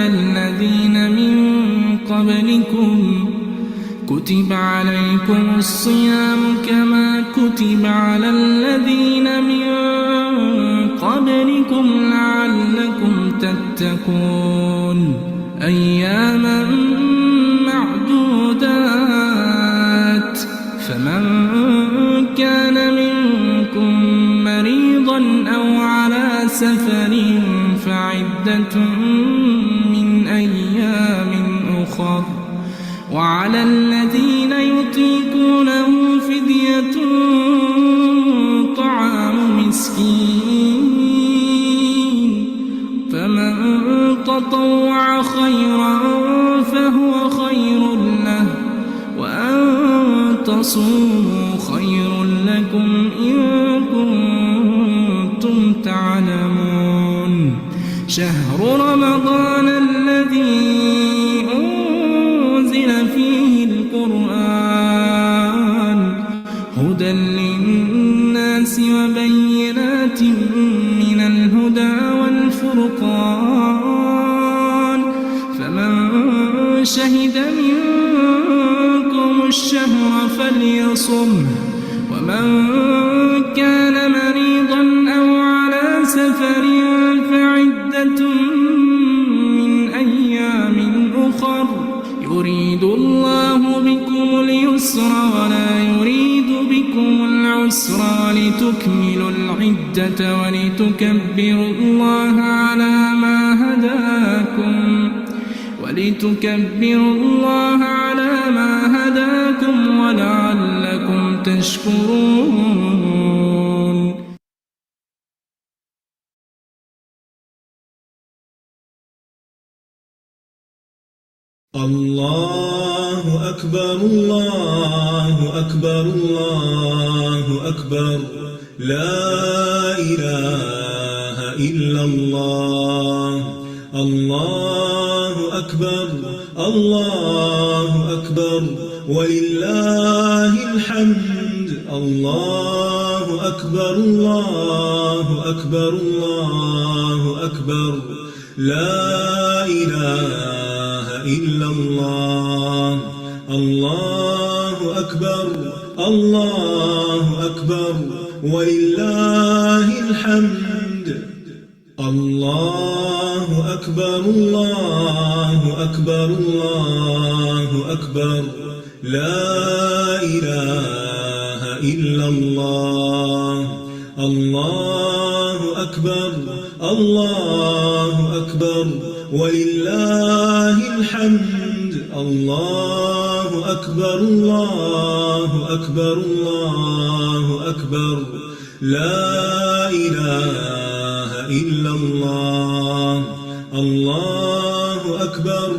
الذين آمنوا كتب عليكم الصيام كما كتب على الذين من قبلكم لعلكم تتقون أياما معدودات فمن كان منكم مريضا أو على سفر فعدة من أيام أخر وعلى الذين يطيقونه فدية طعام مسكين فمن تطوع خيرا فهو خير له وأن تصوموا خير لكم إن كنتم تعلمون شهر رمضان الذي أنزل فيه القرآن هدى للناس وبينات من الهدى والفرقان فمن شهد منكم الشهر فليصمه ومن كان مريضا أو على سفر فعدة من أيام أخر يريد الله بكم اليسر ولا يريد بكم العسر ولتكملوا العدة ولتكبروا الله على ما هداكم ولعلكم تشكرون الله أكبر الله أكبر الله أكبر لا إله إلا الله الله أكبر الله أكبر ولله الحمد الله أكبر الله أكبر الله أكبر لا إله إلا الله الله أكبر الله أكبر ولله الحمد الله أكبر الله أكبر الله أكبر لا إله إلا الله الله أكبر الله أكبر ولله الحمد الله أكبر الله أكبر الله أكبر لا إله إلا الله الله أكبر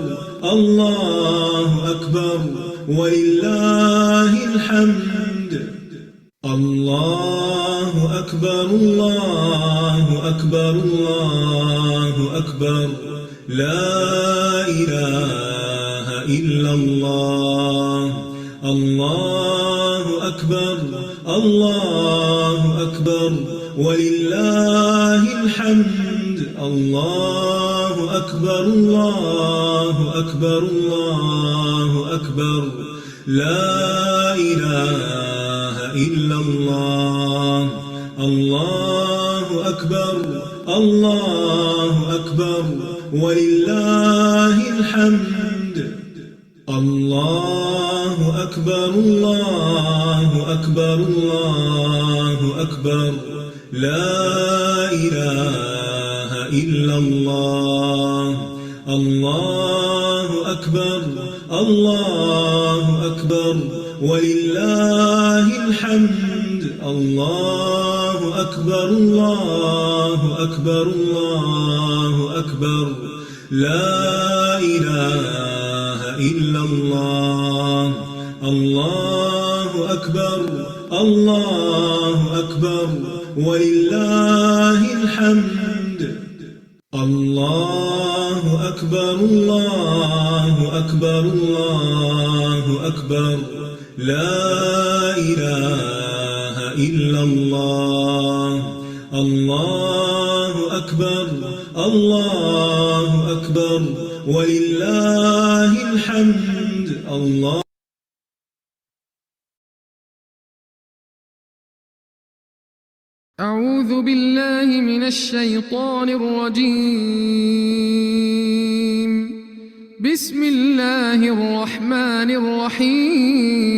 الله أكبر ولله الحمد الله أكبر الله أكبر الله أكبر لا إله إلا الله الله أكبر الله أكبر ولله الحمد الله أكبر الله أكبر الله أكبر لا إله إلا الله الله أكبر الله أكبر ولله الحمد الله أكبر الله أكبر الله أكبر لا إله إلا الله الله أكبر الله أكبر ولله الحمد الله أكبر الله أكبر الله أكبر لا إله إلا الله الله أكبر الله أكبر ولله الحمد الله أكبر الله أكبر الله أكبر لا إله إلا الله الله أكبر الله أكبر ولله الحمد الله. أعوذ بالله من الشيطان الرجيم. بسم الله الرحمن الرحيم.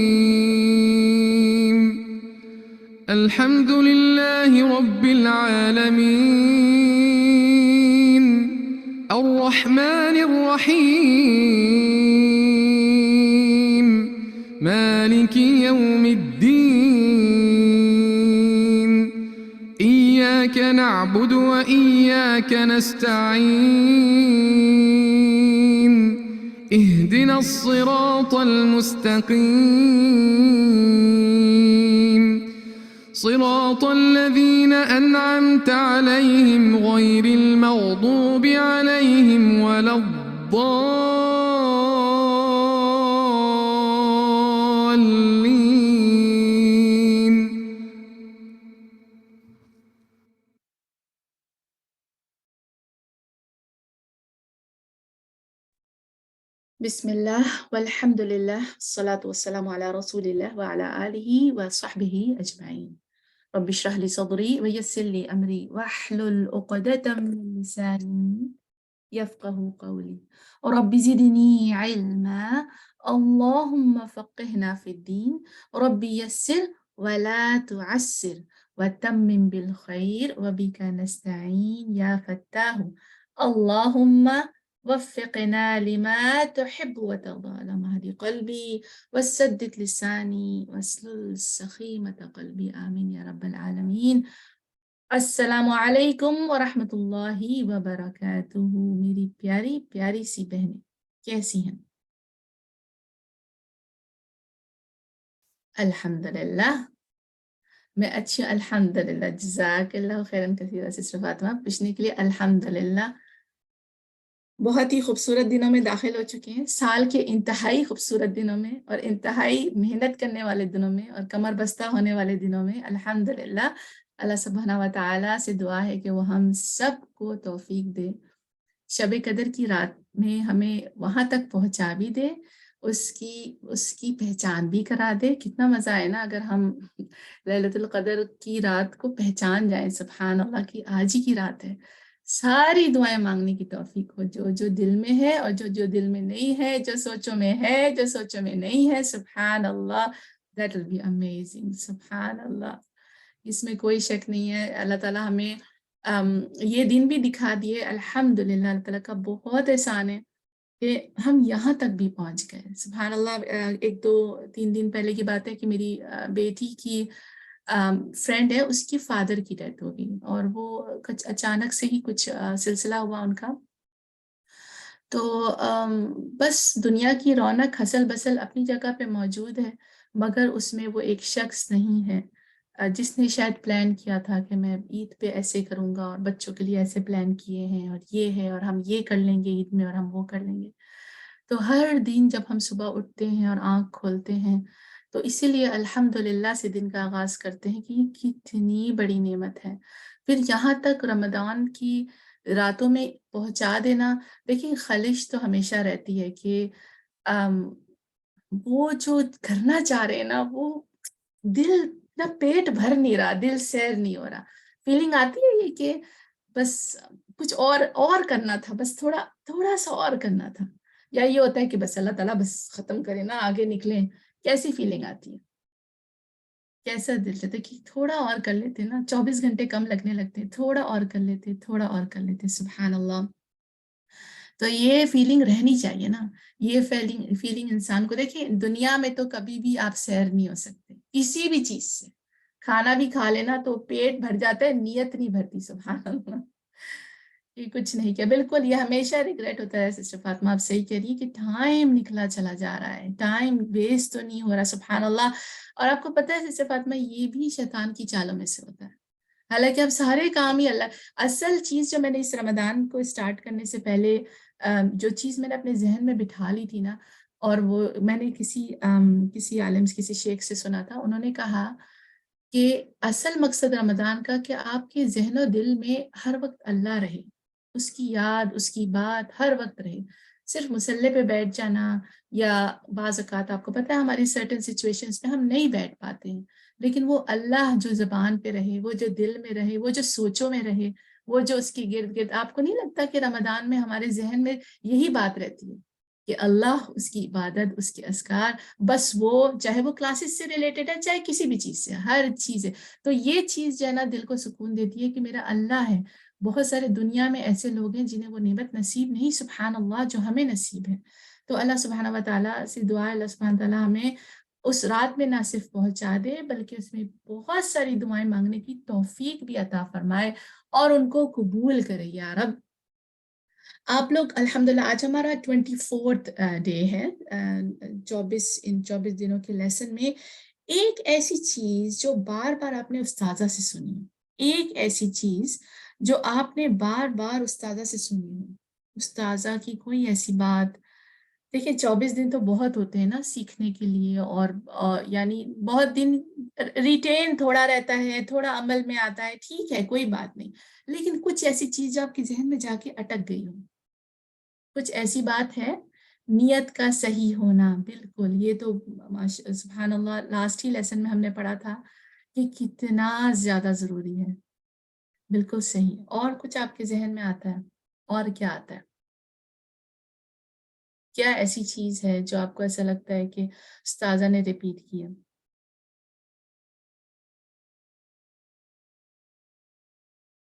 الحمد لله رب العالمين الرحمن الرحيم مالك يوم الدين إياك نعبد وإياك نستعين اهدنا الصراط المستقيم صراط الذين أنعمت عليهم غير المغضوب عليهم ولا الضالين. بسم الله والحمد لله والصلاة والسلام على رسول الله وعلى آله وصحبه أجمعين. رب اشرح لي صدري ويسر لي أمري واحلل عقدة من لساني يفقه قولي رب زدني علما اللهم فقهنا في الدين رب يسر ولا تعسر وتمم بالخير وبك نستعين يا فتاه اللهم وفقنا لما تحب وترضى اللهم اهد قلبي وسدد لساني واسلل سخيمة قلبي آمين يا رب العالمين. السلام علیکم ورحمۃ اللہ وبرکاتہ. میری پیاری پیاری سی بہنیں کیسی ہیں؟ الحمدللہ میں اچھی ہوں الحمدللہ. جزاک اللہ خیرن کثیرا سسٹر فاطمہ پوچھنے کے لیے. الحمدللہ بہت ہی خوبصورت دنوں میں داخل ہو چکے ہیں، سال کے انتہائی خوبصورت دنوں میں اور انتہائی محنت کرنے والے دنوں میں اور کمر بستہ ہونے والے دنوں میں. الحمدللہ اللہ سبحانہ و تعالیٰ سے دعا ہے کہ وہ ہم سب کو توفیق دے، شب قدر کی رات میں ہمیں وہاں تک پہنچا بھی دے، اس کی پہچان بھی کرا دے. کتنا مزہ آئے نا اگر ہم لیلۃ القدر کی رات کو پہچان جائیں. سبحان اللہ کی آج ہی کی رات ہے. ساری دعائیں مانگنے کی توفیق ہو، جو دل میں ہے اور جو دل میں نہیں ہے، جو سوچوں میں ہے جو سوچوں میں نہیں ہے. سبحان اللہ that will be amazing. سبحان اللہ اس میں کوئی شک نہیں ہے. اللہ تعالیٰ ہمیں یہ دن بھی دکھا دیے. الحمدللہ اللہ تعالیٰ کا بہت احسان ہے کہ ہم یہاں تک بھی پہنچ گئے. سبحان اللہ. 1-2-3 دن پہلے کی بات ہے کہ میری بیٹی کی فرینڈ ہے، اس کی فادر کی ڈیتھ ہو گئی اور وہ کچھ اچانک سے ہی کچھ سلسلہ ہوا ان کا. تو بس دنیا کی رونق حسل بسل اپنی جگہ پہ موجود ہے، مگر اس میں وہ ایک شخص نہیں ہے جس نے شاید پلان کیا تھا کہ میں عید پہ ایسے کروں گا اور بچوں کے لیے ایسے پلان کیے ہیں اور یہ ہے اور ہم یہ کر لیں گے عید میں اور ہم وہ کر لیں گے. تو ہر دن جب ہم صبح اٹھتے ہیں اور آنکھ کھولتے ہیں تو اسی لیے الحمدللہ سے دن کا آغاز کرتے ہیں کہ یہ کتنی بڑی نعمت ہے. پھر یہاں تک رمضان کی راتوں میں پہنچا دینا. دیکھیں خلش تو ہمیشہ رہتی ہے کہ وہ جو کرنا چاہ رہے ہیں نا وہ دل نہ پیٹ بھر نہیں رہا، دل سیر نہیں ہو رہا. فیلنگ آتی ہے یہ کہ بس کچھ اور کرنا تھا، بس تھوڑا سا اور کرنا تھا. یا یہ ہوتا ہے کہ بس اللہ تعالیٰ بس ختم کرے نا آگے نکلیں. کیسی فیلنگ آتی ہے، کیسا دل چاہتا ہے کہ تھوڑا اور کر لیتے نا. 24 گھنٹے کم لگنے لگتے، تھوڑا اور کر لیتے تھوڑا اور کر لیتے. سبحان اللہ. تو یہ فیلنگ رہنی چاہیے نا. یہ فیلنگ انسان کو دیکھیں دنیا میں تو کبھی بھی آپ سیر نہیں ہو سکتے کسی بھی چیز سے. کھانا بھی کھا لینا تو پیٹ بھر جاتا ہے، نیت نہیں بھرتی. سبحان اللہ یہ کچھ نہیں کیا. بالکل یہ ہمیشہ ریگریٹ ہوتا ہے. سسٹر فاطمہ آپ صحیح کہہ رہی ہے کہ ٹائم نکلا چلا جا رہا ہے، ٹائم ویسٹ تو نہیں ہو رہا. سبحان اللہ. اور آپ کو پتہ ہے سسٹر فاطمہ یہ بھی شیطان کی چالوں میں سے ہوتا ہے. حالانکہ اب سارے کام ہی اللہ. اصل چیز جو میں نے اس رمضان کو اسٹارٹ کرنے سے پہلے جو چیز میں نے اپنے ذہن میں بٹھا لی تھی نا، اور وہ میں نے کسی عالم کسی شیخ سے سنا تھا. انہوں نے کہا کہ اصل مقصد رمضان کا کہ آپ کے ذہن و دل میں ہر وقت اللہ رہے، اس کی یاد، اس کی بات ہر وقت رہے. صرف مصلے پہ بیٹھ جانا، یا بعض اوقات آپ کو پتہ ہے ہماری سرٹن سچویشنز پہ ہم نہیں بیٹھ پاتے ہیں، لیکن وہ اللہ جو زبان پہ رہے، وہ جو دل میں رہے، وہ جو سوچوں میں رہے، وہ جو اس کی گرد گرد. آپ کو نہیں لگتا کہ رمضان میں ہمارے ذہن میں یہی بات رہتی ہے کہ اللہ، اس کی عبادت، اس کے اذکار، بس وہ چاہے وہ کلاسز سے ریلیٹڈ ہے، چاہے کسی بھی چیز سے، ہر چیز ہے. تو یہ چیز جو ہے نا دل کو سکون دیتی ہے کہ میرا اللہ ہے. بہت سارے دنیا میں ایسے لوگ ہیں جنہیں وہ نعمت نصیب نہیں، سبحان اللہ، جو ہمیں نصیب ہے. تو اللہ سبحانہ و تعالیٰ سے دعا ہے، اللہ سبحانہ و تعالیٰ ہمیں اس رات میں نہ صرف پہنچا دے بلکہ اس میں بہت ساری دعائیں مانگنے کی توفیق بھی عطا فرمائے اور ان کو قبول کرے یا رب. آپ لوگ الحمدللہ آج ہمارا 24th ڈے ہے. 24 دنوں کے لیسن میں ایک ایسی چیز جو بار بار آپ نے استاذہ سے سنی ہو، ایک ایسی چیز جو آپ نے بار بار استاذہ سے سنی ہو، استاذہ کی کوئی ایسی بات. دیکھیں 24 دن تو بہت ہوتے ہیں نا سیکھنے کے لیے، اور یعنی بہت دن ریٹین تھوڑا رہتا ہے، تھوڑا عمل میں آتا ہے، ٹھیک ہے کوئی بات نہیں، لیکن کچھ ایسی چیز جو آپ کے ذہن میں جا کے اٹک گئی ہو، کچھ ایسی بات ہے. نیت کا صحیح ہونا، بالکل یہ تو سبحان اللہ لاسٹ ہی لیسن میں ہم نے پڑھا تھا کہ کتنا زیادہ ضروری ہے. بالکل صحیح. اور کچھ آپ کے ذہن میں آتا ہے؟ اور کیا آتا ہے؟ کیا ایسی چیز ہے جو آپ کو ایسا لگتا ہے کہ استاذہ نے ریپیٹ کیا؟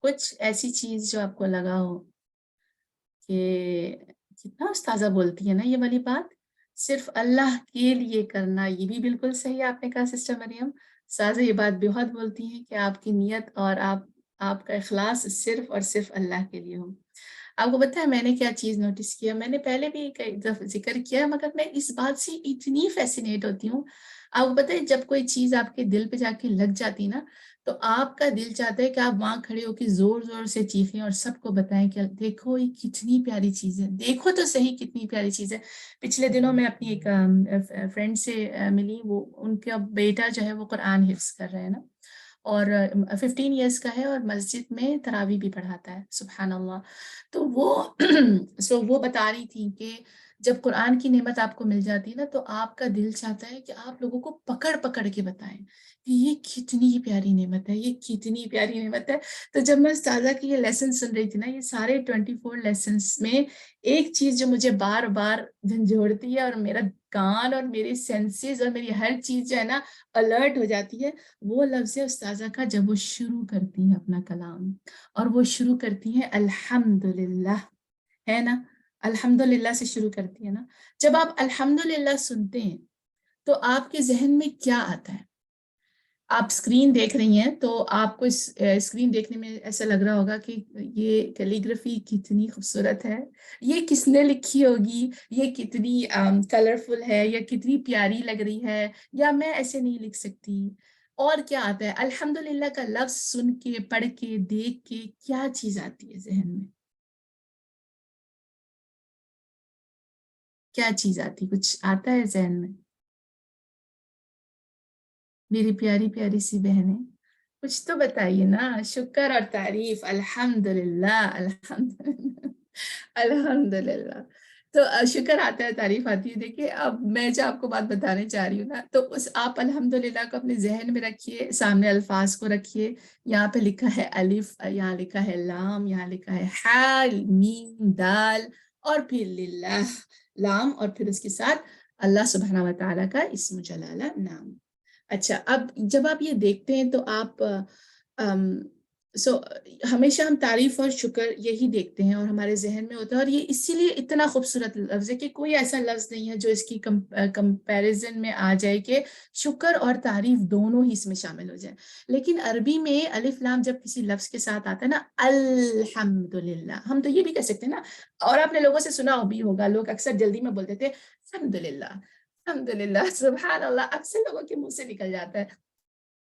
کچھ ایسی چیز جو آپ کو لگا ہو کہ کتنا استاذہ بولتی ہے نا یہ والی بات، صرف اللہ کے لیے کرنا. یہ بھی بالکل صحیح آپ نے کہا سسٹر مریم، استاذہ یہ بات بہت بولتی ہیں کہ آپ کی نیت اور آپ کا اخلاص صرف اور صرف اللہ کے لیے ہو. آپ کو پتہ ہے میں نے کیا چیز نوٹس کیا؟ میں نے پہلے بھی کئی دفعہ ذکر کیا، مگر میں اس بات سے اتنی فیسینیٹ ہوتی ہوں. آپ کو پتہ ہے جب کوئی چیز آپ کے دل پہ جا کے لگ جاتی نا، تو آپ کا دل چاہتا ہے کہ آپ وہاں کھڑے ہو کے زور زور سے چیخیں اور سب کو بتائیں کہ دیکھو یہ کتنی پیاری چیز ہے، دیکھو تو صحیح کتنی پیاری چیز ہے. پچھلے دنوں میں اپنی ایک فرینڈ سے ملی، وہ ان کا بیٹا جو ہے وہ قرآن حفظ کر رہے ہیں نا، اور 15 ایئرس کا ہے، اور مسجد میں تراویح بھی پڑھاتا ہے، سبحان اللہ. تو وہ بتا رہی تھی کہ جب قرآن کی نعمت آپ کو مل جاتی ہے نا، تو آپ کا دل چاہتا ہے کہ آپ لوگوں کو پکڑ پکڑ کے بتائیں کہ یہ کتنی پیاری نعمت ہے، یہ کتنی پیاری نعمت ہے. تو جب میں استاذہ کی یہ لیسن سن رہی تھی نا، یہ سارے 24 لیسنس میں ایک چیز جو مجھے بار بار جھنجھوڑتی ہے اور میرا کان اور میرے سینسز اور میری ہر چیز جو ہے نا الرٹ ہو جاتی ہے، وہ لفظ ہے استاذہ کا جب وہ شروع کرتی ہیں اپنا کلام، اور وہ شروع کرتی ہیں الحمدللہ، ہے نا، الحمدللہ سے شروع کرتی ہے نا. جب آپ الحمدللہ سنتے ہیں تو آپ کے ذہن میں کیا آتا ہے؟ آپ اسکرین دیکھ رہی ہیں تو آپ کو اسکرین دیکھنے میں ایسا لگ رہا ہوگا کہ یہ کیلیگرافی کتنی خوبصورت ہے، یہ کس نے لکھی ہوگی، یہ کتنی کلرفل ہے، یا کتنی پیاری لگ رہی ہے، یا میں ایسے نہیں لکھ سکتی. اور کیا آتا ہے؟ الحمدللہ کا لفظ سن کے، پڑھ کے، دیکھ کے کیا چیز آتی ہے ذہن میں؟ کیا چیز آتی؟ کچھ آتا ہے ذہن میں؟ میری پیاری پیاری سی بہنیں کچھ تو بتائیے نا. شکر اور تعریف، الحمدللہ الحمدللہ الحمدللہ. تو شکر آتا ہے، تعریف آتی ہے. دیکھیے اب میں جو آپ کو بات بتانے چاہ رہی ہوں نا، تو اس آپ الحمدللہ کو اپنے ذہن میں رکھیے، سامنے الفاظ کو رکھیے. یہاں پہ لکھا ہے الف، یہاں لکھا ہے لام، یہاں لکھا ہے ہا میم دال، اور پھر للہ لام، اور پھر اس کے ساتھ اللہ سبحانہ و تعالیٰ کا اسم جلالہ نام. اچھا، اب جب آپ یہ دیکھتے ہیں تو آپ ہمیشہ ہم تعریف اور شکر یہی دیکھتے ہیں اور ہمارے ذہن میں ہوتا ہے، اور یہ اسی لیے اتنا خوبصورت لفظ ہے کہ کوئی ایسا لفظ نہیں ہے جو اس کی کمپیریزن میں آ جائے کہ شکر اور تعریف دونوں ہی اس میں شامل ہو جائیں. لیکن عربی میں الف لام جب کسی لفظ کے ساتھ آتا ہے نا، الحمدللہ، ہم تو یہ بھی کہہ سکتے ہیں نا، اور آپ نے لوگوں سے سنا بھی ہوگا، لوگ اکثر جلدی میں بولتے تھے الحمدللہ الحمدللہ، سبحان اللہ، اکثر لوگوں کے منہ سے نکل جاتا ہے.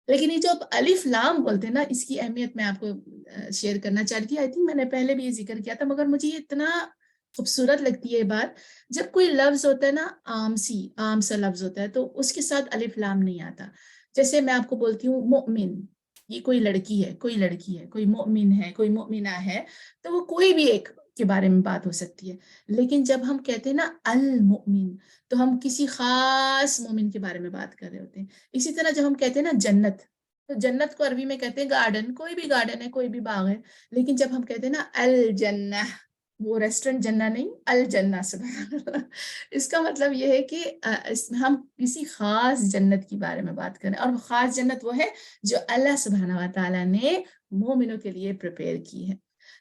لیکن یہ جو آپ الف لام بولتے ہیں نا، اس کی اہمیت میں آپ کو شیئر کرنا چاہتی تھی. آئی تھنک میں نے پہلے بھی یہ ذکر کیا تھا، مگر مجھے یہ اتنا خوبصورت لگتی ہے یہ بات. جب کوئی لفظ ہوتا ہے نا، عام سا لفظ ہوتا ہے، تو اس کے ساتھ الف لام نہیں آتا. جیسے میں آپ کو بولتی ہوں مؤمن، یہ کوئی لڑکی ہے، کوئی لڑکی ہے، کوئی مؤمن ہے، کوئی مؤمنہ ہے، تو وہ کوئی بھی ایک کے بارے میں بات ہو سکتی ہے. لیکن جب ہم کہتے ہیں نا المؤمن، تو ہم کسی خاص مومن کے بارے میں بات کر رہے ہوتے ہیں. اسی طرح جب ہم کہتے ہیں نا جنت، تو جنت کو عربی میں کہتے ہیں گارڈن، کوئی بھی گارڈن ہے، کوئی بھی باغ ہے. لیکن جب ہم کہتے ہیں نا الجنہ، وہ ریسٹورنٹ جنہ نہیں، الجنہ. سبحان اللہ. اس کا مطلب یہ ہے کہ ہم کسی خاص جنت کے بارے میں بات کریں، اور وہ خاص جنت وہ ہے جو اللہ سبحانہ و تعالیٰ نے مومنوں کے لیے پریپیئر کی ہے.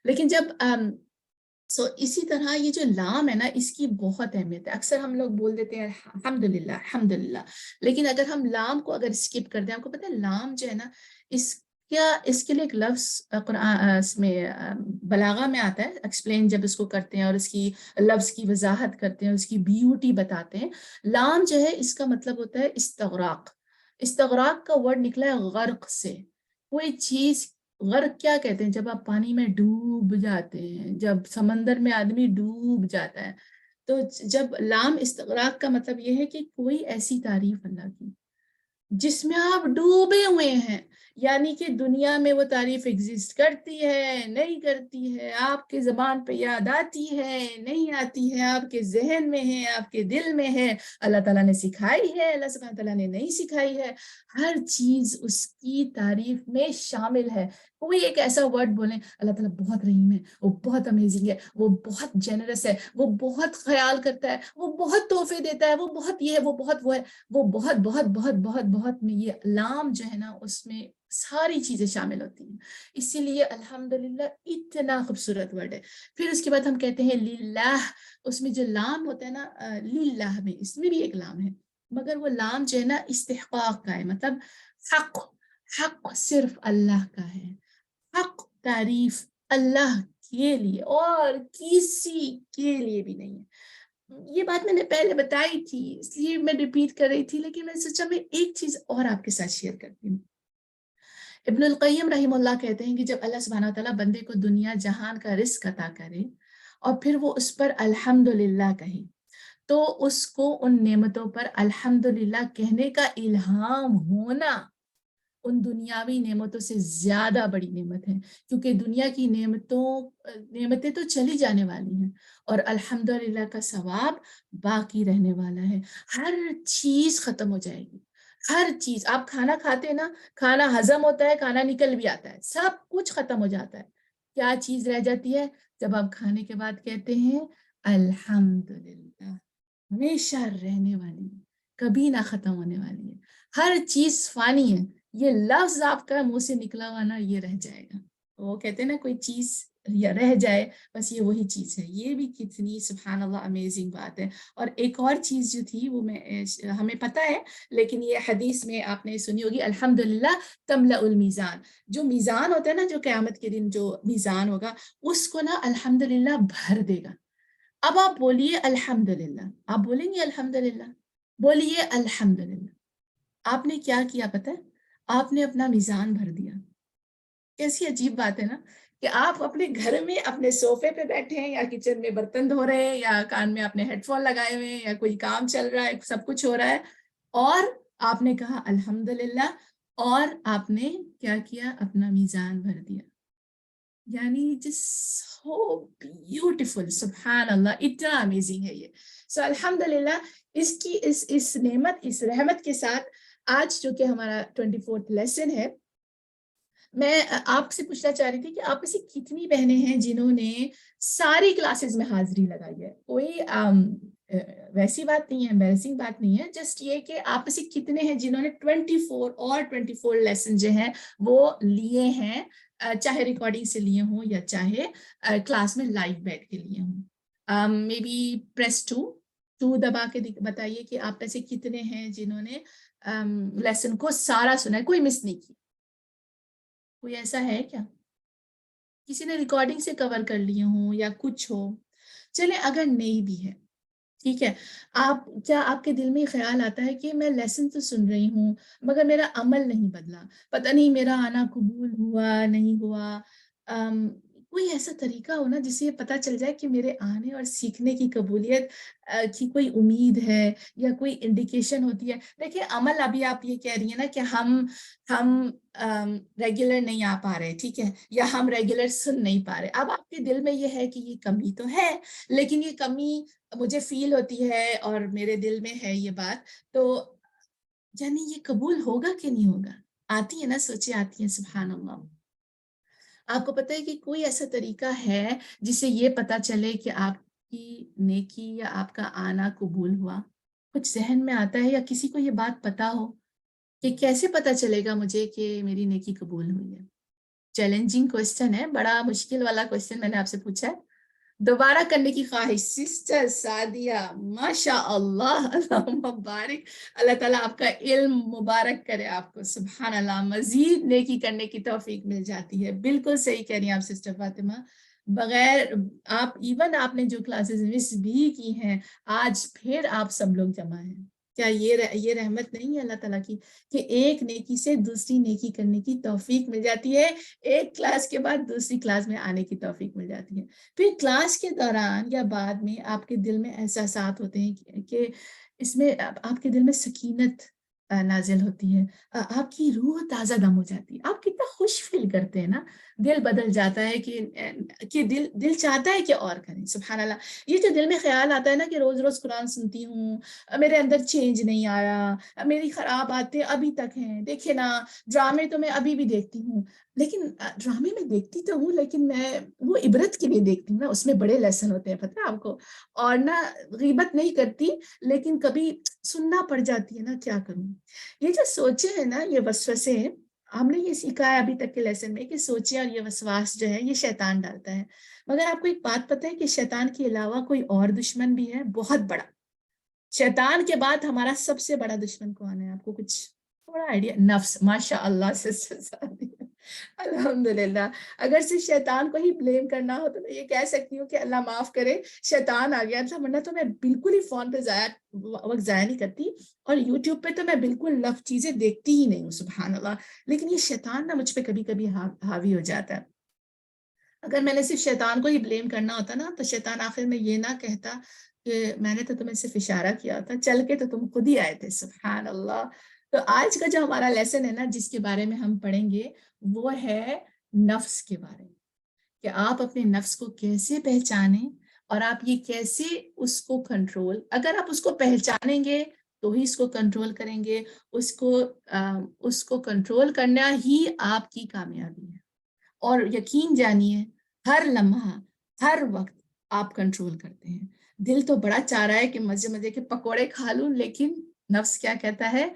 لیکن جب اسی طرح یہ جو لام ہے نا، اس کی بہت اہمیت ہے. اکثر ہم لوگ بول دیتے ہیں الحمدللہ الحمدللہ، لیکن اگر ہم لام کو اگر اسکپ کر دیں، آپ کو پتہ ہے لام جو ہے نا، اس کے لیے ایک لفظ قرآن اس میں بلاغہ میں آتا ہے. ایکسپلین جب اس کو کرتے ہیں اور اس کی لفظ کی وضاحت کرتے ہیں، اس کی بیوٹی بتاتے ہیں. لام جو ہے اس کا مطلب ہوتا ہے استغراق. استغراق کا ورڈ نکلا ہے غرق سے. کوئی چیز غرق کیا کہتے ہیں؟ جب آپ پانی میں ڈوب جاتے ہیں، جب سمندر میں آدمی ڈوب جاتا ہے. تو جب لام استغراق کا مطلب یہ ہے کہ کوئی ایسی تعریف اللہ کی جس میں آپ ڈوبے ہوئے ہیں، یعنی کہ دنیا میں وہ تعریف ایگزسٹ کرتی ہے نہیں کرتی ہے، آپ کے زبان پہ یاد آتی ہے نہیں آتی ہے، آپ کے ذہن میں ہے آپ کے دل میں ہے، اللہ تعالیٰ نے سکھائی ہے اللہ سبحانہ تعالیٰ نے نہیں سکھائی ہے، ہر چیز اس کی تعریف میں شامل ہے. کوئی ایک ایسا ورڈ بولیں اللہ تعالیٰ بہت رحیم ہے، وہ بہت امیزنگ ہے، وہ بہت جنرس ہے، وہ بہت خیال کرتا ہے، وہ بہت تحفے دیتا ہے، وہ بہت یہ ہے، وہ بہت وہ ہے، وہ بہت بہت بہت بہت بہت میں یہ لام جو ہے نا اس میں ساری چیزیں شامل ہوتی ہیں. اسی لیے الحمدللہ اتنا خوبصورت ورڈ ہے. پھر اس کے بعد ہم کہتے ہیں للہ. اس میں جو لام ہوتا ہے نا للہ میں، اس میں بھی ایک لام ہے، مگر وہ لام جو ہے نا استحقاق کا ہے. مطلب حق صرف اللہ کا ہے، حق تعریف اللہ کے لیے اور کسی کے لیے بھی نہیں ہے. یہ بات میں نے پہلے بتائی تھی اس لیے میں ریپیٹ کر رہی تھی، لیکن میں سوچا میں ایک چیز اور آپ کے ساتھ شیئر کرتی ہوں. ابن القیم رحمہ اللہ کہتے ہیں کہ جب اللہ سبحانہ وتعالیٰ بندے کو دنیا جہان کا رزق عطا کرے اور پھر وہ اس پر الحمدللہ کہے، تو اس کو ان نعمتوں پر الحمدللہ کہنے کا الہام ہونا ان دنیاوی نعمتوں سے زیادہ بڑی نعمت ہے. کیونکہ دنیا کی نعمتیں تو چلی جانے والی ہیں، اور الحمدللہ کا ثواب باقی رہنے والا ہے. ہر چیز ختم ہو جائے گی، ہر چیز. آپ کھانا کھاتے ہیں نا، کھانا ہضم ہوتا ہے، کھانا نکل بھی آتا ہے، سب کچھ ختم ہو جاتا ہے. کیا چیز رہ جاتی ہے؟ جب آپ کھانے کے بعد کہتے ہیں الحمدللہ. ہمیشہ رہنے والی ہے، کبھی نہ ختم ہونے والی ہے. ہر چیز فانی ہے. یہ لفظ آپ کا منہ سے نکلا ہوا نا، یہ رہ جائے گا. وہ کہتے ہیں نا کوئی چیز یا رہ جائے، بس یہ وہی چیز ہے. یہ بھی کتنی سبحان اللہ امیزنگ بات ہے. اور ایک اور چیز جو تھی وہ ہمیں پتہ ہے، لیکن یہ حدیث میں آپ نے سنی ہوگی الحمدللہ تملأ المیزان. جو میزان ہوتا ہے نا، جو قیامت کے دن جو میزان ہوگا، اس کو نا الحمدللہ بھر دے گا. اب آپ بولیے الحمدللہ، آپ بولیں گے الحمدللہ، بولیے الحمدللہ. آپ نے کیا کیا پتہ ہے؟ آپ نے اپنا میزان بھر دیا. کیسی عجیب بات ہے نا، کہ آپ اپنے گھر میں اپنے صوفے پہ بیٹھے ہیں، یا کچن میں برتن دھو رہے ہیں، یا کان میں اپنے ہیڈ فون لگائے ہوئے ہیں، یا کوئی کام چل رہا ہے، سب کچھ ہو رہا ہے، اور آپ نے کہا الحمدللہ، اور آپ نے کیا کیا؟ اپنا میزان بھر دیا. یعنی جس سو بیوٹیفل، سبحان اللہ، اتنا امیزنگ ہے یہ. سو الحمدللہ اس کی اس نعمت، اس رحمت کے ساتھ آج جو کہ ہمارا 24th لیسن ہے، میں آپ سے پوچھنا چاہ رہی تھی کہ آپ میں سے کتنی بہنیں ہیں جنہوں نے ساری کلاسز میں حاضری لگائی ہے. کوئی ویسی بات نہیں ہے، ایمبیرسنگ بات نہیں ہے، جسٹ یہ کہ آپ میں سے کتنے ہیں جنہوں نے 24 لیسن جو ہیں وہ لیے ہیں، چاہے ریکارڈنگ سے لیے ہوں یا چاہے کلاس میں لائیو بیٹھ کے لیے ہوں. مے بی پریس 2 دبا کے بتائیے کہ آپ میں سے کتنے ہیں جنہوں نے لیسن کو سارا سنا ہے، کوئی مس نہیں کی. کوئی ایسا ہے کیا؟ کسی نے ریکارڈنگ سے کور کر لیے ہوں یا کچھ ہو. چلے اگر نہیں بھی ہے، ٹھیک ہے. کیا آپ کے دل میں خیال آتا ہے کہ میں لیسن تو سن رہی ہوں مگر میرا عمل نہیں بدلا، پتہ نہیں میرا آنا قبول ہوا نہیں ہوا. کوئی ایسا طریقہ ہو نا جسے یہ پتہ چل جائے کہ میرے آنے اور سیکھنے کی قبولیت کی کوئی امید ہے یا کوئی انڈیکیشن ہوتی ہے. دیکھیں عمل ابھی آپ یہ کہہ رہی ہیں نا کہ ہم ریگولر نہیں آ پا رہے, ٹھیک ہے, یا ہم ریگولر سن نہیں پا رہے. اب آپ کے دل میں یہ ہے کہ یہ کمی تو ہے, لیکن یہ کمی مجھے فیل ہوتی ہے اور میرے دل میں ہے یہ بات, تو یعنی یہ قبول ہوگا کہ نہیں ہوگا. آتی ہے نا سوچیں, آتی ہیں, سبحان اللہ. آپ کو پتہ ہے کہ کوئی ایسا طریقہ ہے جسے یہ پتا چلے کہ آپ کی نیکی یا آپ کا آنا قبول ہوا؟ کچھ ذہن میں آتا ہے یا کسی کو یہ بات پتا ہو کہ کیسے پتا چلے گا مجھے کہ میری نیکی قبول ہوئی ہے؟ چیلنجنگ کوشچن ہے, بڑا مشکل والا کوشچن میں نے آپ سے پوچھا ہے. دوبارہ کرنے کی خواہش. سسٹر سعدیہ, ماشاء اللہ, اللہم بارک, اللہ تعالیٰ آپ کا علم مبارک کرے آپ کو, سبحان اللہ, مزید نیکی کرنے کی توفیق مل جاتی ہے. بالکل صحیح کہہ رہی ہیں آپ سسٹر فاطمہ. بغیر آپ ایون آپ نے جو کلاسز مس بھی کی ہیں, آج پھر آپ سب لوگ جمع ہیں. کیا یہ رحمت نہیں ہے اللہ تعالیٰ کی کہ ایک نیکی سے دوسری نیکی کرنے کی توفیق مل جاتی ہے, ایک کلاس کے بعد دوسری کلاس میں آنے کی توفیق مل جاتی ہے. پھر کلاس کے دوران یا بعد میں آپ کے دل میں احساسات ہوتے ہیں کہ اس میں آپ کے دل میں سکینت نازل ہوتی ہے, آپ کی روح تازہ دم ہو جاتی ہے, آپ کتنا خوش فیل کرتے ہیں نا, دل بدل جاتا ہے کہ دل چاہتا ہے کہ اور کریں. سبحان اللہ. یہ جو دل میں خیال آتا ہے نا کہ روز روز قرآن سنتی ہوں, میرے اندر چینج نہیں آیا, میری خراب عادتیں ابھی تک ہیں, دیکھے نا ڈرامے تو میں ابھی بھی دیکھتی ہوں, لیکن ڈرامے میں دیکھتی تو ہوں لیکن میں وہ عبرت کے لیے دیکھتی ہوں نا, اس میں بڑے لیسن ہوتے ہیں, پتہ ہے آپ کو. اور نہ غیبت نہیں کرتی, لیکن کبھی سننا پڑ جاتی ہے نا, کیا کروں. یہ جو سوچے ہیں نا, یہ وسوسے, ہم نے یہ سیکھا ہے ابھی تک کے لیسن میں کہ سوچے اور یہ وسواس جو ہے یہ شیطان ڈالتا ہے. مگر آپ کو ایک بات پتہ ہے کہ شیطان کے علاوہ کوئی اور دشمن بھی ہے, بہت بڑا. شیطان کے بعد ہمارا سب سے بڑا دشمن کون ہے؟ آپ کو کچھ تھوڑا آئیڈیا؟ نفس. ماشاء اللہ سے الحمدللہ. اگر صرف شیطان کو ہی بلیم کرنا ہو تو میں یہ کہہ سکتی ہوں کہ اللہ معاف کرے, شیطان آ گیا تھا, ورنہ تو میں بالکل ہی فون پہ وقت ضائع نہیں کرتی, اور یوٹیوب پہ تو میں بالکل لف چیزیں دیکھتی ہی نہیں ہوں, سبحان اللہ. لیکن یہ شیطان نا مجھ پہ کبھی کبھی حاوی ہو جاتا ہے. اگر میں نے صرف شیطان کو ہی بلیم کرنا ہوتا نا تو شیطان آخر میں یہ نہ کہتا کہ میں نے تو تمہیں صرف اشارہ کیا تھا, چل کے تو تم خود ہی آئے تھے. سبحان اللہ. تو آج کا جو ہمارا لیسن ہے نا, جس کے بارے میں ہم پڑھیں گے, وہ ہے نفس کے بارے میں, کہ آپ اپنے نفس کو کیسے پہچانیں اور آپ یہ کیسے اس کو کنٹرول, اگر آپ اس کو پہچانیں گے تو ہی اس کو کنٹرول کریں گے, اس کو کنٹرول کرنا ہی آپ کی کامیابی ہے. اور یقین جانیے ہر لمحہ ہر وقت آپ کنٹرول کرتے ہیں. دل تو بڑا چاہ رہا ہے کہ مزے مزے کے پکوڑے کھا لوں, لیکن نفس کیا کہتا ہے؟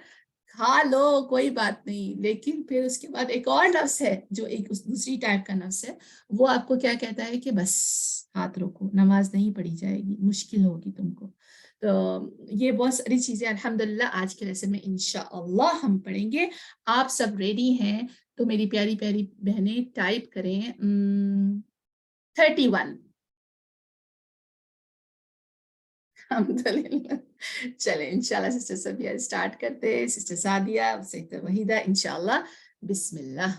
کھا لو کوئی بات نہیں. لیکن پھر اس کے بعد ایک اور نفس ہے جو ایک دوسری ٹائپ کا نفس ہے, وہ آپ کو کیا کہتا ہے کہ بس ہاتھ روکو, نماز نہیں پڑھی جائے گی, مشکل ہوگی تم کو. تو یہ بہت ساری چیزیں الحمدللہ آج کے لیسن میں انشاءاللہ ہم پڑھیں گے. آپ سب ریڈی ہیں تو میری پیاری پیاری بہنیں ٹائپ کریں 31. الحمدللہ. چلیں انشاءاللہ سسٹر صبیہ اسٹارٹ کرتے, سسٹر سعدیہ, سسٹر وحیدہ, انشاءاللہ. بسم اللہ.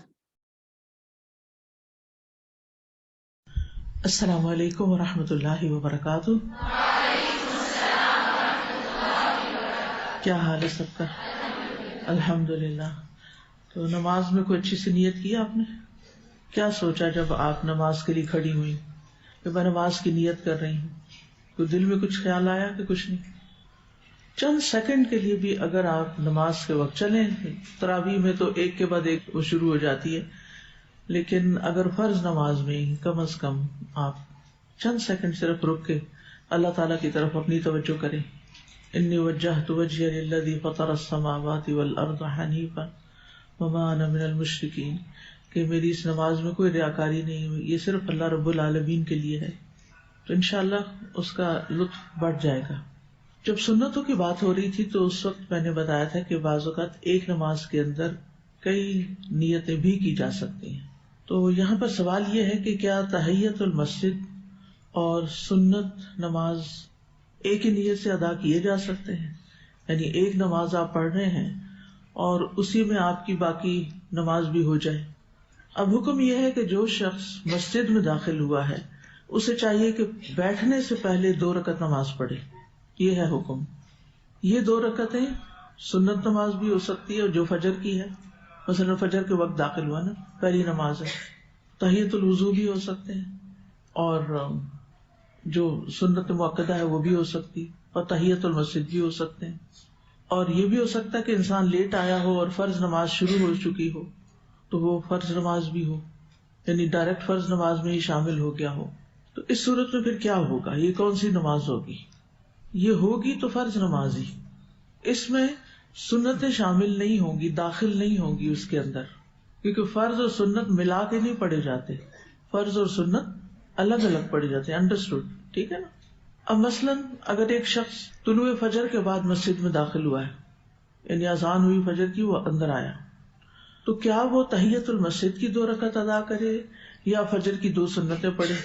السلام علیکم ورحمۃ اللہ وبرکاتہ. کیا حال ہے سب کا؟ الحمدللہ. تو نماز میں کوئی اچھی سی نیت کی آپ نے؟ کیا سوچا جب آپ نماز کے لیے کھڑی ہوئی کہ میں نماز کی نیت کر رہی ہوں؟ کوئی دل میں کچھ خیال آیا کہ کچھ نہیں؟ چند سیکنڈ کے لیے بھی اگر آپ نماز کے وقت چلیں, تراویح میں تو ایک کے بعد ایک وہ شروع ہو جاتی ہے, لیکن اگر فرض نماز میں کم از کم آپ چند سیکنڈ صرف رک کے اللہ تعالیٰ کی طرف اپنی توجہ کریں. انی وجہت وجہی للذی فطر السماوات والارض حنیفا وما انا من المشرکین, کہ میری اس نماز میں کوئی ریاکاری نہیں ہوئی, یہ صرف اللہ رب العالمین کے لیے ہے. تو انشاءاللہ اس کا لطف بڑھ جائے گا. جب سنتوں کی بات ہو رہی تھی تو اس وقت میں نے بتایا تھا کہ بعض اوقات ایک نماز کے اندر کئی نیتیں بھی کی جا سکتی ہیں. تو یہاں پر سوال یہ ہے کہ کیا تحیت المسجد اور سنت نماز ایک ہی نیت سے ادا کیے جا سکتے ہیں؟ یعنی ایک نماز آپ پڑھ رہے ہیں اور اسی میں آپ کی باقی نماز بھی ہو جائے. اب حکم یہ ہے کہ جو شخص مسجد میں داخل ہوا ہے اسے چاہیے کہ بیٹھنے سے پہلے 2 رکعت نماز پڑھے. یہ ہے حکم. یہ 2 رکعتیں سنت نماز بھی ہو سکتی ہے اور جو فجر کی ہے، مثلا فجر کے وقت داخل ہوا نا، پہلی نماز ہے. تحیۃ الوضو بھی ہو سکتے ہیں، اور جو سنت مؤکدہ ہے وہ بھی ہو سکتی، اور تحیۃ المسجد بھی ہو سکتے ہیں. اور یہ بھی ہو سکتا ہے کہ انسان لیٹ آیا ہو اور فرض نماز شروع ہو چکی ہو تو وہ فرض نماز بھی ہو، یعنی ڈائریکٹ فرض نماز میں ہی شامل ہو گیا ہو. تو اس صورت میں پھر کیا ہوگا؟ یہ کون سی نماز ہوگی؟ یہ ہوگی تو فرض نماز ہی. اس میں سنتیں شامل نہیں ہوں گی، داخل نہیں ہوں گی اس کے اندر، کیونکہ فرض اور سنت ملا کے نہیں پڑھے جاتے، فرض اور سنت الگ الگ پڑھے جاتے ہیں. انڈرسٹوڈ؟ ٹھیک ہے نا. اب مثلاً اگر ایک شخص طلوع فجر کے بعد مسجد میں داخل ہوا ہے، یعنی اذان ہوئی فجر کی، وہ اندر آیا، تو کیا وہ تحیۃ المسجد کی 2 رکعت ادا کرے یا فجر کی 2 سنتیں پڑھے؟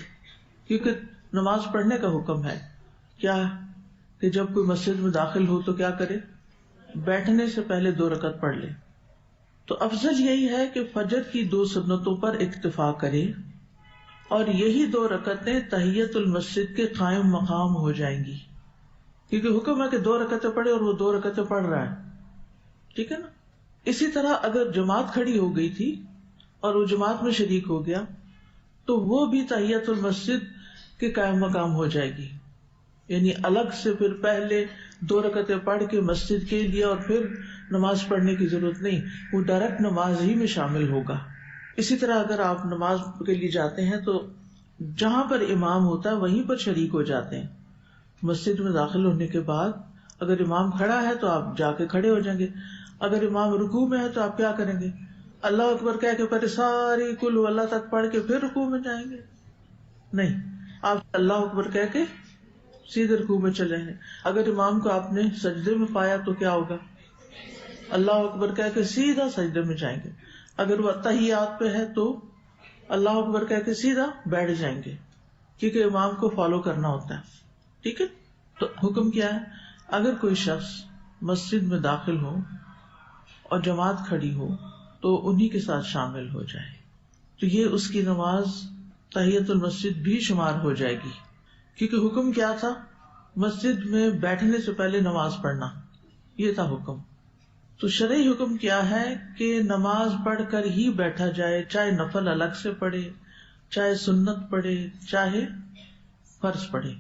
کیونکہ نماز پڑھنے کا حکم ہے کیا کہ جب کوئی مسجد میں داخل ہو تو کیا کرے؟ بیٹھنے سے پہلے 2 رکعت پڑھ لے. تو افضل یہی ہے کہ فجر کی 2 سنتوں پر اکتفا کرے، اور یہی 2 رکعتیں تحیۃ المسجد کے قائم مقام ہو جائیں گی، کیونکہ حکم ہے کہ 2 رکعتیں پڑھے اور وہ 2 رکعتیں پڑھ رہا ہے. ٹھیک ہے نا. اسی طرح اگر جماعت کھڑی ہو گئی تھی اور وہ جماعت میں شریک ہو گیا تو وہ بھی تحیۃ المسجد کے قائم مقام ہو جائے گی، یعنی الگ سے پھر پہلے 2 رکعتیں پڑھ کے مسجد کے لیے اور پھر نماز پڑھنے کی ضرورت نہیں، وہ ڈائریکٹ نماز ہی میں شامل ہوگا. اسی طرح اگر آپ نماز کے لیے جاتے ہیں تو جہاں پر امام ہوتا ہے وہیں پر شریک ہو جاتے ہیں. مسجد میں داخل ہونے کے بعد اگر امام کھڑا ہے تو آپ جا کے کھڑے ہو جائیں گے، اگر امام رکوع میں ہے تو آپ کیا کریں گے؟ اللہ اکبر کہہ کے پہلے ساری کل اللہ تک پڑھ کے پھر رکوع میں جائیں گے؟ نہیں، آپ اللہ اکبر کہہ کے سیدھے رکوع میں چلے ہیں. اگر امام کو آپ نے سجدے میں پایا تو کیا ہوگا؟ اللہ اکبر کہہ کے سیدھا سجدے میں جائیں گے. اگر وہ تحیات پہ ہے تو اللہ اکبر کہہ کے سیدھا بیٹھ جائیں گے، کیونکہ امام کو فالو کرنا ہوتا ہے. ٹھیک ہے. تو حکم کیا ہے؟ اگر کوئی شخص مسجد میں داخل ہو اور جماعت کھڑی ہو تو انہی کے ساتھ شامل ہو جائے، تو یہ اس کی نماز تحیۃ المسجد بھی شمار ہو جائے گی. کیونکہ حکم کیا تھا؟ مسجد میں بیٹھنے سے پہلے نماز پڑھنا، یہ تھا حکم. تو شرعی حکم کیا ہے کہ نماز پڑھ کر ہی بیٹھا جائے، چاہے نفل الگ سے پڑھے، چاہے سنت پڑھے، چاہے فرض پڑھے.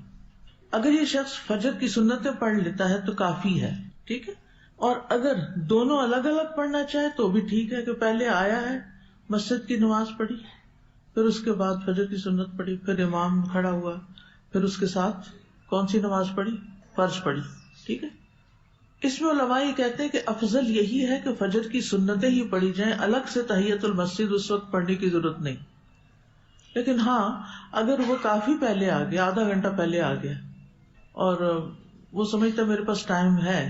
اگر یہ شخص فجر کی سنتیں پڑھ لیتا ہے تو کافی ہے. ٹھیک ہے. اور اگر دونوں الگ الگ پڑھنا چاہے تو بھی ٹھیک ہے، کہ پہلے آیا ہے مسجد کی نماز پڑھی، پھر اس کے بعد فجر کی سنت پڑھی، پھر امام کھڑا ہوا، پھر اس کے ساتھ کون سی نماز پڑھی؟ فرض پڑھی. ٹھیک ہے. اس میں علماء یہ کہتے ہیں کہ افضل یہی ہے کہ فجر کی سنتیں ہی پڑھی جائیں، الگ سے تحیۃ المسجد اس وقت پڑھنے کی ضرورت نہیں. لیکن ہاں، اگر وہ کافی پہلے آ گیا، آدھا گھنٹہ پہلے آ گیا، اور وہ سمجھتا میرے پاس ٹائم ہے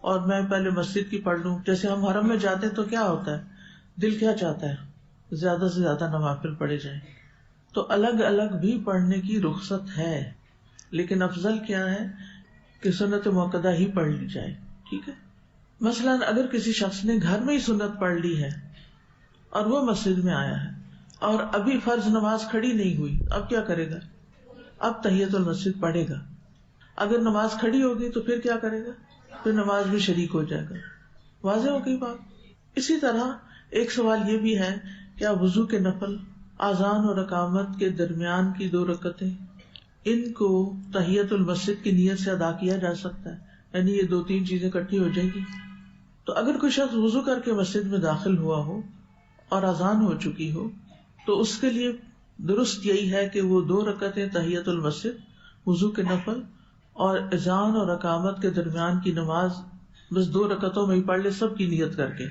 اور میں پہلے مسجد کی پڑھ لوں، جیسے ہم حرم میں جاتے ہیں تو کیا ہوتا ہے، دل کیا چاہتا ہے زیادہ سے زیادہ نوافل پڑھے جائیں، تو الگ الگ بھی پڑھنے کی رخصت ہے. لیکن افضل کیا ہے کہ سنت موقدہ ہی پڑھ لی جائے. ٹھیک ہے. مثلاً اگر کسی شخص نے گھر میں ہی سنت پڑھ لی ہے اور وہ مسجد میں آیا ہے اور ابھی فرض نماز کھڑی نہیں ہوئی، اب کیا کرے گا؟ اب تحیۃ المسجد پڑھے گا. اگر نماز کھڑی ہوگی تو پھر کیا کرے گا؟ پھر نماز میں شریک ہو جائے گا. واضح ہو گئی بات. اسی طرح ایک سوال یہ بھی ہے، کیا وضو کے نفل، اذان اور اقامت کے درمیان کی 2 رکعتیں، ان کو تحیۃ المسجد کی نیت سے ادا کیا جا سکتا ہے؟ یعنی یہ 2-3 چیزیں اکٹھی ہو جائیں گی. تو اگر کوئی شخص وضو کر کے مسجد میں داخل ہوا ہو اور اذان ہو چکی ہو تو اس کے لیے درست یہی ہے کہ وہ 2 رکعتیں تحیۃ المسجد، وضو کے نفل اور اذان اور اقامت کے درمیان کی نماز بس 2 رکعتوں میں ہی پڑھ لے، سب کی نیت کر کے.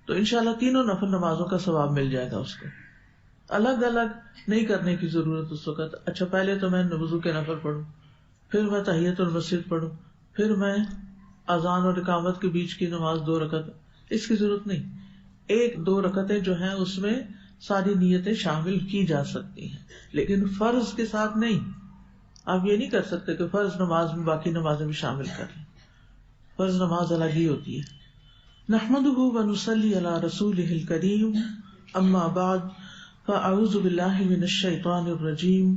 تو انشاءاللہ تینوں نفل نمازوں کا ثواب مل جائے گا اس کو. الگ الگ نہیں کرنے کی ضرورت اس وقت. اچھا پہلے تو میں وضو کے نفل پڑھوں، پھر میں تحیۃ المسجد پڑھوں، پھر میں اذان اور اقامت کے بیچ کی نماز 2 رکعت، اس کی ضرورت نہیں. 1-2 رکعتیں جو ہیں اس میں ساری نیتیں شامل کی جا سکتی ہیں، لیکن فرض کے ساتھ نہیں. آپ یہ نہیں کر سکتے کہ فرض نماز میں باقی نمازیں بھی شامل کر لیں، فرض نماز الگ ہی ہوتی ہے. نحمده ونصلی علی رسولہ الکریم، اما بعد فاعوذ باللہ من الشیطان الرجیم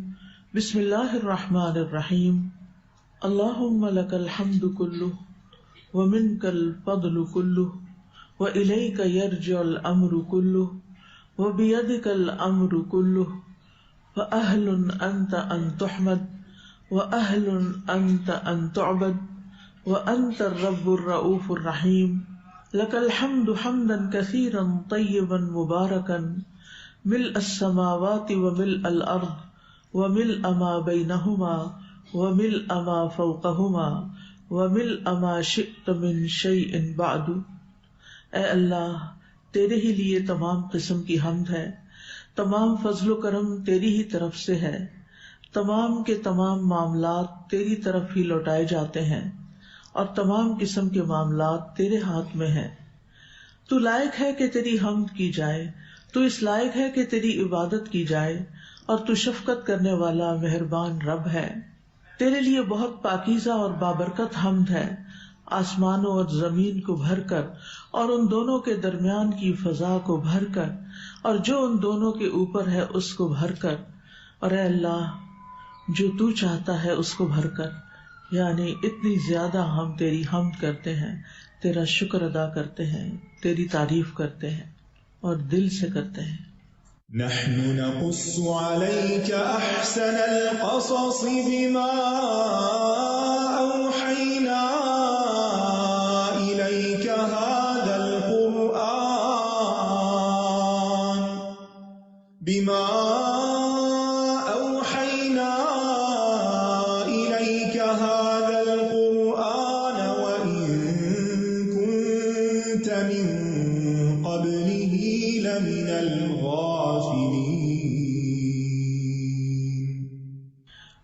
بسم اللہ الرحمن الرحیم اللہم لک الحمد کلہ ومنک الفضل کلہ وإلیک یرجع الامر کلہ وبیدک الامر کلہ فأہل انت ان تحمد وأہل انت ان تعبد وانت الرب الرؤوف الرحیم لک الحمد حمدا کثیرا طیبا مبارکا ملء السماوات وملء الارض وملء ما بینہما وملء ما فوقہما وملء ما شئت من شیء بعد۔ اے اللہ، تیرے ہی لیے تمام قسم کی حمد ہے، تمام فضل و کرم تیری ہی طرف سے ہے، تمام کے تمام معاملات تیری طرف ہی لوٹائے جاتے ہیں اور تمام قسم کے معاملات تیرے ہاتھ میں ہیں۔ تو لائق ہے کہ تیری حمد کی جائے، تو اس لائق ہے کہ تیری عبادت کی جائے، اور تو شفقت کرنے والا مہربان رب ہے۔ تیرے لیے بہت پاکیزہ اور بابرکت حمد ہے، آسمانوں اور زمین کو بھر کر اور ان دونوں کے درمیان کی فضا کو بھر کر اور جو ان دونوں کے اوپر ہے اس کو بھر کر، اور اے اللہ جو تو چاہتا ہے اس کو بھر کر، یعنی اتنی زیادہ ہم تیری حمد کرتے ہیں، تیرا شکر ادا کرتے ہیں، تیری تعریف کرتے ہیں اور دل سے کرتے ہیں۔ نحن نقص عليك أحسن القصص بما أوحينا إليك هذا القرآن وإن كنت من قبله لمن الغافلين۔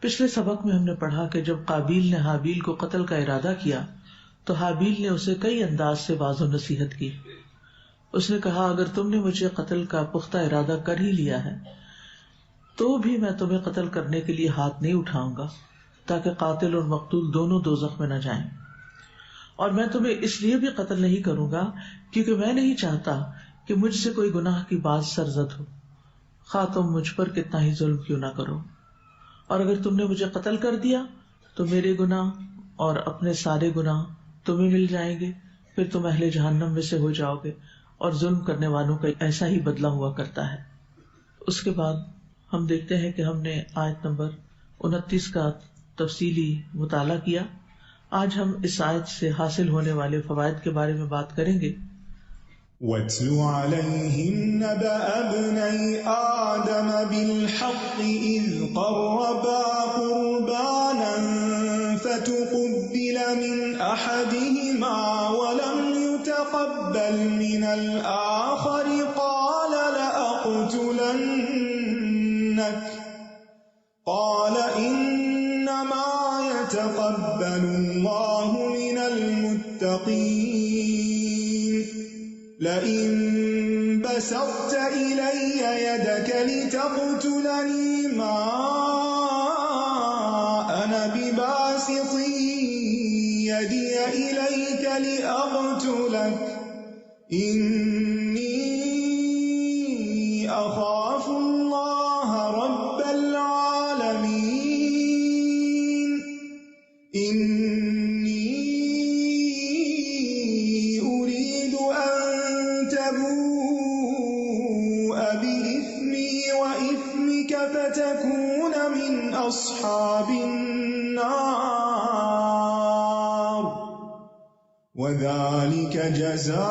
پچھلے سبق میں ہم نے پڑھا کہ جب قابیل نے حابیل کو قتل کا ارادہ کیا تو حابیل نے اسے کئی انداز سے واضح و نصیحت کی۔ اس نے کہا اگر تم نے مجھے قتل کا پختہ ارادہ کر ہی لیا ہے تو بھی میں تمہیں قتل کرنے کے لیے ہاتھ نہیں اٹھاؤں گا، تاکہ قاتل اور مقتول دونوں دوزخ میں نہ جائیں، اور میں تمہیں اس لیے بھی قتل نہیں کروں گا کیونکہ میں نہیں چاہتا کہ مجھ سے کوئی گناہ کی بات سرزد ہو، خواہ تم مجھ پر کتنا ہی ظلم کیوں نہ کرو، اور اگر تم نے مجھے قتل کر دیا تو میرے گناہ اور اپنے سارے گناہ تمہیں مل جائیں گے، پھر تم اہل جہنم میں سے ہو جاؤ گے، اور ظلم کرنے والوں کا ایسا ہی بدلہ ہوا کرتا ہے۔ اس کے بعد ہم دیکھتے ہیں کہ ہم نے آیت نمبر 29 کا تفصیلی مطالعہ کیا۔ آج ہم اس آیت سے حاصل ہونے والے فوائد کے بارے میں بات کریں گے۔ وَاتْلُ عَلَيْهِمْ نَبَأَ ابْنَيْ آدَمَ بِالْحَقِّ إِذْ قَرَّبَا قُرْبَانًا فَتُقُبِّلَ مِنْ أَحَدِهِمَا وَلَمْ يُتَقَبَّلْ مِنَ الْآخَرِ قَالَ لَأَقْتُلَنَّكَ قَالَ إِنَّمَا يَتَقَبَّلُ اللَّهُ مِنَ الْمُتَّقِينَ لئن بسطت إلي يدك لتقتلني ما أنا بباسط يدي إليك لأقتلك إني أخاف الله رب العالمين فتكون من أصحاب النار وذلك جزاء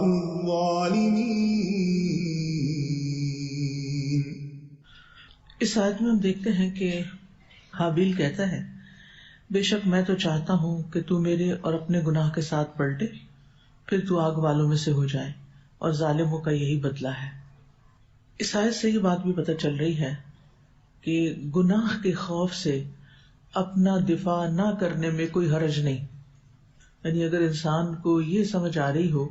الظالمين۔ اس آیت میں ہم دیکھتے ہیں کہ حابیل کہتا ہے بے شک میں تو چاہتا ہوں کہ تو میرے اور اپنے گناہ کے ساتھ پلٹے، پھر تو آگ والوں میں سے ہو جائے، اور ظالموں کا یہی بدلہ ہے۔ اس آیت سے یہ بات بھی پتہ چل رہی ہے کہ گناہ کے خوف سے اپنا دفاع نہ کرنے میں کوئی حرج نہیں، یعنی اگر انسان کو یہ سمجھ آ رہی ہو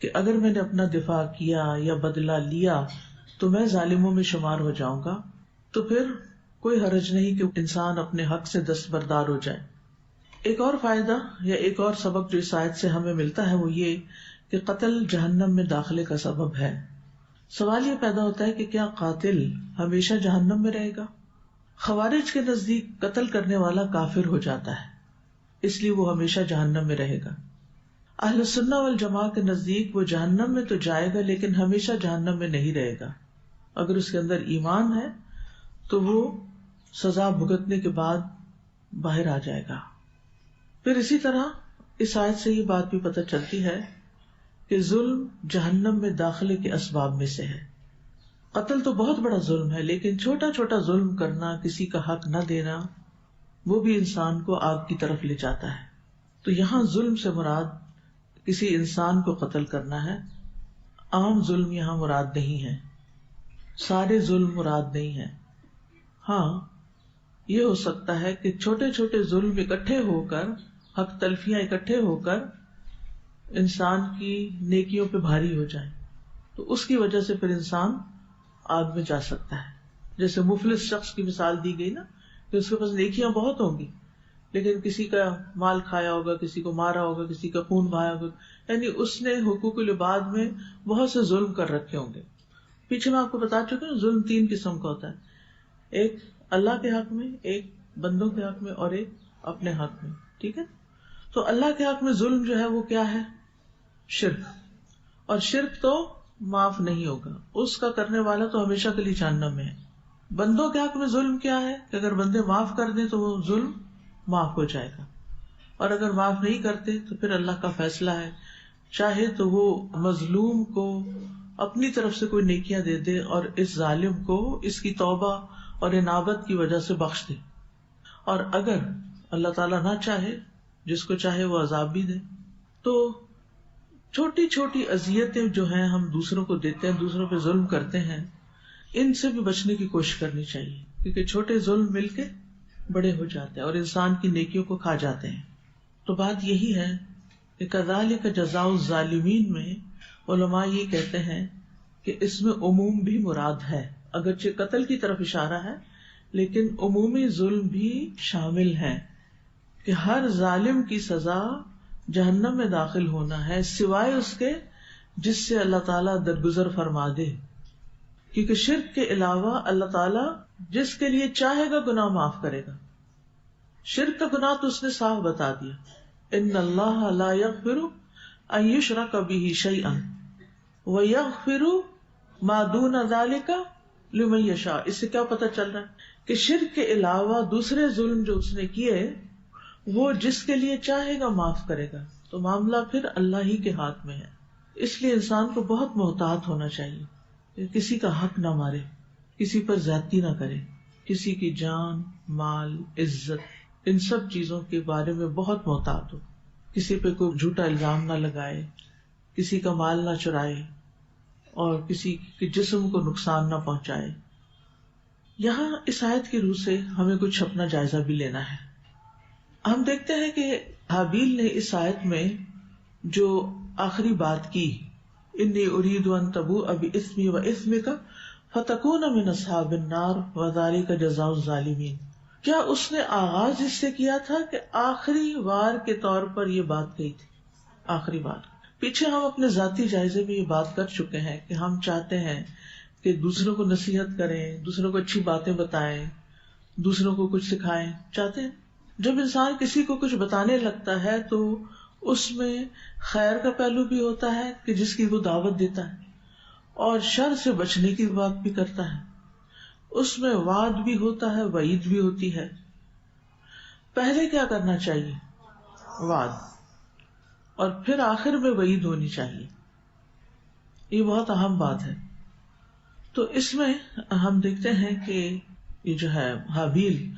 کہ اگر میں نے اپنا دفاع کیا یا بدلہ لیا تو میں ظالموں میں شمار ہو جاؤں گا، تو پھر کوئی حرج نہیں کہ انسان اپنے حق سے دستبردار ہو جائے۔ ایک اور فائدہ یا ایک اور سبق جو اس آیت سے ہمیں ملتا ہے وہ یہ کہ قتل جہنم میں داخلے کا سبب ہے. سوال یہ پیدا ہوتا ہے کہ کیا قاتل ہمیشہ جہنم میں رہے گا؟ خوارج کے نزدیک قتل کرنے والا کافر ہو جاتا ہے، اس لیے وہ ہمیشہ جہنم میں رہے گا. اہل سنہ والجماعہ کے نزدیک وہ جہنم میں تو جائے گا لیکن ہمیشہ جہنم میں نہیں رہے گا. اگر اس کے اندر ایمان ہے تو وہ سزا بھگتنے کے بعد باہر آ جائے گا. پھر اسی طرح اس آیت سے یہ بات بھی پتہ چلتی ہے کہ ظلم جہنم میں داخلے کے اسباب میں سے ہے. قتل تو بہت بڑا ظلم ہے، لیکن چھوٹا چھوٹا ظلم کرنا، کسی کا حق نہ دینا، وہ بھی انسان کو آگ کی طرف لے جاتا ہے. تو یہاں ظلم سے مراد کسی انسان کو قتل کرنا ہے. عام ظلم یہاں مراد نہیں ہے، سارے ظلم مراد نہیں ہے. ہاں یہ ہو سکتا ہے کہ چھوٹے چھوٹے ظلم اکٹھے ہو کر، حق تلفیاں اکٹھے ہو کر انسان کی نیکیوں پہ بھاری ہو جائیں، تو اس کی وجہ سے پھر انسان آگ میں جا سکتا ہے. جیسے مفلس شخص کی مثال دی گئی نا، کہ اس کے پاس نیکیاں بہت ہوں گی لیکن کسی کا مال کھایا ہوگا، کسی کو مارا ہوگا، کسی کا خون بہایا ہوگا، یعنی اس نے حقوق العباد میں بہت سے ظلم کر رکھے ہوں گے. پیچھے میں آپ کو بتا چکا ہوں ظلم 3 قسم کا ہوتا ہے، ایک اللہ کے حق میں، ایک بندوں کے حق میں، اور ایک اپنے حق میں. ٹھیک ہے، تو اللہ کے حق میں ظلم جو ہے وہ کیا ہے؟ شرک. اور شرک تو معاف نہیں ہوگا، اس کا کرنے والا تو ہمیشہ کے لیے جہنم میں ہے. بندوں کے حق میں ظلم کیا ہے کہ اگر بندے معاف کر دیں تو وہ ظلم معاف ہو جائے گا، اور اگر معاف نہیں کرتے تو پھر اللہ کا فیصلہ ہے، چاہے تو وہ مظلوم کو اپنی طرف سے کوئی نیکیاں دے دے اور اس ظالم کو اس کی توبہ اور انابت کی وجہ سے بخش دے، اور اگر اللہ تعالیٰ نہ چاہے، جس کو چاہے وہ عذاب بھی دے. تو چھوٹی چھوٹی اذیتیں جو ہیں ہم دوسروں کو دیتے ہیں، دوسروں پہ ظلم کرتے ہیں، ان سے بھی بچنے کی کوشش کرنی چاہیے، کیونکہ چھوٹے ظلم مل کے بڑے ہو جاتے ہیں اور انسان کی نیکیوں کو کھا جاتے ہیں. تو بات یہی ہے کہ کذالک جزاء الظالمین میں علماء یہ کہتے ہیں کہ اس میں عموم بھی مراد ہے، اگرچہ قتل کی طرف اشارہ ہے لیکن عمومی ظلم بھی شامل ہے، کہ ہر ظالم کی سزا جہنم میں داخل ہونا ہے سوائے اس کے جس سے اللہ تعالیٰ درگزر فرما دے. کیونکہ شرک کے علاوہ اللہ تعالیٰ جس کے لیے چاہے گا گناہ معاف کرے گا. شرک کا گناہ تو اس نے صاف بتا دیا، ان اللہ لا یغفر ان یشرک بہ شیئا ویغفر ما دون ذلک لمن یشاء. اس سے کیا پتہ چل رہا ہے کہ شرک کے علاوہ دوسرے ظلم جو اس نے کیے وہ جس کے لیے چاہے گا معاف کرے گا. تو معاملہ پھر اللہ ہی کے ہاتھ میں ہے. اس لیے انسان کو بہت محتاط ہونا چاہیے کہ کسی کا حق نہ مارے، کسی پر زیادتی نہ کرے، کسی کی جان، مال، عزت، ان سب چیزوں کے بارے میں بہت محتاط ہو. کسی پہ کوئی جھوٹا الزام نہ لگائے، کسی کا مال نہ چرائے، اور کسی کے جسم کو نقصان نہ پہنچائے. یہاں اس آیت کی روح سے ہمیں کچھ اپنا جائزہ بھی لینا ہے. ہم دیکھتے ہیں کہ حابیل نے اس آیت میں جو آخری بات کی، انی ارید ان تبوء باسمی واسمک فتکون من اصحاب النار وذلک جزاء الظالمین، کیا اس نے آغاز اس سے کیا تھا کہ آخری وار کے طور پر یہ بات کہی تھی؟ آخری بار. پیچھے ہم اپنے ذاتی جائزے میں یہ بات کر چکے ہیں کہ ہم چاہتے ہیں کہ دوسروں کو نصیحت کریں، دوسروں کو اچھی باتیں بتائیں، دوسروں کو کچھ سکھائیں. چاہتے ہیں جب انسان کسی کو کچھ بتانے لگتا ہے تو اس میں خیر کا پہلو بھی ہوتا ہے کہ جس کی وہ دعوت دیتا ہے، اور شر سے بچنے کی بات بھی کرتا ہے. اس میں وعد بھی ہوتا ہے، وعید بھی ہوتی ہے. پہلے کیا کرنا چاہیے؟ وعد، اور پھر آخر میں وعید ہونی چاہیے. یہ بہت اہم بات ہے. تو اس میں ہم دیکھتے ہیں کہ یہ جو ہے حابیل،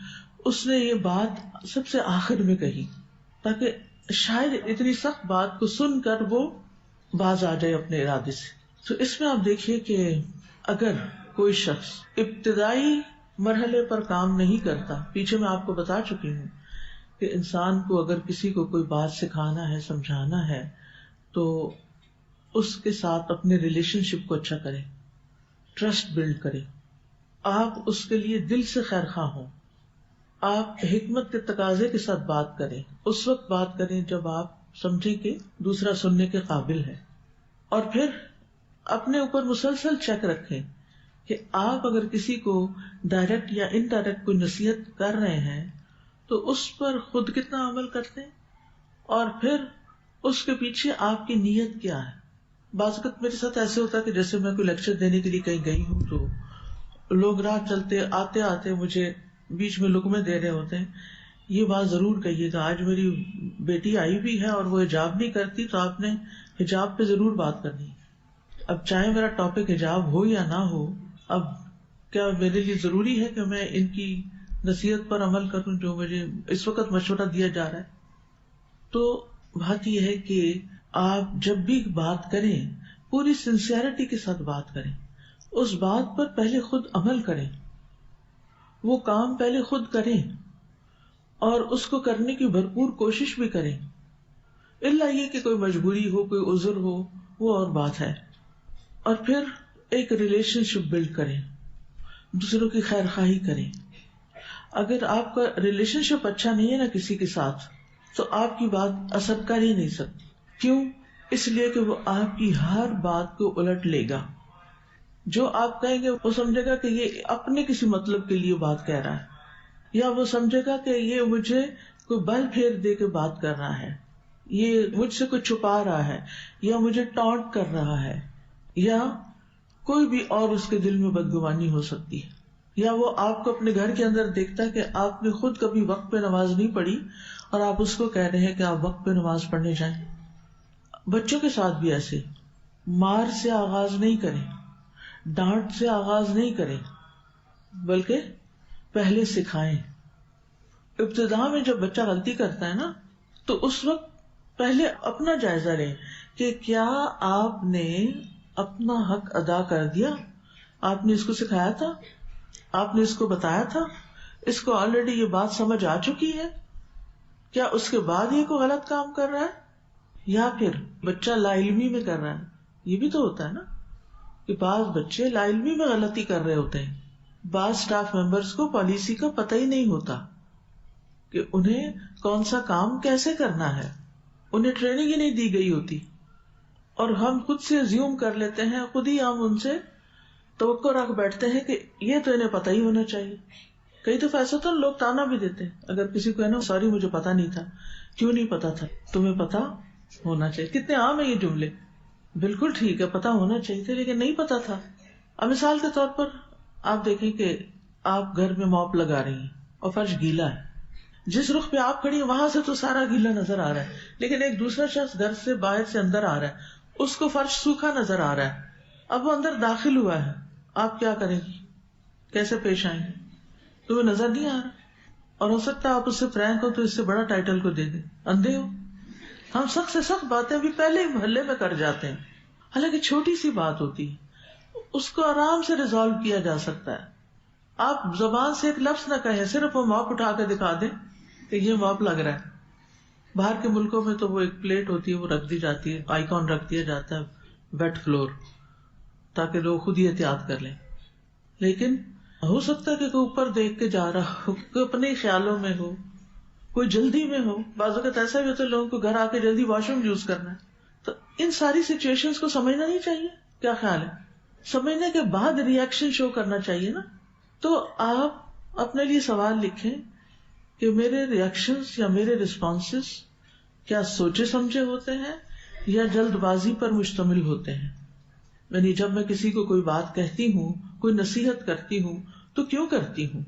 اس نے یہ بات سب سے آخر میں کہی تاکہ شاید اتنی سخت بات کو سن کر وہ باز آ جائے اپنے ارادے سے. تو اس میں آپ دیکھیے کہ اگر کوئی شخص ابتدائی مرحلے پر کام نہیں کرتا، پیچھے میں آپ کو بتا چکی ہوں کہ انسان کو اگر کسی کو کوئی بات سکھانا ہے، سمجھانا ہے، تو اس کے ساتھ اپنے ریلیشن شپ کو اچھا کرے، ٹرسٹ بلڈ کرے. آپ اس کے لیے دل سے خیر خواہ ہوں، آپ حکمت کے تقاضے کے ساتھ بات کریں. اس وقت بات کریں جب آپ سمجھیں کہ دوسرا سننے کے قابل ہے. اور پھر اپنے اوپر مسلسل چیک رکھیں کہ آپ اگر کسی کو ڈائریکٹ یا انڈائریکٹ کوئی نصیحت کر رہے ہیں تو اس پر خود کتنا عمل کرتے ہیں، اور پھر اس کے پیچھے آپ کی نیت کیا ہے. بعض اوقات میرے ساتھ ایسے ہوتا ہے کہ جیسے میں کوئی لیکچر دینے کے لیے کہیں گئی ہوں تو لوگ راہ چلتے آتے آتے مجھے بیچ میں لقمے دے رہے ہوتے ہیں، یہ بات ضرور کہیے گا آج میری بیٹی آئی بھی ہے اور وہ حجاب نہیں کرتی تو آپ نے حجاب پہ ضرور بات کرنی ہے. اب چاہے میرا ٹاپک حجاب ہو یا نہ ہو، اب کیا میرے لیے ضروری ہے کہ میں ان کی نصیحت پر عمل کروں جو مجھے اس وقت مشورہ دیا جا رہا ہے؟ تو بات یہ ہے کہ آپ جب بھی بات کریں پوری سنسیئرٹی کے ساتھ بات کریں، اس بات پر پہلے خود عمل کریں، وہ کام پہلے خود کریں اور اس کو کرنے کی بھرپور کوشش بھی کریں، الا یہ کہ کوئی مجبوری ہو، کوئی عذر ہو، وہ اور بات ہے. اور پھر ایک ریلیشن شپ بلڈ کریں، دوسروں کی خیر خواہی کریں. اگر آپ کا ریلیشن شپ اچھا نہیں ہے نا کسی کے ساتھ تو آپ کی بات اثر کر ہی نہیں سکتی. کیوں؟ اس لیے کہ وہ آپ کی ہر بات کو الٹ لے گا. جو آپ کہیں گے وہ سمجھے گا کہ یہ اپنے کسی مطلب کے لیے بات کہہ رہا ہے، یا وہ سمجھے گا کہ یہ مجھے کوئی بل پھیر دے کے بات کر رہا ہے، یہ مجھ سے کچھ چھپا رہا ہے، یا مجھے ٹانٹ کر رہا ہے، یا کوئی بھی اور اس کے دل میں بدگمانی ہو سکتی ہے. یا وہ آپ کو اپنے گھر کے اندر دیکھتا ہے کہ آپ نے خود کبھی وقت پہ نماز نہیں پڑھی اور آپ اس کو کہہ رہے ہیں کہ آپ وقت پہ نماز پڑھنے جائیں. بچوں کے ساتھ بھی ایسے مار سے آغاز نہیں کریں، ڈانٹ سے آغاز نہیں کریں، بلکہ پہلے سکھائیں. ابتدا میں جب بچہ غلطی کرتا ہے نا تو اس وقت پہلے اپنا جائزہ لیں کہ کیا آپ نے اپنا حق ادا کر دیا، آپ نے اس کو سکھایا تھا، آپ نے اس کو بتایا تھا، اس کو آلریڈی یہ بات سمجھ آ چکی ہے، کیا اس کے بعد یہ کوئی غلط کام کر رہا ہے یا پھر بچہ لا علمی میں کر رہا ہے. یہ بھی تو ہوتا ہے نا کہ بعض بچے لا علمی میں غلطی کر رہے ہوتے ہیں. بعض اسٹاف ممبرس کو پالیسی کا پتہ ہی نہیں ہوتا کہ انہیں کون سا کام کیسے کرنا ہے، انہیں ٹریننگ ہی نہیں دی گئی ہوتی، اور ہم خود سے زیوم کر لیتے ہیں، خود ہی ہم ان سے توقع رکھ بیٹھتے ہیں کہ یہ تو انہیں پتہ ہی ہونا چاہیے. کئی دفعہ ایسا تو لوگ تانا بھی دیتے ہیں اگر کسی کو ہے نا سوری مجھے پتا نہیں تھا. کیوں نہیں پتا تھا؟ تمہیں پتا ہونا چاہیے. کتنے عام ہیں یہ جملے. بالکل ٹھیک ہے پتا ہونا چاہیے تھا لیکن نہیں پتا تھا. اب مثال کے طور پر آپ دیکھیں کہ آپ گھر میں موپ لگا رہی ہیں اور فرش گیلا ہے، جس رخ پہ آپ کھڑی ہیں وہاں سے تو سارا گیلا نظر آ رہا ہے، لیکن ایک دوسرا شخص گھر سے باہر سے اندر آ رہا ہے، اس کو فرش سوکھا نظر آ رہا ہے. اب وہ اندر داخل ہوا ہے، آپ کیا کریں گی؟ کیسے پیش آئیں گے؟ تمہیں نظر نہیں آ رہا، اور ہو سکتا ہے آپ اس سے فرینک ہو تو اس سے بڑا ٹائٹل کو دے دیں، اندھے ہو. ہم سخت سے سخت باتیں بھی پہلے ہی محلے میں کر جاتے ہیں، حالانکہ چھوٹی سی بات ہوتی ہے، اس کو آرام سے ریزالو کیا جا سکتا ہے. آپ زبان سے ایک لفظ نہ کہیں، صرف وہ ماپ اٹھا کے دکھا دیں کہ یہ ماپ لگ رہا ہے. باہر کے ملکوں میں تو وہ ایک پلیٹ ہوتی ہے وہ رکھ دی جاتی ہے، آئیکن رکھ دیا جاتا ہے ویٹ فلور، تاکہ لوگ خود ہی احتیاط کر لیں. لیکن ہو سکتا ہے کہ کوئی اوپر دیکھ کے جا رہا ہو، کوئی اپنے خیالوں میں ہو، کوئی جلدی میں ہو. بعض اوقات ایسا بھی ہوتا ہے لوگوں کو گھر آ کے جلدی واش روم یوز کرنا ہے. تو ان ساری سچویشنز کو سمجھنا نہیں چاہیے. کیا خیال ہے؟ سمجھنے کے بعد ری ایکشن شو کرنا چاہیے نا. تو آپ اپنے لیے سوال لکھیں کہ میرے ری ایکشنز یا میرے ریسپانسز کیا سوچے سمجھے ہوتے ہیں یا جلد بازی پر مشتمل ہوتے ہیں. یعنی جب میں کسی کو کوئی بات کہتی ہوں، کوئی نصیحت کرتی ہوں تو کیوں کرتی ہوں.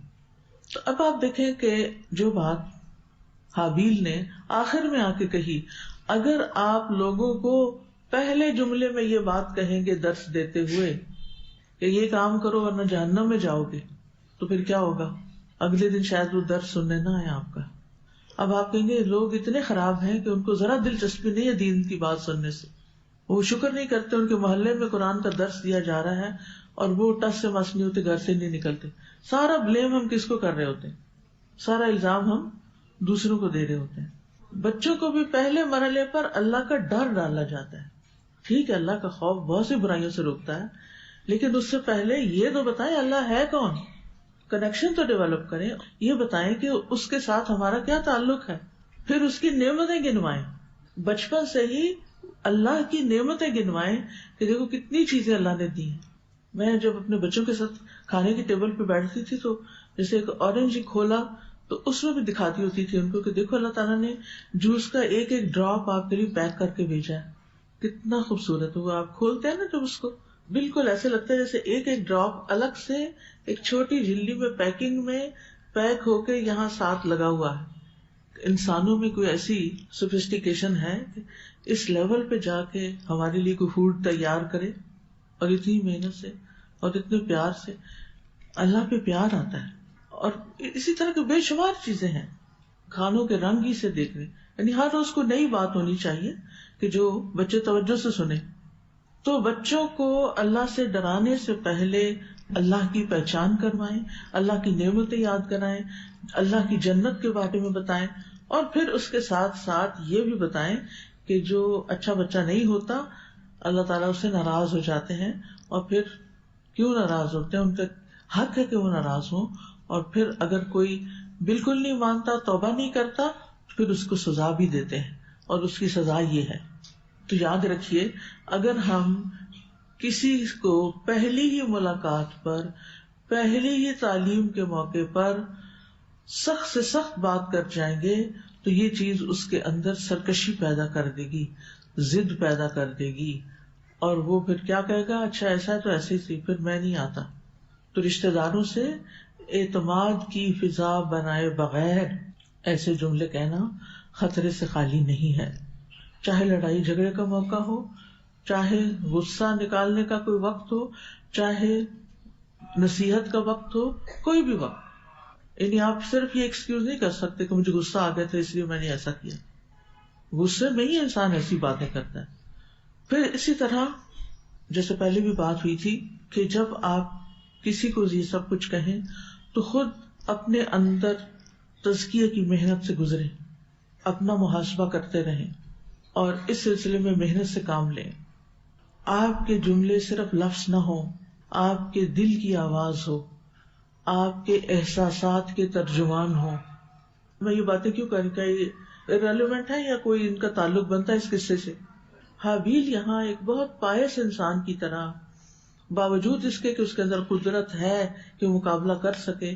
تو اب آپ دیکھیں کہ جو بات حابیل نے آخر میں آ کے کہی، اگر آپ لوگوں کو پہلے جملے میں یہ بات کہیں گے درس دیتے ہوئے کہ یہ کام کرو ورنہ جہنم میں جاؤ گے، تو پھر کیا ہوگا؟ اگلے دن شاید وہ درس سننے نہ آئے آپ کا. اب آپ کہیں گے لوگ اتنے خراب ہیں کہ ان کو ذرا دلچسپی نہیں ہے دین کی بات سننے سے، وہ شکر نہیں کرتے ان کے محلے میں قرآن کا درس دیا جا رہا ہے اور وہ ٹس سے مس نہیں ہوتے، گھر سے نہیں نکلتے. سارا بلیم ہم کس کو کر رہے ہوتے ہیں؟ سارا الزام ہم دوسروں کو دے رہے ہوتے ہیں. بچوں کو بھی پہلے مرحلے پر اللہ کا ڈر ڈالا جاتا ہے. ٹھیک ہے اللہ کا خوف بہت سی برائیوں سے روکتا ہے، لیکن اس سے پہلے یہ تو بتائیں اللہ ہے کون، کنیکشن تو ڈیولپ کریں. یہ بتائیں کہ اس کے ساتھ ہمارا کیا تعلق ہے، پھر اس کی نعمتیں گنوائیں. بچپن سے ہی اللہ کی نعمتیں گنوائیں کہ دیکھو کتنی چیزیں اللہ نے دی ہیں. میں جب اپنے بچوں کے ساتھ کھانے کی ٹیبل پہ بیٹھتی تھی تو جیسے ایک اورنج کھولا تو اس میں بھی دکھاتی ہوتی تھی ان کو کہ دیکھو اللہ تعالیٰ نے جوس کا ایک ایک ڈراپ آپ کے لیے پیک کر کے بھیجا ہے, کتنا خوبصورت. وہ آپ کھولتے ہیں نا جب اس کو, بالکل ایسے لگتا ہے جیسے ایک ایک ڈراپ الگ سے ایک چھوٹی جھلی میں پیکنگ میں پیک ہو کے یہاں ساتھ لگا ہوا ہے. انسانوں میں کوئی ایسی سوفسٹیکیشن ہے کہ اس لیول پہ جا کے ہمارے لیے کوئی فوڈ تیار کرے, اور اتنی محنت سے اور اتنے پیار سے. اللہ پہ پیار آتا ہے. اور اسی طرح کے بے شمار چیزیں ہیں, کھانوں کے رنگ ہی سے دیکھنے, یعنی ہر روز کو نئی بات ہونی چاہیے کہ جو بچے توجہ سے سنیں. تو بچوں کو اللہ سے ڈرانے سے پہلے اللہ کی پہچان کروائیں, اللہ کی نعمتیں یاد کرائیں, اللہ کی جنت کے بارے میں بتائیں, اور پھر اس کے ساتھ ساتھ یہ بھی بتائیں کہ جو اچھا بچہ نہیں ہوتا اللہ تعالیٰ اس سے ناراض ہو جاتے ہیں. اور پھر کیوں ناراض ہوتے ہیں, ان کا حق ہے کہ وہ ناراض ہوں. اور پھر اگر کوئی بالکل نہیں مانتا, توبہ نہیں کرتا, پھر اس کو سزا بھی دیتے ہیں, اور اس کی سزا یہ ہے. تو یاد رکھیے, اگر ہم کسی کو پہلی ہی ملاقات پر, پہلی ہی تعلیم کے موقع پر سخت سے سخت بات کر جائیں گے تو یہ چیز اس کے اندر سرکشی پیدا کر دے گی, ضد پیدا کر دے گی, اور وہ پھر کیا کہے گا, اچھا ایسا ہے تو ایسے ہی, پھر میں نہیں آتا. تو رشتہ داروں سے اعتماد کی فضا بنائے بغیر ایسے جملے کہنا خطرے سے خالی نہیں ہے. چاہے لڑائی جھگڑے کا موقع ہو, چاہے غصہ نکالنے کا کوئی وقت ہو, چاہے نصیحت کا وقت ہو, کوئی بھی وقت. یعنی آپ صرف یہ ایکسکیوز نہیں کر سکتے کہ مجھے غصہ آ گیا تھا اس لیے میں نے ایسا کیا. غصے میں ہی انسان ایسی باتیں کرتا ہے. پھر اسی طرح جیسے پہلے بھی بات ہوئی تھی کہ جب آپ کسی کو یہ سب کچھ کہیں تو خود اپنے اندر تزکیے کی محنت سے گزریں, اپنا محاسبہ کرتے رہیں, اور اس سلسلے میں محنت سے کام لیں. آپ کے جملے صرف لفظ نہ ہو, آپ کے دل کی آواز ہو, آپ کے احساسات کے ترجمان ہو. میں یہ باتیں کیوں کروں, کیا یہ ریلیونٹ ہے یا کوئی ان کا تعلق بنتا ہے اس قصے سے؟ حابیل یہاں ایک بہت پائس انسان کی طرح, باوجود اس کے کہ اس کے اندر قدرت ہے کہ مقابلہ کر سکے,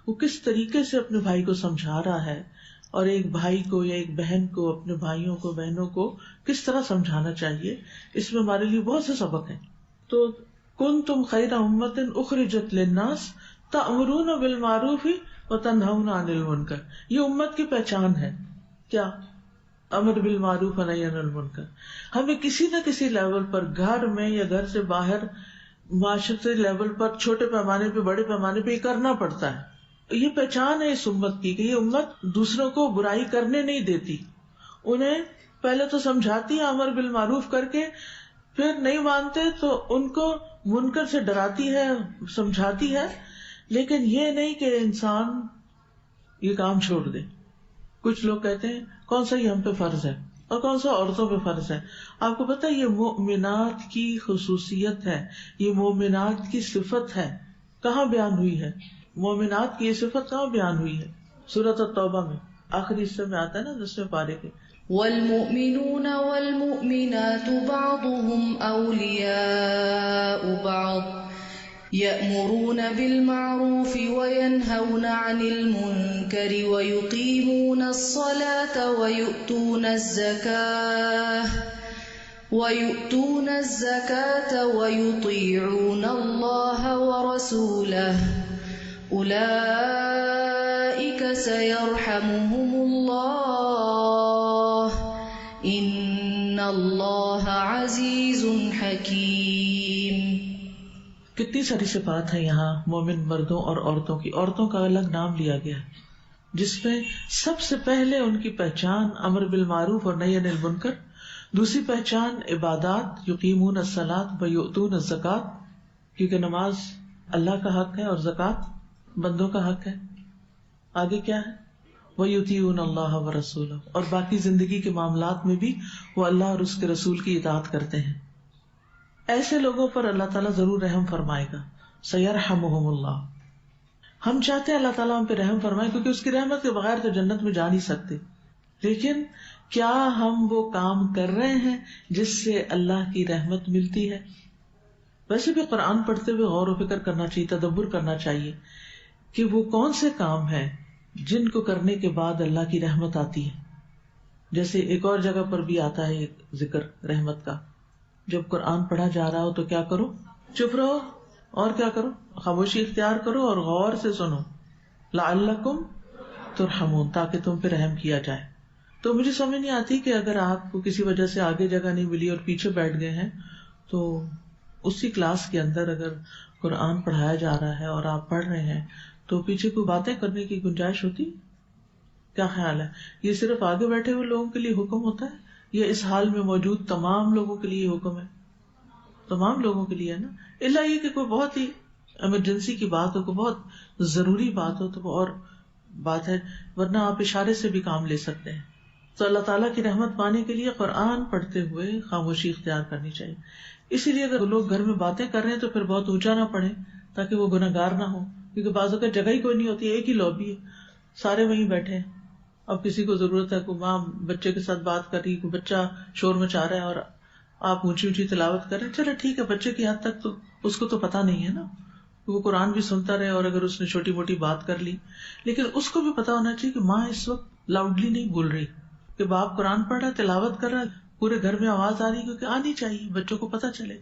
وہ کس طریقے سے اپنے بھائی کو سمجھا رہا ہے, اور ایک بھائی کو یا ایک بہن کو, اپنے بھائیوں کو بہنوں کو کس طرح سمجھانا چاہیے. اس میں ہمارے لیے بہت سے سبق ہیں. تو کنتم خیر امۃ اخرجت للناس تأمرون بالمعروف وتنہون عن المنکر. یہ امت کی پہچان ہے. کیا؟ امر بالمعروف و نہی عن المنکر. ہمیں کسی نہ کسی لیول پر, گھر میں یا گھر سے باہر, معاشرتی لیول پر, چھوٹے پیمانے پہ بڑے پیمانے پہ یہ کرنا پڑتا ہے. یہ پہچان ہے اس امت کی کہ یہ امت دوسروں کو برائی کرنے نہیں دیتی. انہیں پہلے تو سمجھاتی ہے امر بالمعروف کر کے, پھر نہیں مانتے تو ان کو منکر سے ڈراتی ہے, سمجھاتی ہے, لیکن یہ نہیں کہ انسان یہ کام چھوڑ دے. کچھ لوگ کہتے ہیں کون سا یہ ہم پہ فرض ہے اور کون سا عورتوں پہ فرض ہے. آپ کو پتہ ہے یہ مومنات کی خصوصیت ہے, یہ مومنات کی صفت ہے. کہاں بیان ہوئی ہے مومنات کی یہ صفت؟ کہاں بیان ہوئی ہے؟ سورۃ التوبہ میں آخری حصے میں آتا ہے نا 10ویں پارے کے, والمؤمنون والمؤمنات بعضهم أولياء بعض يأمرون بالمعروف وينهون عن المنكر ويقيمون الصلاة ويؤتون الزكاة ويطيعون الله ورسوله أولئك سيرحمهم الله إن الله عزيز حكيم. کتنی ساری صفات ہیں یہاں مومن مردوں اور عورتوں کی. عورتوں کا الگ نام لیا گیا جس میں سب سے پہلے ان کی پہچان امر بالمعروف اور نہی عن المنکر, دوسری پہچان عبادات, یقیمون الصلاۃ ویؤتون الزکاۃ, کیونکہ نماز اللہ کا حق ہے اور زکوٰۃ بندوں کا حق ہے. آگے کیا ہے؟ وَيُطِيعُونَ اللَّهَ وَرَسُولَهُ, اور باقی زندگی کے معاملات میں بھی وہ اللہ اور اس کے رسول کی اطاعت کرتے ہیں. ایسے لوگوں پر اللہ تعالیٰ ضرور رحم فرمائے گا. سَيَرْحَمُهُمُ اللَّهُ. ہم چاہتے ہیں اللہ تعالیٰ ہم پہ رحم فرمائے, کیونکہ اس کی رحمت کے بغیر تو جنت میں جا نہیں سکتے. لیکن کیا ہم وہ کام کر رہے ہیں جس سے اللہ کی رحمت ملتی ہے؟ ویسے بھی قرآن پڑھتے ہوئے غور و فکر کرنا چاہیے، تدبر کرنا چاہیے کہ وہ کون سے کام ہیں جن کو کرنے کے بعد اللہ کی رحمت آتی ہے. جیسے ایک اور جگہ پر بھی آتا ہے ایک ذکر رحمت کا، جب قرآن پڑھا جا رہا ہو تو کیا کرو؟ چپ رہو، اور کیا کرو؟ خاموشی اختیار کرو اور غور سے سنو. لعلکم ترحمون، تاکہ تم پہ رحم کیا جائے. تو مجھے سمجھ نہیں آتی کہ اگر آپ کو کسی وجہ سے آگے جگہ نہیں ملی اور پیچھے بیٹھ گئے ہیں تو اسی کلاس کے اندر اگر قرآن پڑھایا جا رہا ہے اور آپ پڑھ رہے ہیں تو پیچھے کوئی باتیں کرنے کی گنجائش ہوتی؟ کیا خیال ہے؟ یہ صرف آگے بیٹھے ہوئے لوگوں کے لیے حکم ہوتا ہے یا اس حال میں موجود تمام لوگوں کے لیے حکم ہے؟ تمام لوگوں کے لیے ہے نا، الا یہ کہ کوئی بہت ہی ایمرجنسی کی بات ہو، کوئی بہت ضروری بات ہو تو وہ اور بات ہے، ورنہ آپ اشارے سے بھی کام لے سکتے ہیں. تو اللہ تعالیٰ کی رحمت پانے کے لیے قرآن پڑھتے ہوئے خاموشی اختیار کرنی چاہیے. اسی لیے اگر لوگ گھر میں باتیں کر رہے ہیں تو پھر بہت اونچا نہ پڑھیں تاکہ وہ گناہگار نہ ہو، کیونکہ بعض اوقات جگہ ہی کوئی نہیں ہوتی، ایک ہی لابی ہے، سارے وہیں بیٹھے ہیں. اب کسی کو ضرورت ہے، کوئی ماں بچے کے ساتھ بات کر رہی، کوئی بچہ شور مچا رہا ہے اور آپ اونچی اونچی تلاوت کر رہے ہیں، چلو ٹھیک ہے، بچے کی حد تک تو اس کو تو پتا نہیں ہے نا، وہ قرآن بھی سنتا رہے اور اگر اس نے چھوٹی موٹی بات کر لی، لیکن اس کو بھی پتا ہونا چاہیے کہ ماں اس وقت لاؤڈلی نہیں بول رہی، کہ باپ قرآن پڑھ رہا ہے، تلاوت کر رہا ہے، پورے گھر میں آواز آ رہی، کیونکہ آنی چاہیے، بچوں کو پتا چلے.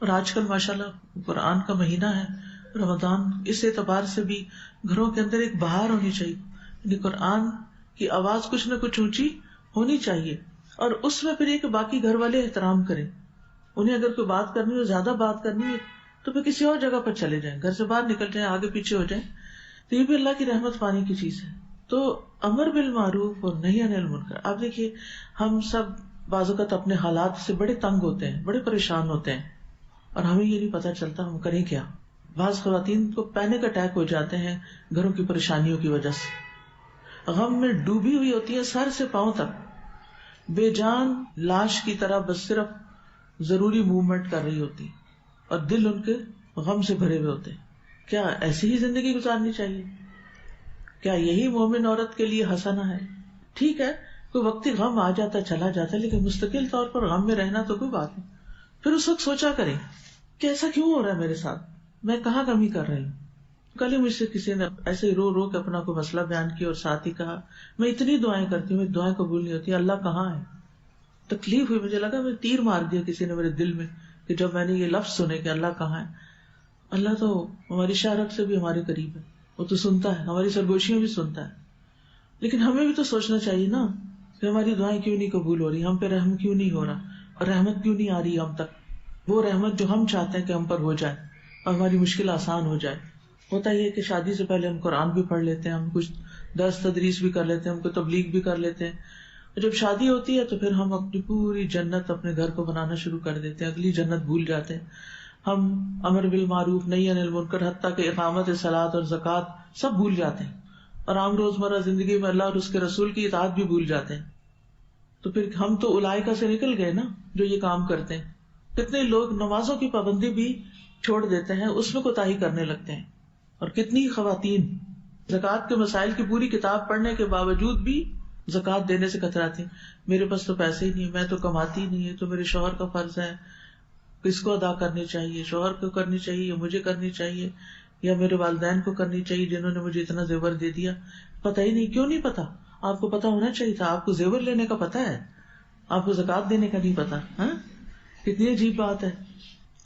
اور آج کل ماشاءاللہ قرآن کا مہینہ ہے، رمضان، اس اعتبار سے بھی گھروں کے اندر ایک بہار ہونی چاہیے، یعنی قرآن کی آواز کچھ نہ کچھ اونچی ہونی چاہیے. اور اس میں پھر یہ کہ باقی گھر والے احترام کریں، انہیں اگر کوئی بات کرنی ہو، زیادہ بات کرنی ہے تو پھر کسی اور جگہ پر چلے جائیں، گھر سے باہر نکل جائیں، آگے پیچھے ہو جائیں. تو یہ بھی اللہ کی رحمت پانے کی چیز ہے. تو امر بالمعروف اور نہی عن المنکر، آپ دیکھیے ہم سب بعض اوقات اپنے حالات سے بڑے تنگ ہوتے ہیں، بڑے پریشان ہوتے ہیں اور ہمیں یہ نہیں پتا چلتا ہم کریں کیا. بعض خواتین کو پینک اٹیک ہو جاتے ہیں گھروں کی پریشانیوں کی وجہ سے، غم میں ڈوبی ہوئی ہوتی ہے سر سے پاؤں تک، بے جان لاش کی طرح بس صرف ضروری موومنٹ کر رہی ہوتی اور دل ان کے غم سے بھرے ہوئے ہوتے. کیا ایسی ہی زندگی گزارنی چاہیے؟ کیا یہی مومن عورت کے لیے حسنہ ہے؟ ٹھیک ہے کوئی وقتی غم آ جاتا چلا جاتا، لیکن مستقل طور پر غم میں رہنا تو کوئی بات نہیں. پھر اس وقت سوچا کریں کہ ایسا کیوں ہو رہا ہے میرے ساتھ، میں کہاں کمی کر رہی ہوں. کل ہی مجھ سے کسی نے ایسے ہی رو رو کے اپنا کوئی مسئلہ بیان کیا اور ساتھ ہی کہا میں اتنی دعائیں کرتی ہوں، میری دعائیں قبول نہیں ہوتی، اللہ کہاں ہے. تکلیف ہوئی، مجھے لگا میں تیر مار دیا کسی نے میرے دل میں کہ جب میں نے یہ لفظ سنے کہ اللہ کہاں ہے. اللہ تو ہماری شہرت سے بھی ہمارے قریب ہے، وہ تو سنتا ہے، ہماری سرگوشیاں بھی سنتا ہے. لیکن ہمیں بھی تو سوچنا چاہیے نا کہ ہماری دعائیں کیوں نہیں قبول ہو رہی، ہم پہ رحم کیوں نہیں ہو رہا اور رحمت کیوں نہیں آ رہی ہم تک، وہ رحمت جو ہم چاہتے ہیں کہ ہم پر ہو جائے اور ہماری مشکل آسان ہو جائے. ہوتا یہ کہ شادی سے پہلے ہم قرآن بھی پڑھ لیتے ہیں، ہم کچھ درس تدریس بھی کر لیتے ہیں، ہم کو تبلیغ بھی کر لیتے ہیں. جب شادی ہوتی ہے تو پھر ہم اپنی پوری جنت اپنے گھر کو بنانا شروع کر دیتے ہیں، اگلی جنت بھول جاتے ہیں. ہم امر بالمعروف نہی عن المنکر حتیٰ کہ اقامت صلاۃ اور زکوٰۃ سب بھول جاتے ہیں، اور عام روزمرہ زندگی میں اللہ اور اس کے رسول کی اطاعت بھی بھول جاتے ہیں. تو پھر ہم تو اولئک سے نکل گئے نا جو یہ کام کرتے ہیں. کتنے لوگ نمازوں کی پابندی بھی چھوڑ دیتے ہیں، اس میں کوتاہی کرنے لگتے ہیں. اور کتنی خواتین زکوٰۃ کے مسائل کی پوری کتاب پڑھنے کے باوجود بھی زکوٰۃ دینے سے کتراتی ہیں. میرے پاس تو پیسے ہی نہیں، میں تو کماتی نہیں ہے، تو میرے شوہر کا فرض ہے، کس کو ادا کرنی چاہیے، شوہر کو کرنی چاہیے یا مجھے کرنی چاہیے یا میرے والدین کو کرنی چاہیے جنہوں نے مجھے اتنا زیور دے دیا. پتہ ہی نہیں. کیوں نہیں پتا؟ آپ کو پتا ہونا چاہیے تھا. آپ کو زیور لینے کا پتا ہے، آپ کو زکوٰۃ دینے کا نہیں پتا. ہاں کتنی عجیب بات ہے.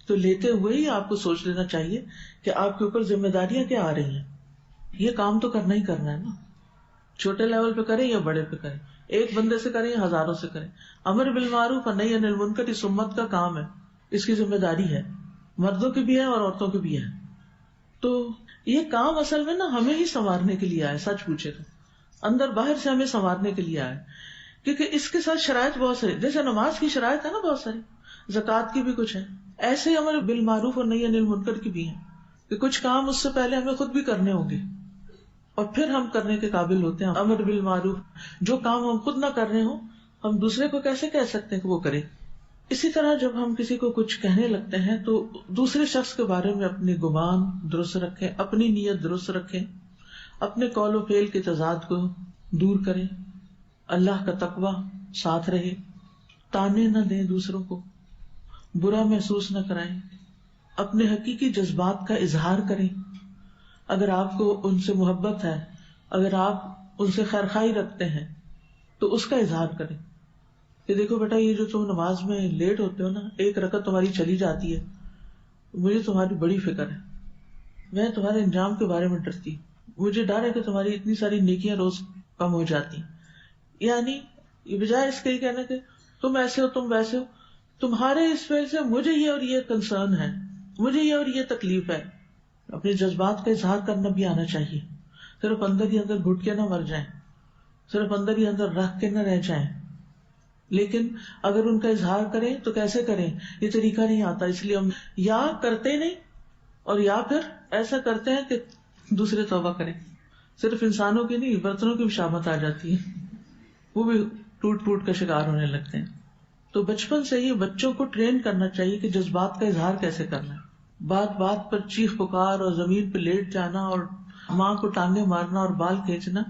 تو لیتے ہوئے ہی آپ کو سوچ لینا چاہیے کہ آپ کے اوپر ذمہ داریاں کیا آ رہی ہیں. یہ کام تو کرنا ہی کرنا ہے نا، چھوٹے لیول پہ کریں یا بڑے پہ کریں، ایک بندے سے کریں یا ہزاروں سے کریں. امر بالمعروف اور نہی عن المنکر اس امت کا کام ہے، اس کی ذمہ داری ہے، مردوں کی بھی ہے اور عورتوں کی بھی ہے. تو یہ کام اصل میں نا ہمیں ہی سنوارنے کے لیے آئے. سچ پوچھے تو اندر باہر سے ہمیں سنوارنے کے لیے آئے، کیونکہ اس کے ساتھ شرائط بہت ساری، جیسے نماز کی شرائط ہے نا بہت ساری، زکوٰۃ کی بھی کچھ ہے، ایسے ہی امر بالمعروف اور نہی عن المنکر کی بھی ہیں کہ کچھ کام اس سے پہلے ہمیں خود بھی کرنے ہوں گے اور پھر ہم کرنے کے قابل ہوتے ہیں. امر بالمعروف، جو کام ہم خود نہ کر رہے ہوں ہم دوسرے کو کیسے کہہ سکتے ہیں کہ وہ کرے. اسی طرح جب ہم کسی کو کچھ کہنے لگتے ہیں تو دوسرے شخص کے بارے میں اپنی گمان درست رکھیں، اپنی نیت درست رکھیں، اپنے قول و فعل کے تضاد کو دور کریں، اللہ کا تقوی ساتھ رہے، تانے نہ دیں دوسروں کو، برا محسوس نہ کرائیں، اپنے حقیقی جذبات کا اظہار کریں. اگر آپ کو ان سے محبت ہے، اگر آپ ان سے خیرخواہی رکھتے ہیں تو اس کا اظہار کریں کہ دیکھو بیٹا، یہ جو تم نماز میں لیٹ ہوتے ہو نا، ایک رکعت تمہاری چلی جاتی ہے، مجھے تمہاری بڑی فکر ہے، میں تمہارے انجام کے بارے میں ڈرتی، مجھے ڈر ہے کہ تمہاری اتنی ساری نیکیاں روز کم ہو جاتی. یعنی بجائے اس کے کہنا کہ تم ایسے ہو تم ویسے ہو، تمہارے اس وجہ سے مجھے یہ اور یہ کنسرن ہے، مجھے یہ اور یہ تکلیف ہے. اپنے جذبات کا اظہار کرنا بھی آنا چاہیے. صرف اندر ہی اندر گھٹ کے نہ مر جائیں، صرف اندر ہی اندر رکھ کے نہ رہ جائیں. لیکن اگر ان کا اظہار کریں تو کیسے کریں، یہ طریقہ نہیں آتا. اس لیے ہم یا کرتے نہیں اور یا پھر ایسا کرتے ہیں کہ دوسرے توبہ کریں. صرف انسانوں کی نہیں، برتنوں کی بھی شامت آ جاتی ہے، وہ بھی ٹوٹ ٹوٹ کا شکار ہونے لگتے ہیں. تو بچپن سے ہی بچوں کو ٹرین کرنا چاہیے کہ جذبات کا اظہار کیسے کرنا ہے. بات بات پر چیخ پکار اور زمین پہ لیٹ جانا اور ماں کو ٹانگیں مارنا اور بال کھینچنا.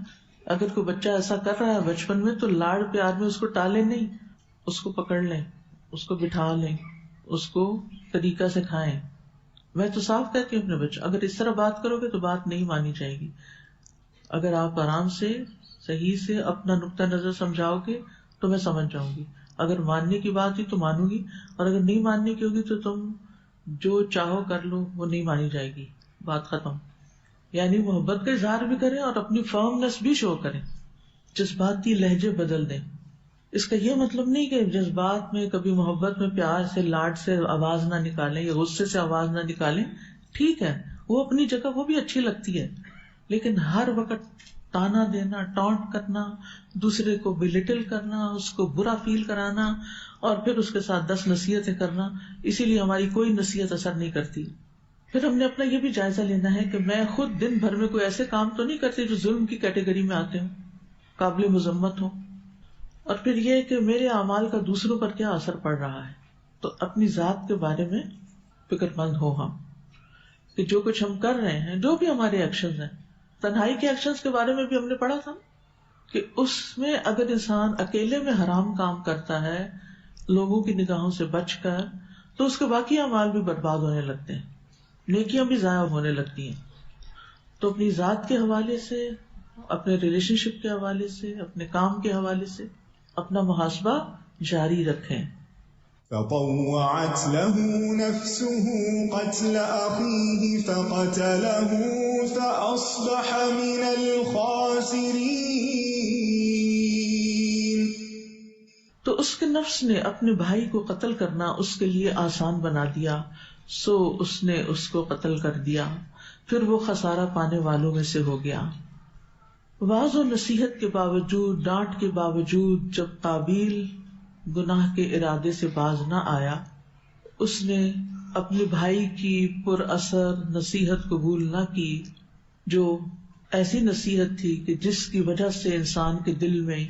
اگر کوئی بچہ ایسا کر رہا ہے بچپن میں تو لاڑ پیار میں اس کو ٹالے نہیں، اس کو پکڑ لیں، اس کو بٹھا لیں، اس کو طریقہ سکھائیں. میں تو صاف کہتی ہوں اپنے بچوں، اگر اس طرح بات کرو گے تو بات نہیں مانی جائے گی. اگر آپ آرام سے صحیح سے اپنا نقطہ نظر سمجھاؤ گے تو میں سمجھ جاؤں گی. اگر ماننے کی بات ہوئی تو مانوں گی، اور اگر نہیں ماننے کی ہوگی تو تم جو چاہو کر لو، وہ نہیں مانی جائے گی. بات ختم. یعنی محبت کا اظہار بھی کریں اور اپنی فرمنس بھی شو کریں، جذباتی لہجے بدل دیں. اس کا یہ مطلب نہیں کہ جذبات میں کبھی محبت میں پیار سے لاڈ سے آواز نہ نکالیں یا غصے سے آواز نہ نکالیں. ٹھیک ہے، وہ اپنی جگہ وہ بھی اچھی لگتی ہے، لیکن ہر وقت تانا دینا، ٹانٹ کرنا، دوسرے کو بلٹل کرنا، اس کو برا فیل کرانا اور پھر اس کے ساتھ 10 نصیحتیں کرنا، اسی لیے ہماری کوئی نصیحت اثر نہیں کرتی. پھر ہم نے اپنا یہ بھی جائزہ لینا ہے کہ میں خود دن بھر میں کوئی ایسے کام تو نہیں کرتی جو ظلم کی کیٹیگری میں آتے ہوں، قابل مذمت ہوں. اور پھر یہ کہ میرے اعمال کا دوسروں پر کیا اثر پڑ رہا ہے. تو اپنی ذات کے بارے میں فکر مند ہو ہم کہ جو کچھ ہم کر رہے ہیں، جو بھی ہمارے ایکشنز ہیں. تنہائی کے ایکشنز کے بارے میں بھی ہم نے پڑھا تھا کہ اس میں اگر انسان اکیلے میں حرام کام کرتا ہے لوگوں کی نگاہوں سے بچ کر، تو اس کے باقی اعمال بھی برباد ہونے لگتے ہیں، نیکیاں بھی ضائع ہونے لگتی ہیں. تو اپنی ذات کے حوالے سے، اپنے ریلیشن شپ کے حوالے سے، اپنے کام کے حوالے سے اپنا محاسبہ جاری رکھیں. فطوعت له نفسه قتل أخيه فقتله فأصبح من الخاسرين. تو اس کے نفس نے اپنے بھائی کو قتل کرنا اس کے لیے آسان بنا دیا، سو اس نے اس کو قتل کر دیا، پھر وہ خسارہ پانے والوں میں سے ہو گیا. واعظ و نصیحت کے باوجود، ڈانٹ کے باوجود جب قابیل گناہ کے ارادے سے باز نہ آیا، اس نے اپنے بھائی کی پر اثر نصیحت قبول نہ کی، جو ایسی نصیحت تھی کہ جس کی وجہ سے انسان کے دل میں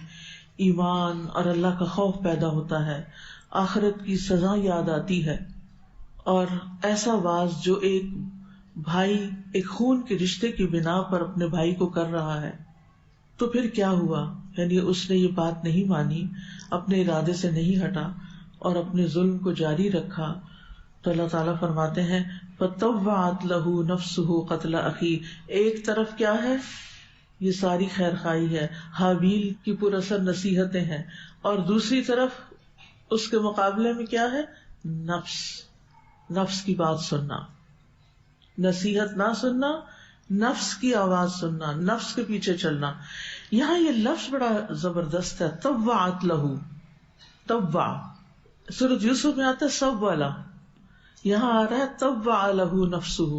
ایمان اور اللہ کا خوف پیدا ہوتا ہے، آخرت کی سزا یاد آتی ہے. اور ایسا واز جو ایک بھائی ایک خون کے رشتے کی بنا پر اپنے بھائی کو کر رہا ہے، تو پھر کیا ہوا؟ یعنی اس نے یہ بات نہیں مانی، اپنے ارادے سے نہیں ہٹا اور اپنے ظلم کو جاری رکھا. تو اللہ تعالیٰ فرماتے ہیں فَطَوَّعَتْ لَهُ نَفْسُهُ قَتْلَ أَخِيهِ. ایک طرف کیا ہے؟ یہ ساری خیر خواہی ہے، حابیل کی پر اثر نصیحتیں ہیں، اور دوسری طرف اس کے مقابلے میں کیا ہے؟ نفس کی بات سننا، نصیحت نہ سننا، نفس کی آواز سننا، نفس کے پیچھے چلنا. یہاں یہ لفظ بڑا زبردست ہے، طوعت لہو. طوع سورۃ یوسف میں آتا ہے سب والا، یہاں آ رہا ہے طوع لہو نفسہ.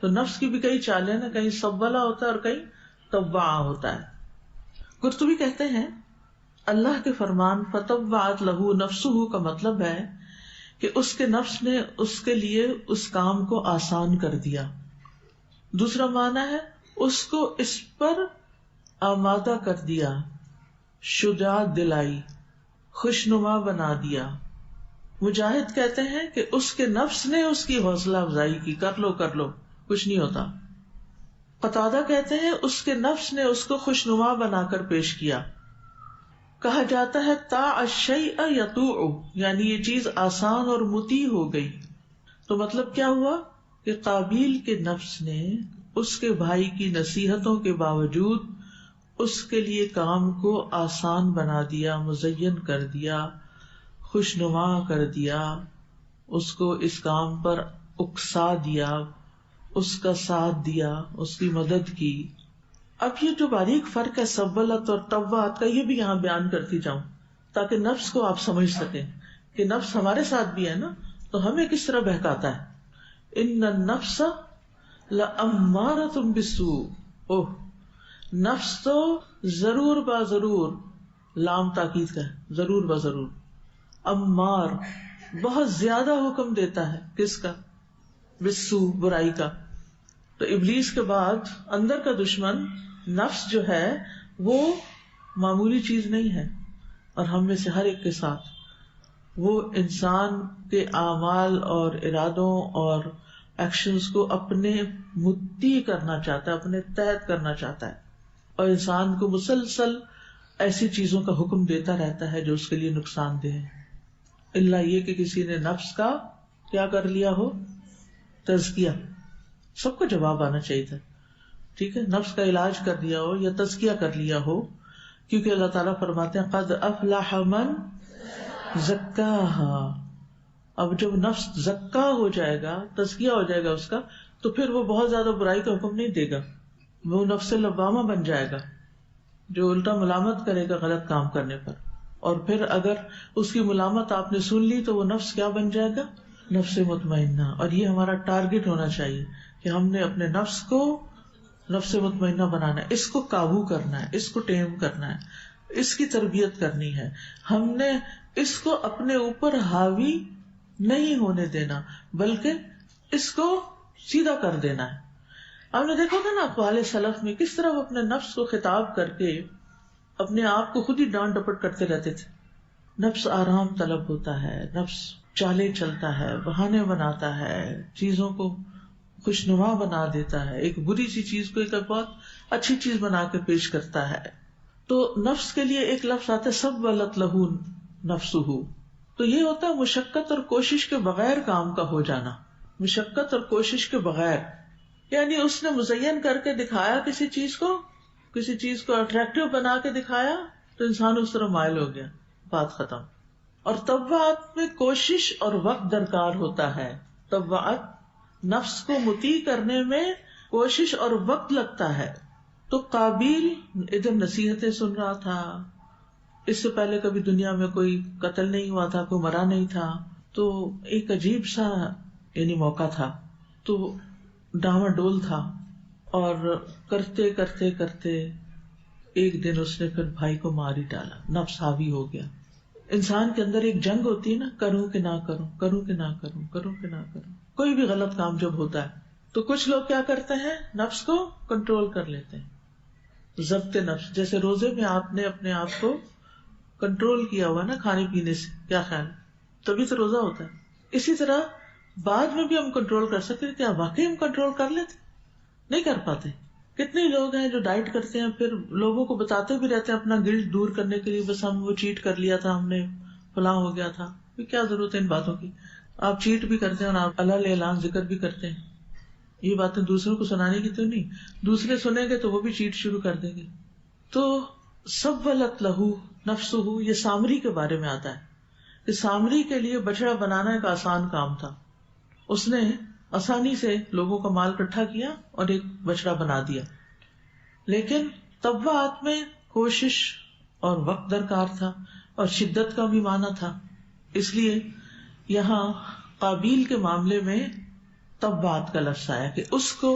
تو نفس کی بھی کئی چالیں نا، کہیں سب والا ہوتا ہے اور کہیں طوع ہوتا ہے. قرطبی کہتے ہیں اللہ کے فرمان فطوعت لہو نفسہ کا مطلب ہے کہ اس کے نفس نے اس کے لیے اس کام کو آسان کر دیا. دوسرا معنی ہے اس کو اس پر آمادہ کر دیا، شجاعت دلائی، خوشنما بنا دیا. مجاہد کہتے ہیں کہ اس کے نفس نے اس کی حوصلہ افزائی کی، کر لو کچھ نہیں ہوتا. قتادہ کہتے ہیں اس کے نفس نے اس کو خوشنما بنا کر پیش کیا. کہا جاتا ہے تا الشیء یطوع، یعنی یہ چیز آسان اور مطیع ہو گئی. تو مطلب کیا ہوا کہ قابیل کے نفس نے اس کے بھائی کی نصیحتوں کے باوجود اس کے لیے کام کو آسان بنا دیا، مزین کر دیا، خوشنما کر دیا، اس کو اس کام پر اکسا دیا، اس کا ساتھ دیا، اس کی مدد کی. اب یہ جو باریک فرق ہے سبلت اور طوعت کا، یہ بھی یہاں بیان کرتی جاؤں تاکہ نفس کو آپ سمجھ سکیں کہ نفس ہمارے ساتھ بھی ہے نا، تو ہمیں کس طرح بہکاتا ہے. ان النفس لامارۃ بالسوء، اوہ نفس تو ضرور با ضرور، لام تاکید کا ہے، ضرور با ضرور، امار بہت زیادہ حکم دیتا ہے، کس کا؟ بالسوء، برائی کا. تو ابلیس کے بعد اندر کا دشمن نفس جو ہے وہ معمولی چیز نہیں ہے، اور ہم میں سے ہر ایک کے ساتھ وہ انسان کے اعمال اور ارادوں اور ایکشنز کو اپنے مطیع کرنا چاہتا ہے، اپنے تحت کرنا چاہتا ہے، اور انسان کو مسلسل ایسی چیزوں کا حکم دیتا رہتا ہے جو اس کے لیے نقصان دہ ہے، الا یہ کہ کسی نے نفس کا کیا کر لیا ہو، تزکیہ. سب کو جواب آنا چاہیے تھا، ٹھیک ہے، نفس کا علاج کر لیا ہو یا تزکیہ کر لیا ہو، کیونکہ اللہ تعالیٰ فرماتے ہیں قد افلح من زکاہا. اب جب نفس زکا ہو جائے گا، تزکیہ ہو جائے گا اس کا، تو پھر وہ بہت زیادہ برائی کا حکم نہیں دے گا، وہ نفس لوامہ بن جائے گا جو الٹا ملامت کرے گا غلط کام کرنے پر. اور پھر اگر اس کی ملامت آپ نے سن لی تو وہ نفس کیا بن جائے گا؟ نفس مطمئنہ. اور یہ ہمارا ٹارگٹ ہونا چاہیے کہ ہم نے اپنے نفس کو نفس مطمئنہ بنانا ہے، اس کو قابو کرنا ہے، اس کو ٹیم کرنا ہے، اس کی تربیت کرنی ہے. ہم نے اس کو اپنے اوپر حاوی نہیں ہونے دینا، بلکہ اس کو سیدھا کر دینا ہے. آپ نے دیکھا تھا نا اقوال سلف میں کس طرح وہ اپنے نفس کو خطاب کر کے اپنے آپ کو خود ہی ڈانٹ ڈپٹ کرتے رہتے تھے. نفس آرام طلب ہوتا ہے، نفس چالیں چلتا ہے، بہانے بناتا ہے، چیزوں کو خوشنما بنا دیتا ہے، ایک بری سی چیز کو ایک بہت اچھی چیز بنا کے پیش کرتا ہے. تو نفس کے لیے ایک لفظ آتا ہے سبلت لہو نفسہ، تو یہ ہوتا ہے مشقت اور کوشش کے بغیر کام کا ہو جانا. مشقت اور کوشش کے بغیر، یعنی اس نے مزین کر کے دکھایا کسی چیز کو اٹریکٹیو بنا کے دکھایا تو انسان اس طرح مائل ہو گیا، بات ختم. اور طوعات میں کوشش اور وقت درکار ہوتا ہے. طوعات نفس کو مطیع کرنے میں کوشش اور وقت لگتا ہے. تو قابیل ادھر نصیحتیں سن رہا تھا، اس سے پہلے کبھی دنیا میں کوئی قتل نہیں ہوا تھا، کوئی مرا نہیں تھا، تو ایک عجیب سا یعنی موقع تھا، تو ڈاما ڈول تھا، اور کرتے کرتے کرتے ایک دن اس نے پھر بھائی کو مار ہی ڈالا. نفس حاوی ہو گیا. انسان کے اندر ایک جنگ ہوتی ہے نا، کروں کہ نہ کروں، کروں کہ نہ کروں، کروں کہ نہ کروں. کوئی بھی غلط کام جب ہوتا ہے تو کچھ لوگ کیا کرتے ہیں، نفس کو کنٹرول کر لیتے ہیں. ضبط نفس، جیسے روزے میں آپ نے اپنے آپ کو کنٹرول کیا ہوا نا کھانے پینے سے، کیا خیال، تبھی تو روزہ ہوتا ہے. اسی طرح بعد میں بھی ہم کنٹرول کر سکتے. کیا واقعی ہم کنٹرول کر لیتے؟ نہیں کر پاتے. کتنے لوگ ہیں جو ڈائٹ کرتے ہیں، پھر لوگوں کو بتاتے بھی رہتے ہیں اپنا گلٹ دور کرنے کے لیے، بس ہم وہ چیٹ کر لیا تھا، ہم نے فلاں ہو گیا تھا. کیا ضرورت ہے ان باتوں کی؟ آپ چیٹ بھی کرتے ہیں اور آپ اللہ اعلان ذکر بھی کرتے ہیں. یہ باتیں دوسروں کو سنانے کی تو نہیں، دوسرے سنیں گے تو وہ بھی چیٹ شروع کر دیں گے. تو سبلت لہو نفسہ، یہ سامری کے بارے میں آتا ہے کہ سامری کے لیے بچڑا بنانا ایک آسان کام تھا. اس نے آسانی سے لوگوں کا مال اکٹھا کیا اور ایک بچڑا بنا دیا. لیکن طوعات میں کوشش اور وقت درکار تھا اور شدت کا بھی معنی تھا. اس لیے یہاں قابیل کے معاملے میں طوعات کا لفظ آیا کہ اس کو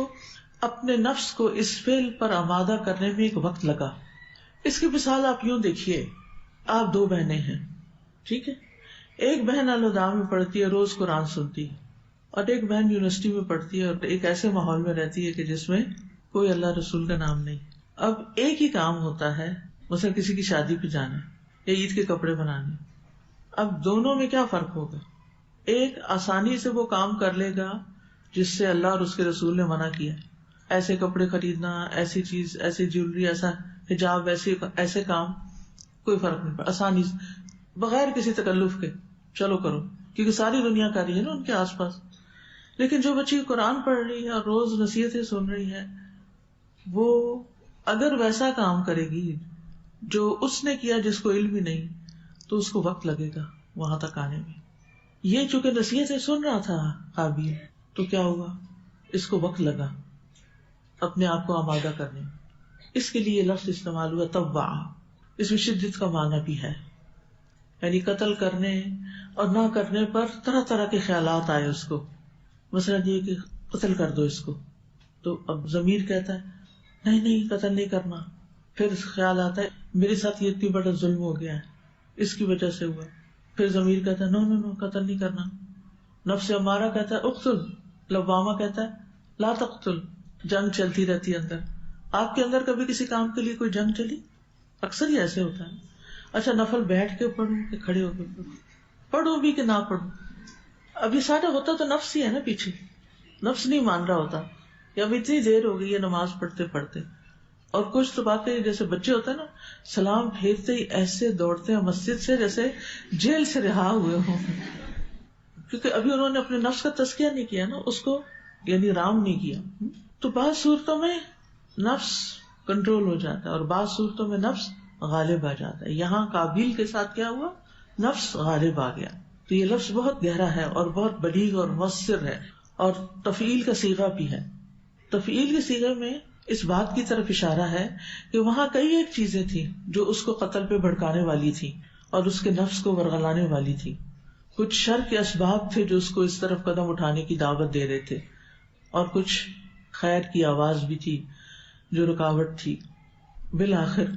اپنے نفس کو اس فعل پر آمادہ کرنے میں ایک وقت لگا. اس کی مثال آپ یوں دیکھیے، آپ دو بہنیں ہیں، ٹھیک ہے، ایک بہن الوداع میں پڑھتی ہے، روز قرآن سنتی ہے، اور ایک بہن یونیورسٹی میں پڑھتی ہے اور ایک ایسے ماحول میں رہتی ہے کہ جس میں کوئی اللہ رسول کا نام نہیں. اب ایک ہی کام ہوتا ہے، مثلا کسی کی شادی پہ جانا یا عید کے کپڑے بنانے. اب دونوں میں کیا فرق ہوگا؟ ایک آسانی سے وہ کام کر لے گا جس سے اللہ اور اس کے رسول نے منع کیا، ایسے کپڑے خریدنا، ایسی چیز، ایسی جیولری، ایسا حجاب، ایسے کام کوئی فرق نہیں پڑا، آسانی بغیر کسی تکلف کے چلو کرو، کیونکہ ساری دنیا کر رہی ہے نا ان کے آس پاس. لیکن جو بچی قرآن پڑھ رہی ہے اور روز نصیحتیں سن رہی ہے، وہ اگر ویسا کام کرے گی جو اس نے کیا جس کو علم ہی نہیں، تو اس کو وقت لگے گا وہاں تک آنے میں. یہ چونکہ نصیحتیں سن رہا تھا قابیل، تو کیا ہوا، اس کو وقت لگا اپنے آپ کو آمادہ کرنے میں. اس کے لیے لفظ استعمال ہوا تبع. اس میں شدت کا معنی بھی ہے، یعنی قتل کرنے اور نہ کرنے پر طرح طرح کے خیالات آئے اس کو. مثلا یہ کہ قتل کر دو اس کو، تو اب ضمیر کہتا ہے نہیں قتل نہیں کرنا. پھر خیال آتا ہے میرے ساتھ یہ اتنی بڑا ظلم ہو گیا ہے، اس کی وجہ سے ہوا. پھر ضمیر کہتا ہے نو قتل نہیں کرنا. نفس امارہ کہتا ہے اقتل، لوامہ کہتا ہے لا تقتل. جنگ چلتی رہتی ہے اندر. آپ کے اندر کبھی کسی کام کے لیے کوئی جنگ چلی؟ اکثر ہی ایسے ہوتا ہے. اچھا نفل بیٹھ کے پڑھوں کہ کھڑے ہو کے پڑھوں بھی کہ نہ پڑھوں؟ اب یہ سارا ہوتا تو نفس ہی ہے نا پیچھے، نفس نہیں مان رہا ہوتا کہ اب اتنی دیر ہو گئی ہے نماز پڑھتے پڑھتے. اور کچھ تو واقعی جیسے بچے ہوتے ہیں نا، سلام پھیرتے ہی ایسے دوڑتے ہیں مسجد سے جیسے جیل سے رہا ہوئے ہوں، کیونکہ ابھی انہوں نے اپنے نفس کا تزکیہ نہیں کیا نا، اس کو یعنی رام نہیں کیا. تو بعض صورتوں میں نفس کنٹرول ہو جاتا ہے اور بعض صورتوں میں نفس غالب آ جاتا ہے. یہاں قابیل کے ساتھ کیا ہوا، نفس غالب آ گیا. تو یہ لفظ بہت گہرا ہے اور بہت بلیغ اور مؤثر ہے، اور تفعیل کا صیغہ بھی ہے. تفعیل کے صیغے میں اس بات کی طرف اشارہ ہے کہ وہاں کئی ایک چیزیں تھیں جو اس کو قتل پہ بھڑکانے والی تھی اور اس کے نفس کو ورغلانے والی تھی. کچھ شر کے اسباب تھے جو اس کو اس طرف قدم اٹھانے کی دعوت دے رہے تھے، اور کچھ خیر کی آواز بھی تھی جو رکاوٹ تھی. بالآخر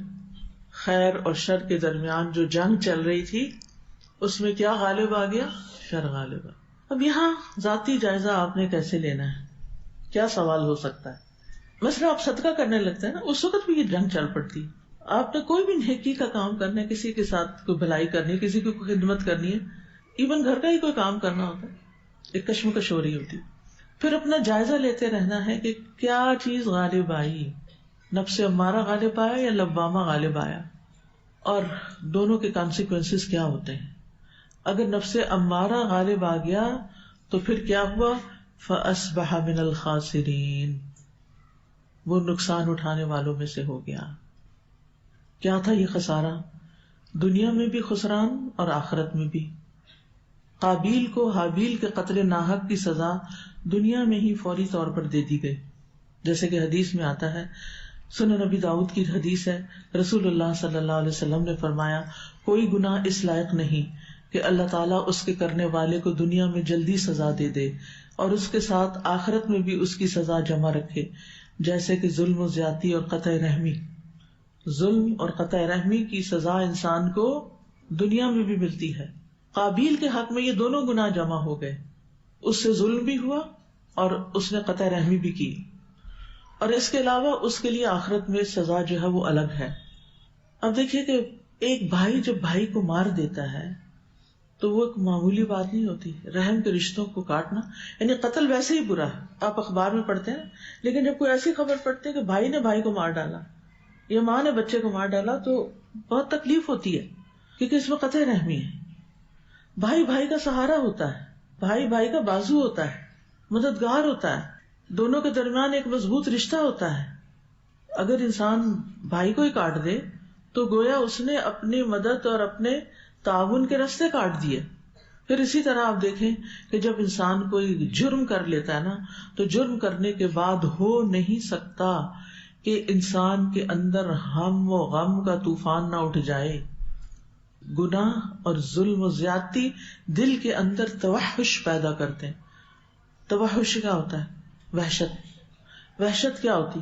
خیر اور شر کے درمیان جو جنگ چل رہی تھی اس میں کیا غالب آ گیا، شر غالب آ. اب یہاں ذاتی جائزہ آپ نے کیسے لینا ہے، کیا سوال ہو سکتا ہے. مثلا آپ صدقہ کرنے لگتے ہیں نا، اس وقت بھی یہ جنگ چل پڑتی. آپ نے کوئی بھی نیکی کا کام کرنا ہے، کسی کے ساتھ کوئی بھلائی کرنی ہے، کسی کو کوئی خدمت کرنی ہے، ایون گھر کا ہی کوئی کام کرنا ہوتا ہے، ایک کشمکش ہو رہی ہوتی. پھر اپنا جائزہ لیتے رہنا ہے کہ کیا چیز غالب آئی، نفس امارہ غالب آیا یا لوامہ غالب آیا، اور دونوں کے کانسیکوینسز کیا ہوتے ہیں. اگر نفس امارہ غالب آ گیا تو پھر کیا ہوا، فَأَصْبَحَ مِنَ الْخَاسِرِينَ، وہ نقصان اٹھانے والوں میں سے ہو گیا. کیا تھا یہ خسارہ، دنیا میں بھی خسران اور آخرت میں بھی. قابیل کو حابیل کے قتل ناحق کی سزا دنیا میں ہی فوری طور پر دے دی گئی، جیسے کہ حدیث میں آتا ہے، سنن نبی داؤد کی حدیث ہے، رسول اللہ صلی اللہ علیہ وسلم نے فرمایا کوئی گناہ اس لائق نہیں کہ اللہ تعالیٰ اس کے کرنے والے کو دنیا میں جلدی سزا دے دے اور اس کے ساتھ آخرت میں بھی اس کی سزا جمع رکھے، جیسے کہ ظلم و زیادتی اور قطع رحمی. ظلم اور قطع رحمی کی سزا انسان کو دنیا میں بھی ملتی ہے. قابیل کے حق میں یہ دونوں گناہ جمع ہو گئے، اس سے ظلم بھی ہوا اور اس نے قطع رحمی بھی کی، اور اس کے علاوہ اس کے لیے آخرت میں سزا جو ہے وہ الگ ہے. اب دیکھیے کہ ایک بھائی جب بھائی کو مار دیتا ہے تو وہ ایک معمولی بات نہیں ہوتی. رحم کے رشتوں کو کاٹنا، یعنی قتل ویسے ہی برا ہے، آپ اخبار میں پڑھتے ہیں، لیکن جب کوئی ایسی خبر پڑھتے ہیں کہ بھائی نے بھائی کو مار ڈالا یا ماں نے بچے کو مار ڈالا تو بہت تکلیف ہوتی ہے، کیونکہ اس میں قطع رحمی ہے. بھائی بھائی کا سہارا ہوتا ہے، بھائی بھائی کا بازو ہوتا ہے، مددگار ہوتا ہے، دونوں کے درمیان ایک مضبوط رشتہ ہوتا ہے. اگر انسان بھائی کو ہی کاٹ دے تو گویا اس نے اپنی مدد اور اپنے تعاون کے راستے کاٹ دیے. پھر اسی طرح آپ دیکھیں کہ جب انسان کوئی جرم کر لیتا ہے نا، تو جرم کرنے کے بعد ہو نہیں سکتا کہ انسان کے اندر ہم و غم کا طوفان نہ اٹھ جائے. گناہ اور ظلم و زیادتی دل کے اندر توحش پیدا کرتے ہیں. توحش کیا ہوتا ہے؟ وحشت. وحشت کیا ہوتی؟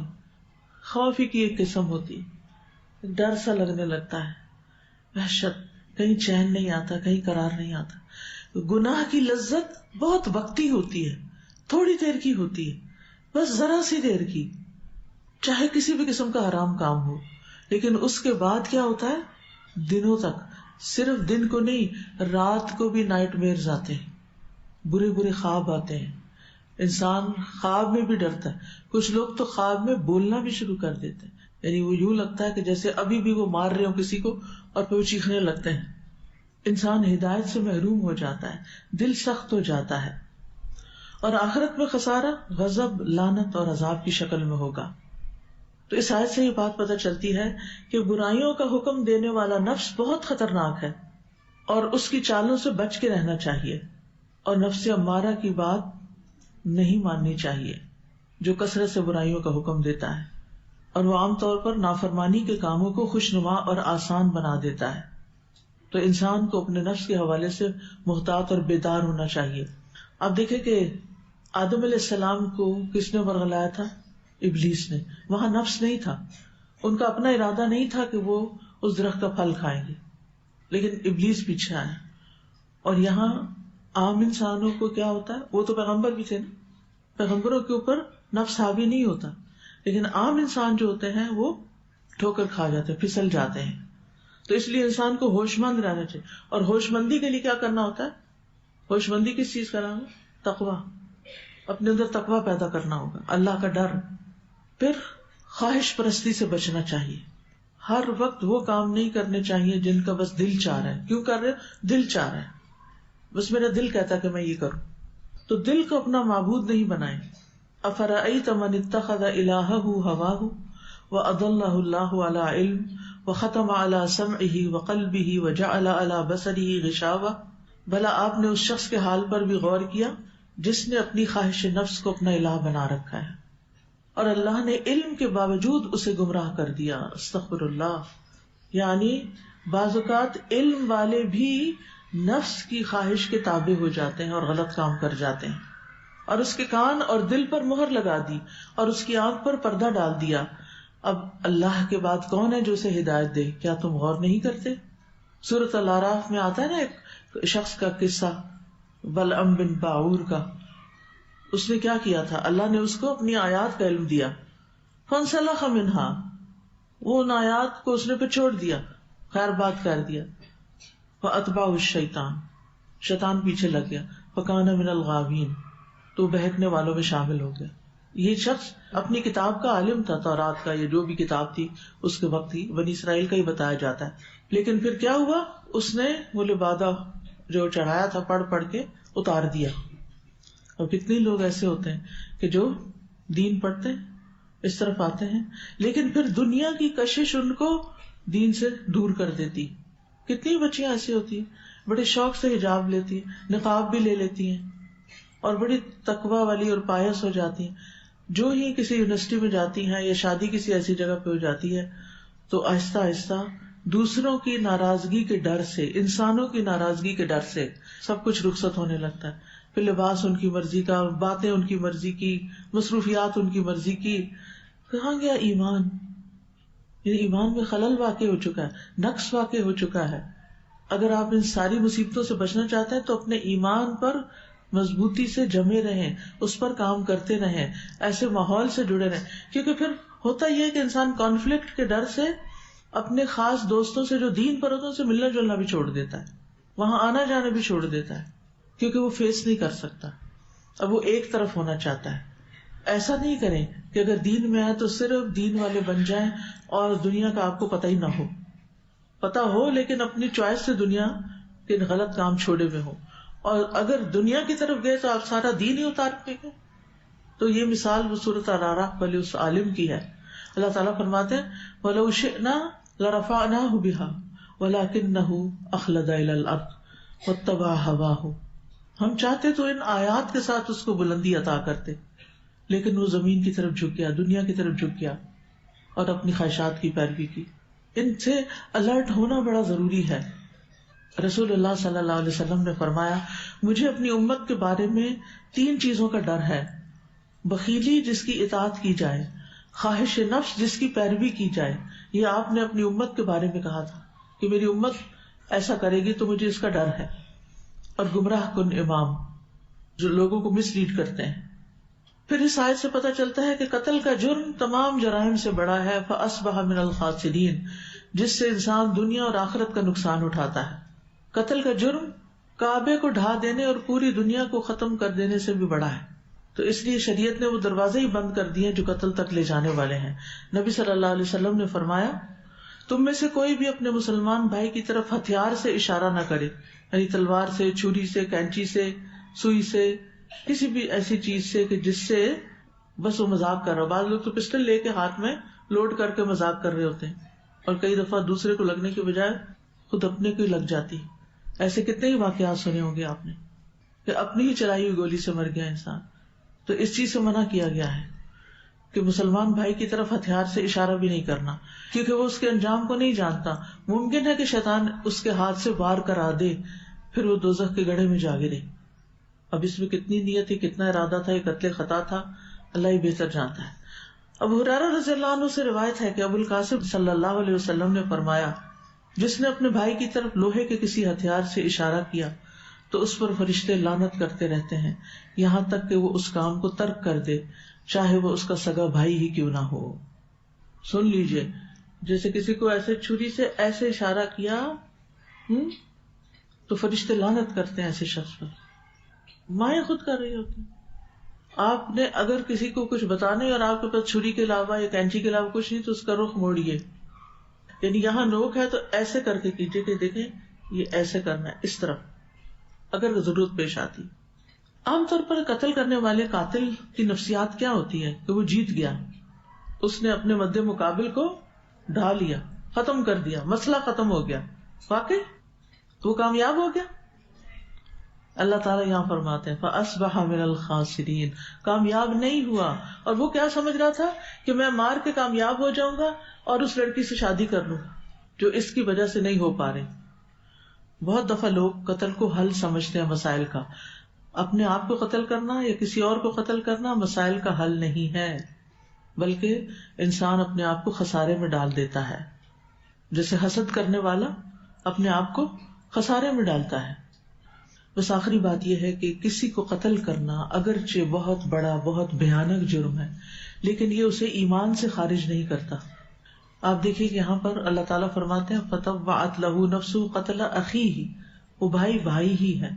خوف ہی کی ایک قسم ہوتی، ڈر سا لگنے لگتا ہے. وحشت، کہیں چین نہیں آتا، کہیں قرار نہیں آتا. گناہ کی لذت بہت وقتی ہوتی ہے، تھوڑی دیر کی ہوتی ہے، بس ذرا سی دیر کی، چاہے کسی بھی قسم کا حرام کام ہو. لیکن اس کے بعد کیا ہوتا ہے؟ دنوں تک، صرف دن کو نہیں، رات کو بھی نائٹ میئرز آتے ہیں، برے برے خواب آتے ہیں. انسان خواب میں بھی ڈرتا ہے. کچھ لوگ تو خواب میں بولنا بھی شروع کر دیتے ہیں. یعنی وہ یوں لگتا ہے کہ جیسے ابھی بھی وہ مار رہے ہو کسی کو اور پھر وہ چیخنے لگتے ہیں. انسان ہدایت سے محروم ہو جاتا ہے، دل سخت ہو جاتا ہے، اور آخرت میں خسارہ غضب، لعنت اور عذاب کی شکل میں ہوگا. تو اس آیت سے یہ بات پتہ چلتی ہے کہ برائیوں کا حکم دینے والا نفس بہت خطرناک ہے اور اس کی چالوں سے بچ کے رہنا چاہیے، اور نفس امارہ کی بات نہیں ماننی چاہیے جو کثرت سے برائیوں کا حکم دیتا ہے، اور وہ عام طور پر نافرمانی کے کاموں کو خوشنما اور آسان بنا دیتا ہے. تو انسان کو اپنے نفس کے حوالے سے محتاط اور بیدار ہونا چاہیے. آپ دیکھیں کہ آدم علیہ السلام کو کس نے ورغلایا تھا؟ ابلیس نے. وہاں نفس نہیں تھا، ان کا اپنا ارادہ نہیں تھا کہ وہ اس درخت کا پھل کھائیں گے، لیکن ابلیس پیچھے آیا. اور یہاں عام انسانوں کو کیا ہوتا ہے، وہ تو پیغمبر بھی تھے نا، پیغمبروں کے اوپر نفس حاوی نہیں ہوتا، لیکن عام انسان جو ہوتے ہیں وہ ٹھوکر کھا جاتے ہیں، پھسل جاتے ہیں. تو اس لیے انسان کو ہوش مند رہنا چاہیے. اور ہوش مندی کے لیے کیا کرنا ہوتا ہے؟ ہوش مندی کس چیز کا نام ہے؟ تقویٰ. اپنے اندر تقویٰ پیدا کرنا ہوگا، اللہ کا ڈر. پھر خواہش پرستی سے بچنا چاہیے. ہر وقت وہ کام نہیں کرنے چاہیے جن کا بس دل چاہ رہا ہے. کیوں کر رہے؟ دل چاہ رہا ہے، بس میرا دل کہتا ہے کہ میں یہ کروں. تو دل کو اپنا معبود نہیں بنائیں. افرأیت من اتخذ الہہ ہواہ وأضلہ اللہ علی علم وختم علی سمعہ وقلبہ وجعل علی بصرہ غشاوہ. بھلا آپ نے اس شخص کے حال پر بھی غور کیا جس نے اپنی خواہش نفس کو اپنا الہ بنا رکھا ہے اور اللہ نے علم کے باوجود اسے گمراہ کر دیا. استغفر اللہ. یعنی بعض اوقات علم والے بھی نفس کی خواہش کے تابع ہو جاتے ہیں اور غلط کام کر جاتے ہیں، اور اس کے کان اور دل پر مہر لگا دی اور اس کی آنکھ پر پردہ ڈال دیا. اب اللہ کے بعد کون ہے جو اسے ہدایت دے؟ کیا تم غور نہیں کرتے؟ سورۃ الاعراف میں آتا ہے نا ایک شخص کا قصہ، بلعم بن باعور کا. اس نے کیا کیا تھا؟ اللہ نے اس کو اپنی آیات کا علم دیا. فانسلخ منہا، وہ ان آیات کو اس نے پہ چھوڑ دیا، خیر بات کر دیا. فاتبعہ الشیطان، شیطان پیچھے لگ گیا. فکان من الغاوین، تو بہکنے والوں میں شامل ہو گیا. یہ شخص اپنی کتاب کا عالم تھا، تورات کا، یہ جو بھی کتاب تھی اس کے وقت ہی بنی اسرائیل کا ہی بتایا جاتا ہے. لیکن پھر کیا ہوا؟ اس نے وہ لبادہ جو چڑھایا تھا پڑھ پڑھ کے اتار دیا. اور کتنے لوگ ایسے ہوتے ہیں کہ جو دین پڑھتے اس طرف آتے ہیں، لیکن پھر دنیا کی کشش ان کو دین سے دور کر دیتی. کتنی بچیاں ایسی ہوتی ہیں بڑے شوق سے حجاب لیتی ہیں، نقاب بھی لے لیتی ہیں اور بڑی تقویٰ والی اور پائس ہو جاتی ہیں. جو ہی کسی یونیورسٹی میں جاتی ہیں یا شادی کسی ایسی جگہ پہ ہو جاتی ہے تو آہستہ آہستہ دوسروں کی ناراضگی کے ڈر سے، انسانوں کی ناراضگی کے ڈر سے سب کچھ رخصت ہونے لگتا ہے. پھر لباس ان کی مرضی کا، باتیں ان کی مرضی کی، مصروفیات ان کی مرضی کی. کہاں گیا ایمان؟ یعنی ایمان میں خلل واقع ہو چکا ہے، نقص واقع ہو چکا ہے. اگر آپ ان ساری مصیبتوں سے بچنا چاہتے ہیں تو اپنے ایمان پر مضبوطی سے جمے رہیں، اس پر کام کرتے رہیں، ایسے ماحول سے جڑے رہیں. کیونکہ پھر ہوتا یہ ہے کہ انسان کانفلکٹ کے ڈر سے اپنے خاص دوستوں سے جو دین پر ہوتے ہیں سے ملنا جلنا بھی چھوڑ دیتا ہے، وہاں آنا جانا بھی چھوڑ دیتا ہے، کیونکہ وہ فیس نہیں کر سکتا. اب وہ ایک طرف ہونا چاہتا ہے. ایسا نہیں کریں کہ اگر دین میں آئے تو صرف دین والے بن جائیں اور دنیا کا آپ کو پتہ ہی نہ ہو، پتہ ہو لیکن اپنی چوائس سے دنیا کے غلط کام چھوڑے ہوئے ہو. اور اگر دنیا کی طرف گئے تو آپ سارا دین ہی اتار پہ گئے. تو یہ مثال وہ سورۃ الاعراف والے اس عالم کی ہے. اللہ تعالیٰ فرماتے ہیں وَلَوْ شِئْنَا لَرَفَعْنَاهُ بِهَا وَلَكِنَّهُ أَخْلَدَ إِلَى الْأَرْضِ وَاتَّبَعَ هَوَاهُ. ہم چاہتے تو ان آیات کے ساتھ اس کو بلندی عطا کرتے، لیکن وہ زمین کی طرف جھک گیا، دنیا کی طرف جھک گیا اور اپنی خواہشات کی پیروی کی. ان سے الرٹ ہونا بڑا ضروری ہے. رسول اللہ صلی اللہ علیہ وسلم نے فرمایا مجھے اپنی امت کے بارے میں 3 چیزوں کا ڈر ہے: بخیلی جس کی اطاعت کی جائے، خواہش نفس جس کی پیروی کی جائے. یہ آپ نے اپنی امت کے بارے میں کہا تھا کہ میری امت ایسا کرے گی تو مجھے اس کا ڈر ہے. اور گمراہ کن امام جو لوگوں کو مس لیڈ کرتے ہیں. پھر اس آیت سے پتہ چلتا ہے کہ قتل کا جرم تمام جرائم سے بڑا ہے. فَأَصْبَحَ مِنَ الْخَاسِرِينَ، جس سے انسان دنیا اور آخرت کا نقصان اٹھاتا ہے. قتل کا جرم کعبے کو ڈھا دینے اور پوری دنیا کو ختم کر دینے سے بھی بڑا ہے. تو اس لیے شریعت نے وہ دروازے ہی بند کر دیے جو قتل تک لے جانے والے ہیں. نبی صلی اللہ علیہ وسلم نے فرمایا تم میں سے کوئی بھی اپنے مسلمان بھائی کی طرف ہتھیار سے اشارہ نہ کرے، یعنی تلوار سے، چھری سے، کینچی سے، سوئی سے، کسی بھی ایسی چیز سے کہ جس سے بس وہ مذاق کر رہا. بعض لوگ تو پسٹل لے کے ہاتھ میں لوڈ کر کے مذاق کر رہے ہوتے ہیں، اور کئی دفعہ دوسرے کو لگنے کے بجائے خود اپنے کو ہی لگ جاتی. ایسے کتنے ہی واقعات سنے ہوں گے آپ نے کہ اپنی ہی چلائی ہوئی گولی سے مر گیا انسان. تو اس چیز سے منع کیا گیا ہے کہ مسلمان بھائی کی طرف ہتھیار سے اشارہ بھی نہیں کرنا، کیونکہ وہ اس کے انجام کو نہیں جانتا. ممکن ہے کہ شیطان اس کے ہاتھ سے وار کرا دے، پھر وہ دوزخ کے گڑھے میں جا گرے. اب اس میں کتنی نیت تھی، کتنا ارادہ تھا، یہ قتل خطا تھا، اللہ ہی بہتر جانتا ہے. ابو ہریرہ رضی اللہ عنہ سے روایت ہے کہ ابو القاسم صلی اللہ علیہ وسلم نے فرمایا جس نے اپنے بھائی کی طرف لوہے کے کسی ہتھیار سے اشارہ کیا تو اس پر فرشتے لعنت کرتے رہتے ہیں یہاں تک کہ وہ اس کام کو ترک کر دے، چاہے وہ اس کا سگا بھائی ہی کیوں نہ ہو. سن لیجئے، جیسے کسی کو ایسے چھری سے ایسے اشارہ کیا تو فرشتے لعنت کرتے ہیں ایسے شخص پر. مائیں خود کر رہی ہوتی. آپ نے اگر کسی کو کچھ بتانے اور آپ کے پاس چھری کے علاوہ یا کینچی کے علاوہ کچھ نہیں تو اس کا رخ موڑیے، یعنی یہاں نوک ہے تو ایسے کر کے کیجیے کہ دیکھیں یہ ایسے کرنا ہے، اس طرف اگر ضرورت پیش آتی. عام طور پر قتل کرنے والے قاتل کی نفسیات کیا ہوتی ہے کہ وہ جیت گیا، اس نے اپنے مد مقابل کو ڈھا لیا، ختم کر دیا، مسئلہ ختم ہو گیا، واقعی وہ کامیاب ہو گیا. اللہ تعالیٰ یہاں فرماتے ہیں فَأَصْبَحَ مِنَ الْخَاسِرِينَ، کامیاب نہیں ہوا. اور وہ کیا سمجھ رہا تھا کہ میں مار کے کامیاب ہو جاؤں گا اور اس لڑکی سے شادی کر لوں جو اس کی وجہ سے نہیں ہو پا رہی. بہت دفعہ لوگ قتل کو حل سمجھتے ہیں مسائل کا. اپنے آپ کو قتل کرنا یا کسی اور کو قتل کرنا مسائل کا حل نہیں ہے، بلکہ انسان اپنے آپ کو خسارے میں ڈال دیتا ہے. جیسے حسد کرنے والا اپنے آپ کو خسارے میں ڈالتا ہے. بس آخری بات یہ ہے کہ کسی کو قتل کرنا اگرچہ بہت بڑا بہت بھیانک جرم ہے لیکن یہ اسے ایمان سے خارج نہیں کرتا. آپ دیکھیے کہ یہاں پر اللہ تعالیٰ فرماتے ہیں فَطَوَّعَتْ لَهُ نَفْسُهُ قَتْلَ أَخِيهِ، وہ بھائی ہی ہے،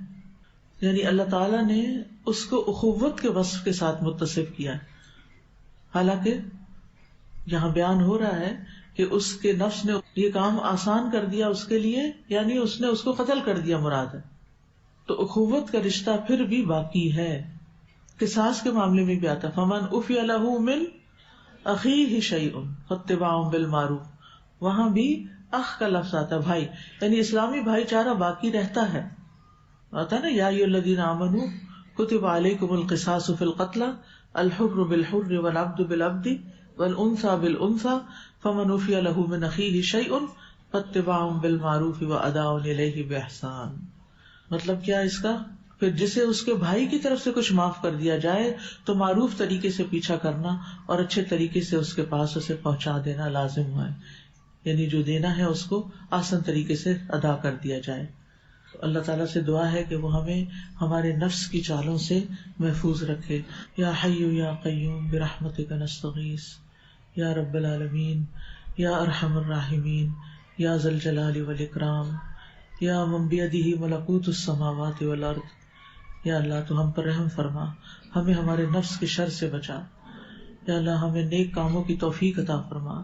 یعنی اللہ تعالیٰ نے اس کو اخوت کے وصف کے ساتھ متصف کیا ہے. حالانکہ یہاں بیان ہو رہا ہے کہ اس کے نفس نے یہ کام آسان کر دیا اس کے لیے، یعنی اس نے اس کو قتل کر دیا مراد ہے. تو اخوت کا رشتہ پھر بھی باقی ہے. قصاص کے معاملے میں بھی آتا فمن عفی لہ من اخیہ شیء فاتباع بالمعروف، وہاں بھی اخ کا لفظ آتا ہے، بھائی، یعنی اسلامی بھائی چارہ باقی رہتا ہے. آتا ہے نا یا ایھا الذین آمنوا کتب علیکم القصاص فی القتلى الحر بالحر والعبد بالعبد والانثى بالانثى فمن عفی لہ من اخیہ شیء فاتباع بالمعروف واداء الیہ باحسان. مطلب کیا اس کا؟ پھر جسے اس کے بھائی کی طرف سے کچھ معاف کر دیا جائے تو معروف طریقے سے پیچھا کرنا اور اچھے طریقے سے اس کے پاس اسے پہنچا دینا لازم ہے، یعنی جو دینا ہے اس کو آسان طریقے سے ادا کر دیا جائے. اللہ تعالیٰ سے دعا ہے کہ وہ ہمیں ہمارے نفس کی چالوں سے محفوظ رکھے. یا حی یا قیوم برحمتک نستغیث یا رب العالمین یا ارحم الراحمین یا ذا الجلال والاکرام یا من بیدہ ملکوت السماوات والارض. یا اللہ تو ہم پر رحم فرما، ہمیں ہمارے نفس کے شر سے بچا. یا اللہ ہمیں نیک کاموں کی توفیق عطا فرما.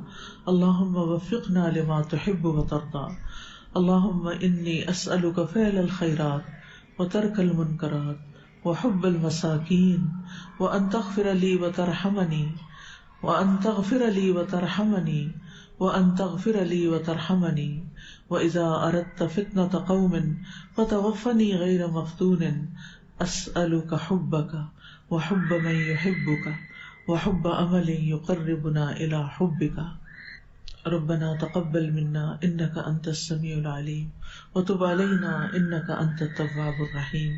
اللہم وفقنا لما تحب وترضى. اللہم انی اسألک فعل الخیرات وترک المنکرات وحب المساکین وان تغفر لی وترحمنی وان تغفر لی وترحمنی وان تغفر لی وترحمنی وَإِذَا أَرَدْتَ فِتْنَةَ قَوْمٍ فَتَوَفَّنِي غَيْرَ مَفْتُونٍ أَسْأَلُكَ حُبَّكَ وَحُبَّ مَن يُحِبُّكَ وَحُبَّ عَمَلٍ يُقَرِّبُنَا إِلَى حُبِّكَ. رَبَّنَا تَقَبَّلْ مِنَّا إِنَّكَ أَنْتَ السَّمِيعُ الْعَلِيمُ وَتُبْ عَلَيْنَا إِنَّكَ أَنْتَ التَّوَّابُ الرَّحِيمُ.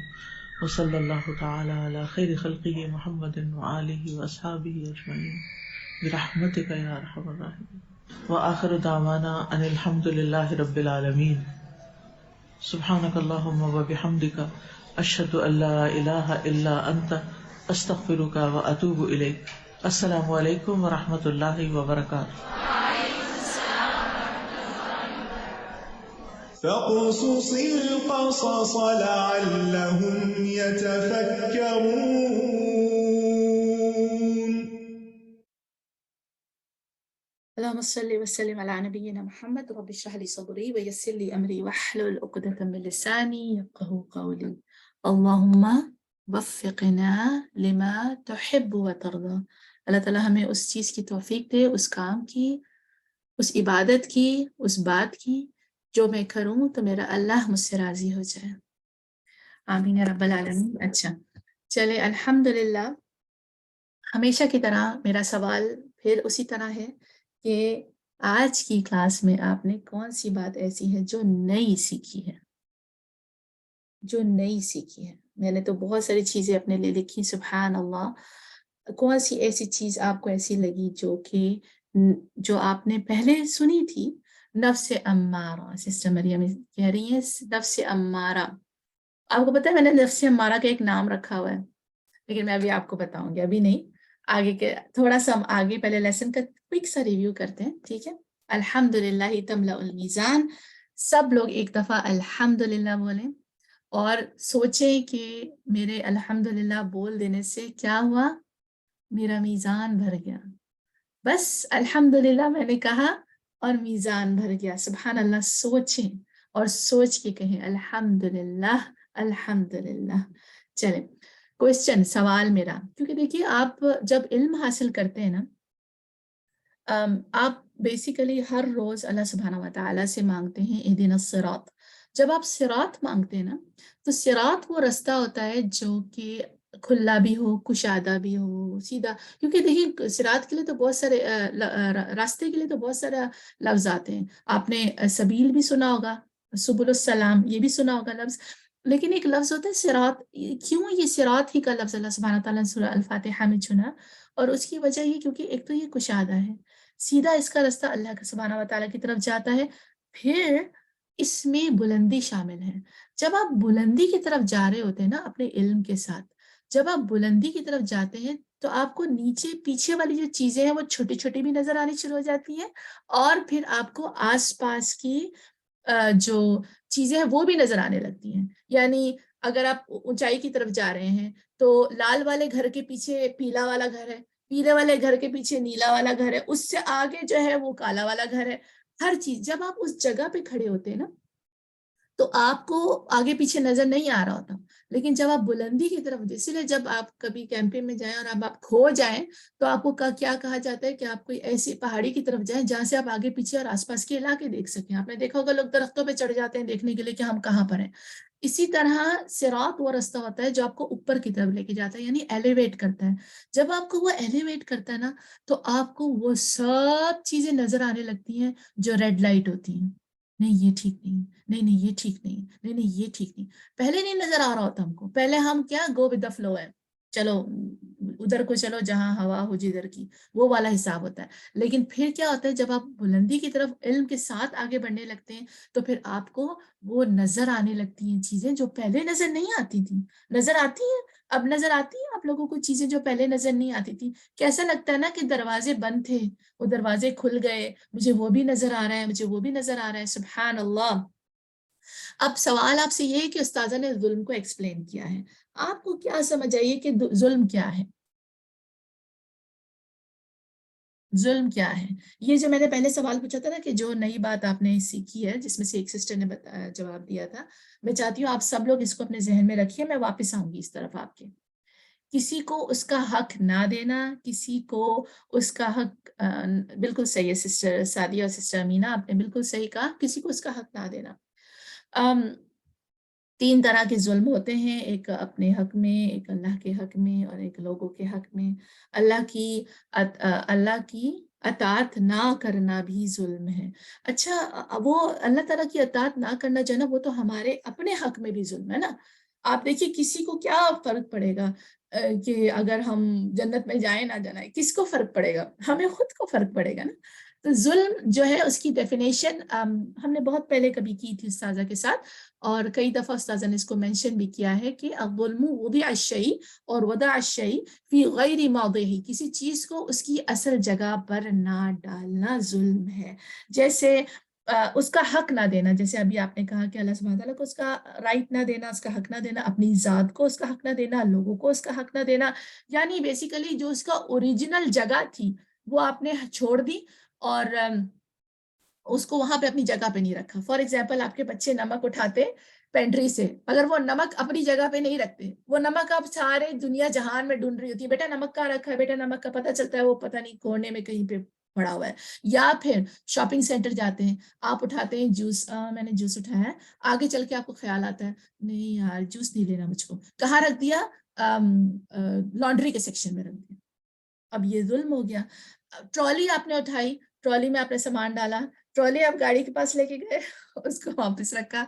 وصلی اللہ تعالی علی خیر خلقہ محمد وآلہ وأصحابہ اجمعین برحمتک یا ارحم الراحمین. وآخر دعوانا ان الحمد للہ رب العالمین. سبحانک اللہم وبحمدک اشہد ان لا الہ الا انت استغفرک واتوب الیک. السلام علیکم ورحمۃ اللہ وبرکاتہ. فاقصص القصص لعلهم يتفكرون اللهم صل وسلم على نبينا محمد رب اشرح لي صدري ويسر لي امري واحلل عقدة من لساني يفقهوا قولي اللهم وفقنا لما تحب وترضى. اللہ تعالیٰ ہمیں اس چیز کی توفیق دے، اس کام کی، اس عبادت کی، اس بات کی جو میں کروں تو میرا اللہ مجھ سے راضی ہو جائے. آمین یا رب العالمین. اچھا چلے الحمدللہ. ہمیشہ کی طرح میرا سوال پھر اسی طرح ہے کہ آج کی کلاس میں آپ نے کون سی بات ایسی ہے جو نئی سیکھی ہے؟ جو نئی سیکھی ہے. میں نے تو بہت ساری چیزیں اپنے لیے لکھی، سبحان اللہ. کون سی ایسی چیز آپ کو ایسی لگی جو آپ نے پہلے سنی تھی؟ نفس امارہ. سسٹر مریم کہہ رہی ہیں نفس امارہ. آپ کو پتہ ہے میں نے نفس امارہ کا ایک نام رکھا ہوا ہے، لیکن میں ابھی آپ کو بتاؤں گی، ابھی نہیں، آگے کے تھوڑا سا ہم آگے پہلے لیسن کا کوئک سا ریویو کرتے ہیں، ٹھیک ہے؟ الحمدللہ تملأ المیزان. سب لوگ ایک دفعہ الحمدللہ بولیں اور سوچیں کہ میرے الحمدللہ بول دینے سے کیا ہوا؟ میرا میزان بھر گیا. بس الحمدللہ میں نے کہا اور میزان بھر گیا. سبحان اللہ. سوچیں اور سوچ کے کہیں الحمدللہ الحمدللہ. چلیں کوشچن، سوال میرا، کیونکہ دیکھیے آپ جب علم حاصل کرتے ہیں نا، آپ بیسیکلی ہر روز اللہ سبحانہ وتعالیٰ سے مانگتے ہیں اہدنا الصراط. جب آپ صراط مانگتے ہیں نا تو صراط وہ رستہ ہوتا ہے جو کہ کھلا بھی ہو، کشادہ بھی ہو، سیدھا. کیونکہ دیکھیے صراط کے لیے تو بہت سارے راستے کے لیے تو بہت سارا لفظ آتے ہیں. آپ نے سبیل بھی سنا ہوگا، سبل السلام یہ بھی سنا ہوگا لفظ، لیکن ایک لفظ ہوتا ہے صراط. کیوں یہ صراط ہی کا لفظ اللہ سبحانہ تعالیٰ نے سورہ الفاتحہ میں چنا؟ اور اس کی وجہ یہ کیونکہ ایک تو یہ کشادہ ہے، سیدھا اس کا رستہ اللہ کا سبحانہ وتعالیٰ کی طرف جاتا ہے. پھر اس میں بلندی شامل ہے. جب آپ بلندی کی طرف جا رہے ہوتے ہیں نا اپنے علم کے ساتھ، جب آپ بلندی کی طرف جاتے ہیں تو آپ کو نیچے پیچھے والی جو چیزیں ہیں وہ چھوٹی چھوٹی بھی نظر آنی شروع ہو جاتی ہیں، اور پھر آپ کو آس پاس کی جو چیزیں ہیں وہ بھی نظر آنے لگتی ہیں. یعنی اگر آپ اونچائی کی طرف جا رہے ہیں تو لال والے گھر کے پیچھے پیلا والا گھر ہے، پیلے والے گھر کے پیچھے نیلا والا گھر ہے، اس سے آگے جو ہے وہ کالا والا گھر ہے. ہر چیز جب آپ اس جگہ پہ کھڑے ہوتے ہیں نا تو آپ کو آگے پیچھے نظر نہیں آ رہا ہوتا. لیکن جب آپ بلندی کی طرف، اسی لیے جب آپ کبھی کیمپنگ میں جائیں اور اب آپ کھو جائیں تو آپ کو کیا کہا جاتا ہے کہ آپ کوئی ایسی پہاڑی کی طرف جائیں جہاں سے آپ آگے پیچھے اور آس پاس کے علاقے دیکھ سکیں. آپ نے دیکھا ہوگا لوگ درختوں پہ چڑھ جاتے ہیں دیکھنے کے لیے کہ ہم کہاں پر ہیں. اسی طرح صراط وہ رستہ ہوتا ہے جو آپ کو اوپر کی طرف لے کے جاتا ہے، یعنی ایلیویٹ کرتا ہے. جب آپ کو وہ ایلیویٹ کرتا ہے نا تو آپ کو وہ سب چیزیں نظر آنے لگتی ہیں جو ریڈ لائٹ ہوتی ہیں. نہیں یہ ٹھیک نہیں، نہیں یہ ٹھیک نہیں، نہیں یہ ٹھیک نہیں. پہلے نہیں نظر آ رہا ہوتا ہم کو، پہلے ہم کیا گو ود دا فلو ہے، چلو ادھر کو چلو جہاں ہوا ہو جدھر کی، وہ والا حساب ہوتا ہے. لیکن پھر کیا ہوتا ہے جب آپ بلندی کی طرف علم کے ساتھ آگے بڑھنے لگتے ہیں تو پھر آپ کو وہ نظر آنے لگتی ہیں چیزیں جو پہلے نظر نہیں آتی تھیں. نظر آتی ہیں، اب نظر آتی ہیں آپ لوگوں کو چیزیں جو پہلے نظر نہیں آتی تھی. کیسا لگتا ہے نا کہ دروازے بند تھے، وہ دروازے کھل گئے، مجھے وہ بھی نظر آ رہا ہے، مجھے وہ بھی نظر آ رہا ہے. سبحان اللہ. اب سوال آپ سے یہ ہے کہ استاذہ نے ظلم کو ایکسپلین کیا ہے، آپ کو کیا سمجھ آئیے کہ ظلم کیا ہے؟ ظلم کیا ہے؟ یہ جو میں نے پہلے سوال پوچھا تھا نا کہ جو نئی بات آپ نے سیکھی ہے، جس میں سے ایک سسٹر نے جواب دیا تھا، میں چاہتی ہوں آپ سب لوگ اس کو اپنے ذہن میں رکھیے. میں واپس آؤں گی اس طرف آپ کے. کسی کو اس کا حق نہ دینا، کسی کو اس کا حق، بالکل صحیح ہے سسٹر سعدیہ اور سسٹر امینہ، آپ نے بالکل صحیح کہا، کسی کو اس کا حق نہ دینا. 3 طرح کے ظلم ہوتے ہیں، ایک اپنے حق میں، ایک اللہ کے حق میں، اور ایک لوگوں کے حق میں. اللہ کی اطاعت نہ کرنا بھی ظلم ہے. اچھا وہ اللہ تعالیٰ کی اطاعت نہ کرنا جو ہے نا وہ تو ہمارے اپنے حق میں بھی ظلم ہے نا. آپ دیکھیے کسی کو کیا فرق پڑے گا کہ اگر ہم جنت میں جائیں نہ جائیں، کس کو فرق پڑے گا؟ ہمیں خود کو فرق پڑے گا نا. تو ظلم جو ہے اس کی ڈیفینیشن ہم نے بہت پہلے کبھی کی تھی استاذہ کے ساتھ، اور کئی دفعہ استاذہ نے اس کو مینشن بھی کیا ہے کہ الظلم وضع الشیء اور وضع الشیء فی غیر موضعہ، کسی چیز کو اس کی اصل جگہ پر نہ ڈالنا ظلم ہے. جیسے اس کا حق نہ دینا، جیسے ابھی آپ نے کہا کہ اللہ سبحانہ تعالیٰ کو اس کا رائٹ نہ دینا، اس کا حق نہ دینا، اپنی ذات کو اس کا حق نہ دینا، لوگوں کو اس کا حق نہ دینا. یعنی بیسیکلی جو اس کا اوریجنل جگہ تھی وہ آپ نے چھوڑ دی، اور اس کو وہاں پہ اپنی جگہ پہ نہیں رکھا. فار ایگزامپل آپ کے بچے نمک اٹھاتے پینٹری سے, اگر وہ نمک اپنی جگہ پہ نہیں رکھتے, وہ نمک آپ سارے دنیا جہان میں ڈھونڈ رہی ہوتی ہے, بیٹا نمک کہاں رکھا ہے, بیٹا نمک کا پتہ چلتا ہے وہ پتہ نہیں کونے میں کہیں پہ پڑا ہوا ہے. یا پھر شاپنگ سینٹر جاتے ہیں, آپ اٹھاتے ہیں جوس, میں نے جوس اٹھایا ہے, آگے چل کے آپ کو خیال آتا ہے نہیں یار جوس نہیں لینا مجھ کو, کہاں رکھ دیا, لانڈری کے سیکشن میں رکھ دیا. اب یہ ظلم ہو گیا. ٹرالی آپ نے اٹھائی, ٹرالی میں آپ نے سامان ڈالا, ٹرالی آپ گاڑی کے پاس لے کے گئے, اس کو واپس رکھا.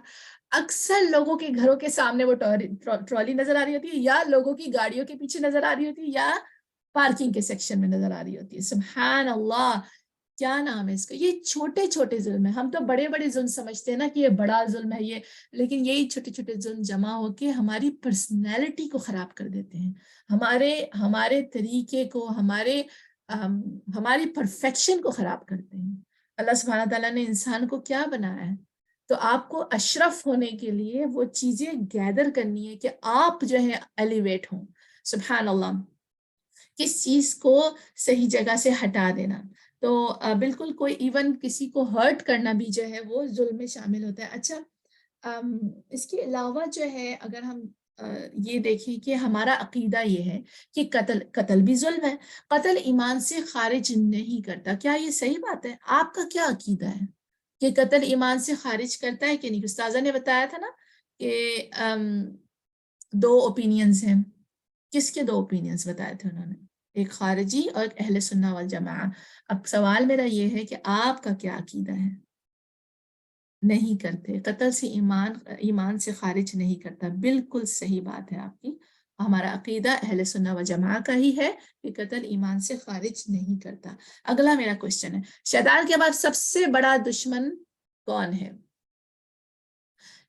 اکثر لوگوں کے گھروں کے سامنے وہ ٹرالی نظر آ رہی ہوتی ہے, یا لوگوں کی گاڑیوں کے پیچھے نظر آ رہی ہوتی ہے, یا پارکنگ کے سیکشن میں نظر آ رہی ہوتی ہے. سبحان اللہ, کیا نام ہے اس کا. یہ چھوٹے چھوٹے ظلم ہیں. ہم تو بڑے بڑے ظلم سمجھتے ہیں نا کہ یہ بڑا ظلم ہے یہ, لیکن یہی چھوٹے چھوٹے ظلم جمع ہو کے ہماری پرسنالٹی کو خراب کر دیتے ہیں, ہمارے طریقے کو, ہماری پرفیکشن کو خراب کرتے ہیں. اللہ سبحانہ تعالیٰ نے انسان کو کیا بنایا ہے, تو آپ کو اشرف ہونے کے لیے وہ چیزیں گیدر کرنی ہے کہ آپ جو ہے ایلیویٹ ہوں. سبحان اللہ, کس چیز کو صحیح جگہ سے ہٹا دینا. تو بالکل کوئی ایون کسی کو ہرٹ کرنا بھی جو ہے وہ ظلم میں شامل ہوتا ہے. اچھا, اس کے علاوہ جو ہے اگر ہم یہ دیکھیں کہ ہمارا عقیدہ یہ ہے کہ قتل بھی ظلم ہے, قتل ایمان سے خارج نہیں کرتا. کیا یہ صحیح بات ہے؟ آپ کا کیا عقیدہ ہے کہ قتل ایمان سے خارج کرتا ہے کہ نہیں؟ استاذہ نے بتایا تھا نا کہ 2 اوپینینز ہیں. کس کے 2 اوپینینز بتائے تھے انہوں نے؟ ایک خارجی اور ایک اہل سنہ والجماعہ. اب سوال میرا یہ ہے کہ آپ کا کیا عقیدہ ہے؟ نہیں کرتے, قتل سے ایمان سے خارج نہیں کرتا. بالکل صحیح بات ہے آپ کی. ہمارا عقیدہ اہل سنہ والجماعہ کا ہی ہے کہ قتل ایمان سے خارج نہیں کرتا. اگلا میرا کوشچن ہے, شیطان کے بعد سب سے بڑا دشمن کون ہے؟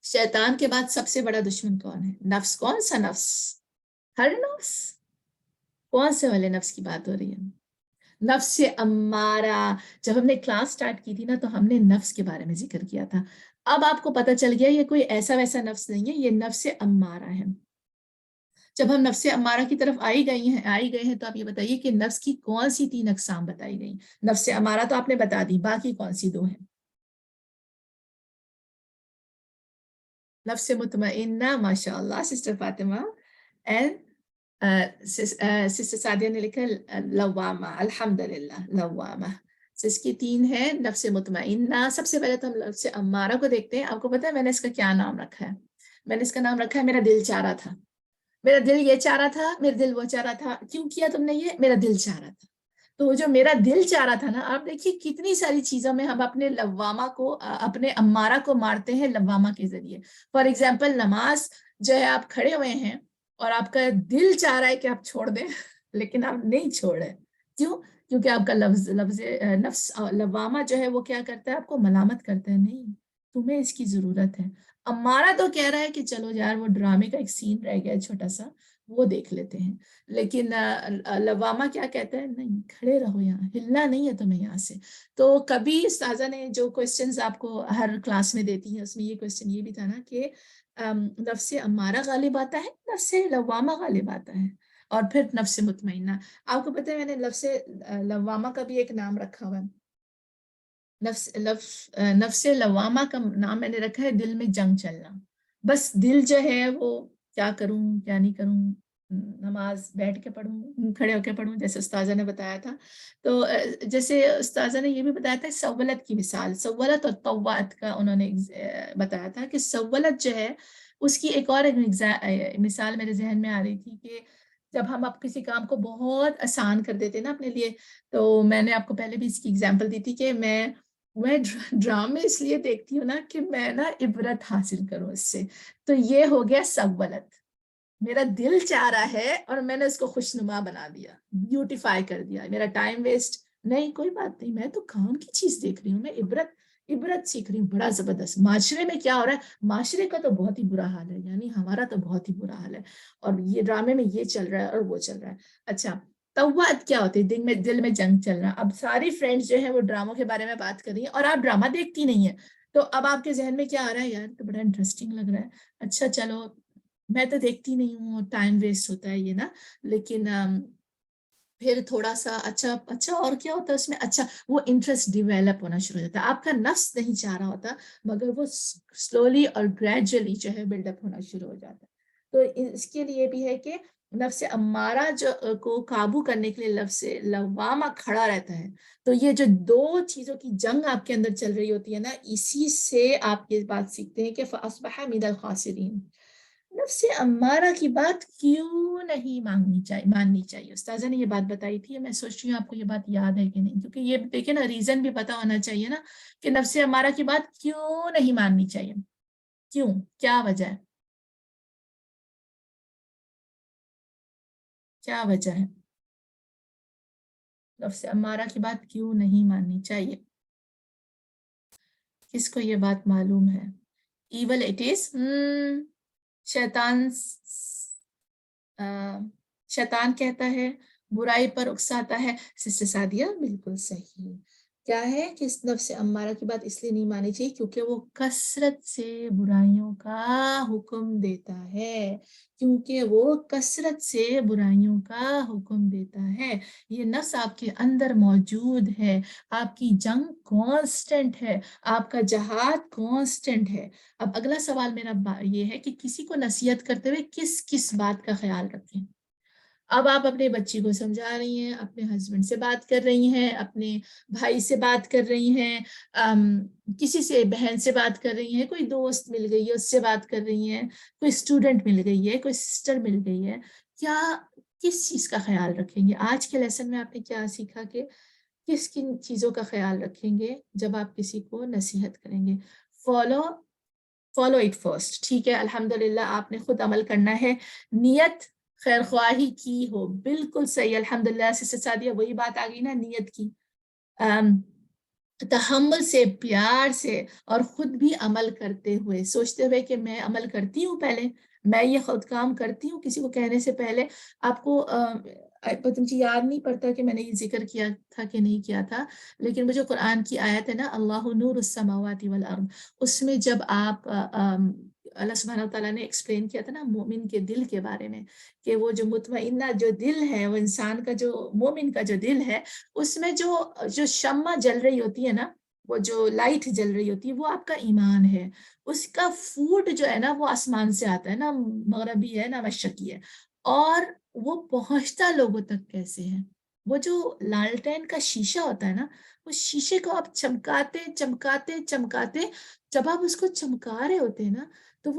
شیطان کے بعد سب سے بڑا دشمن کون ہے؟ نفس. کون سا نفس؟ ہر نفس. کون سے والے نفس کی بات ہو رہی ہے؟ نفس امارہ. جب ہم نے کلاس سٹارٹ کی تھی نا تو ہم نے نفس کے بارے میں ذکر کیا تھا. اب آپ کو پتہ چل گیا یہ کوئی ایسا ویسا نفس نہیں ہے, یہ نفس امارہ ہے. جب ہم نفس امارہ کی طرف آئی گئے ہیں تو آپ یہ بتائیے کہ نفس کی کون سی 3 اقسام بتائی گئی؟ نفس امارہ تو آپ نے بتا دی, باقی کون سی 2 ہیں؟ نفس مطمئنہ, ماشاء اللہ sister Fatima, and sister Sadia نے لکھا لوامہ. الحمدللہ, لوامہ. اس کی 3 ہے. نفس مطمئنہ, سب سے پہلے تو ہم نفس امارہ کو دیکھتے ہیں. آپ کو پتہ ہے میں نے اس کا کیا نام رکھا ہے؟ میں نے اس کا نام رکھا ہے میرا دل چاہ رہا تھا. میرا دل یہ چاہ رہا تھا, میرا دل وہ چاہ رہا تھا. کیوں کیا تم نے یہ؟ میرا دل چاہ رہا تھا. تو جو میرا دل چاہ رہا تھا نا, آپ دیکھیے کتنی ساری چیزوں میں ہم اپنے لوامہ کو, اپنے امارہ کو مارتے ہیں لوامہ کے ذریعے. فار ایگزامپل نماز جو ہے, آپ کھڑے ہوئے ہیں اور آپ کا دل چاہ رہا ہے کہ آپ چھوڑ دیں, لیکن آپ نہیں چھوڑ رہے. کیوں؟ کیونکہ آپ کا لفظ نفس لوامہ جو ہے وہ کیا کرتا ہے, آپ کو ملامت کرتا ہے, نہیں تمہیں اس کی ضرورت ہے. امارہ تو کہہ رہا ہے کہ چلو یار وہ ڈرامے کا ایک سین رہ گیا چھوٹا سا, وہ دیکھ لیتے ہیں. لیکن لوامہ کیا کہتا ہے, نہیں کھڑے رہو یہاں, ہلنا نہیں ہے تمہیں یہاں سے. تو کبھی استاذہ نے جو کوسچنز آپ کو ہر کلاس میں دیتی ہیں اس میں یہ کوسچن یہ بھی تھا نا کہ نفس امارہ غالب آتا ہے, نفس لوامہ غالب آتا ہے, اور پھر نفس مطمئنہ. آپ کو پتہ ہے میں نے نفس لوامہ کا بھی ایک نام رکھا ہوا ہے. نفس لوامہ کا نام میں نے رکھا ہے دل میں جنگ چلنا. بس دل جو ہے وہ کیا کروں کیا نہیں کروں, نماز بیٹھ کے پڑھوں کھڑے ہو کے پڑھوں, جیسے استاذہ نے بتایا تھا. تو جیسے استاذہ نے یہ بھی بتایا تھا سولت کی مثال, سولت اور طوعت کا انہوں نے بتایا تھا کہ سولت جو ہے اس کی ایک اور مثال میرے ذہن میں آ رہی تھی کہ جب ہم اب کسی کام کو بہت آسان کر دیتے نا اپنے لیے, تو میں نے آپ کو پہلے بھی اس کی اگزامپل دی تھی کہ میں ڈرامے اس لیے دیکھتی ہوں نا کہ میں نا عبرت حاصل کروں اس سے. تو یہ ہو گیا سولت. میرا دل چاہ رہا ہے اور میں نے اس کو خوشنما بنا دیا, بیوٹیفائی کر دیا. میرا ٹائم ویسٹ نہیں, کوئی بات نہیں, میں تو کام کی چیز دیکھ رہی ہوں, میں عبرت سیکھ رہی ہوں. بڑا زبردست. معاشرے میں کیا ہو رہا ہے, معاشرے کا تو بہت ہی برا حال ہے, یعنی ہمارا تو بہت ہی برا حال ہے, اور یہ ڈرامے میں یہ چل رہا ہے اور وہ چل رہا ہے. اچھا, طوعت کیا ہوتی ہے؟ دل میں جنگ چلنا. اب ساری فرینڈز جو ہیں وہ ڈراموں کے بارے میں بات کر رہی ہیں اور آپ ڈرامہ دیکھتی نہیں ہیں, تو اب آپ کے ذہن میں کیا آ رہا ہے, یار تو بڑا انٹرسٹنگ لگ رہا ہے. اچھا چلو, میں تو دیکھتی نہیں ہوں, ٹائم ویسٹ ہوتا ہے یہ نا, لیکن پھر تھوڑا سا اچھا اور کیا ہوتا ہے اس میں، اچھا وہ انٹرسٹ ڈیویلپ ہونا شروع ہو جاتا ہے. آپ کا نفس نہیں چاہ رہا ہوتا مگر وہ سلولی اور گریجولی جو ہے بلڈ اپ ہونا شروع ہو جاتا ہے. تو اس کے لیے بھی ہے کہ نفس امارہ جو کو قابو کرنے کے لیے لفظ لوامہ کھڑا رہتا ہے. تو یہ جو دو چیزوں کی جنگ آپ کے اندر چل رہی ہوتی ہے نا، اسی سے آپ یہ بات سیکھتے ہیں کہ فَأَصْبَحَ مِنَ الْخَاسِرِينَ. نفس امارہ کی بات کیوں نہیں ماننی چاہیے؟ استاذہ نے یہ بات بتائی تھی، میں سوچ رہی ہوں آپ کو یہ بات یاد ہے کہ نہیں، کیونکہ یہ دیکھیں نا ریزن بھی پتا ہونا چاہیے نا کہ نفس امارہ کی بات کیوں نہیں ماننی چاہیے. کیوں؟ کیا وجہ ہے؟ کیا وجہ ہے نفس امارہ کی بات کیوں نہیں ماننی چاہیے؟ کس کو یہ بات معلوم ہے؟ ایول اٹ از، شیطان کہتا ہے، برائی پر اکساتا ہے. سسٹر سعدیہ بالکل صحیح. کیا ہے کہ اس نفس امارہ کی بات اس لیے نہیں مانی چاہیے کیونکہ وہ کثرت سے برائیوں کا حکم دیتا ہے. کیونکہ وہ کثرت سے برائیوں کا حکم دیتا ہے. یہ نفس آپ کے اندر موجود ہے. آپ کی جنگ کانسٹنٹ ہے، آپ کا جہاد کانسٹنٹ ہے. اب اگلا سوال میرا یہ ہے کہ کسی کو نصیحت کرتے ہوئے کس بات کا خیال رکھیں. اب آپ اپنے بچی کو سمجھا رہی ہیں، اپنے ہسبینڈ سے بات کر رہی ہیں، اپنے بھائی سے بات کر رہی ہیں، کسی سے بہن سے بات کر رہی ہیں، کوئی دوست مل گئی ہے اس سے بات کر رہی ہیں، کوئی اسٹوڈنٹ مل گئی ہے، کوئی سسٹر مل گئی ہے. کس چیز کا خیال رکھیں گے؟ آج کے لیسن میں آپ نے کیا سیکھا کہ کن چیزوں کا خیال رکھیں گے جب آپ کسی کو نصیحت کریں گے؟ Follow it first. ٹھیک ہے، الحمدللہ آپ نے خود عمل کرنا ہے. نیت خیر خواہی کی ہو، بالکل صحیح. الحمدللہ سسٹر سعدیہ وہی بات آ گئی نا نیت کی. تحمل سے، پیار سے، اور خود بھی عمل کرتے ہوئے، سوچتے ہوئے کہ میں عمل کرتی ہوں، پہلے میں یہ خود کام کرتی ہوں کسی کو کہنے سے پہلے. آپ کو مجھے یاد نہیں پڑتا کہ میں نے یہ ذکر کیا تھا کہ نہیں کیا تھا، لیکن مجھے قرآن کی آیت ہے نا، اللہ نور السماوات والارض، اس میں جب آپ اللہ سبحانہ تعالیٰ نے ایکسپلین کیا تھا نا مومن کے دل کے بارے میں، کہ وہ جو مطمئنہ جو دل ہے، وہ انسان کا جو مومن کا جو دل ہے، اس میں جو شمع جل رہی ہوتی ہے نا، وہ جو لائٹ جل رہی ہوتی ہے، وہ آپ کا ایمان ہے. اس کا فوڈ جو ہے نا وہ آسمان سے آتا ہے، نا مغربی ہے نا مشرقی ہے. اور وہ پہنچتا لوگوں تک کیسے ہے؟ وہ جو لالٹین کا شیشہ ہوتا ہے نا، اس شیشے کو آپ چمکاتے چمکاتے چمکاتے، جب آپ اس کو چمکا رہے ہوتے ہیں نا، تو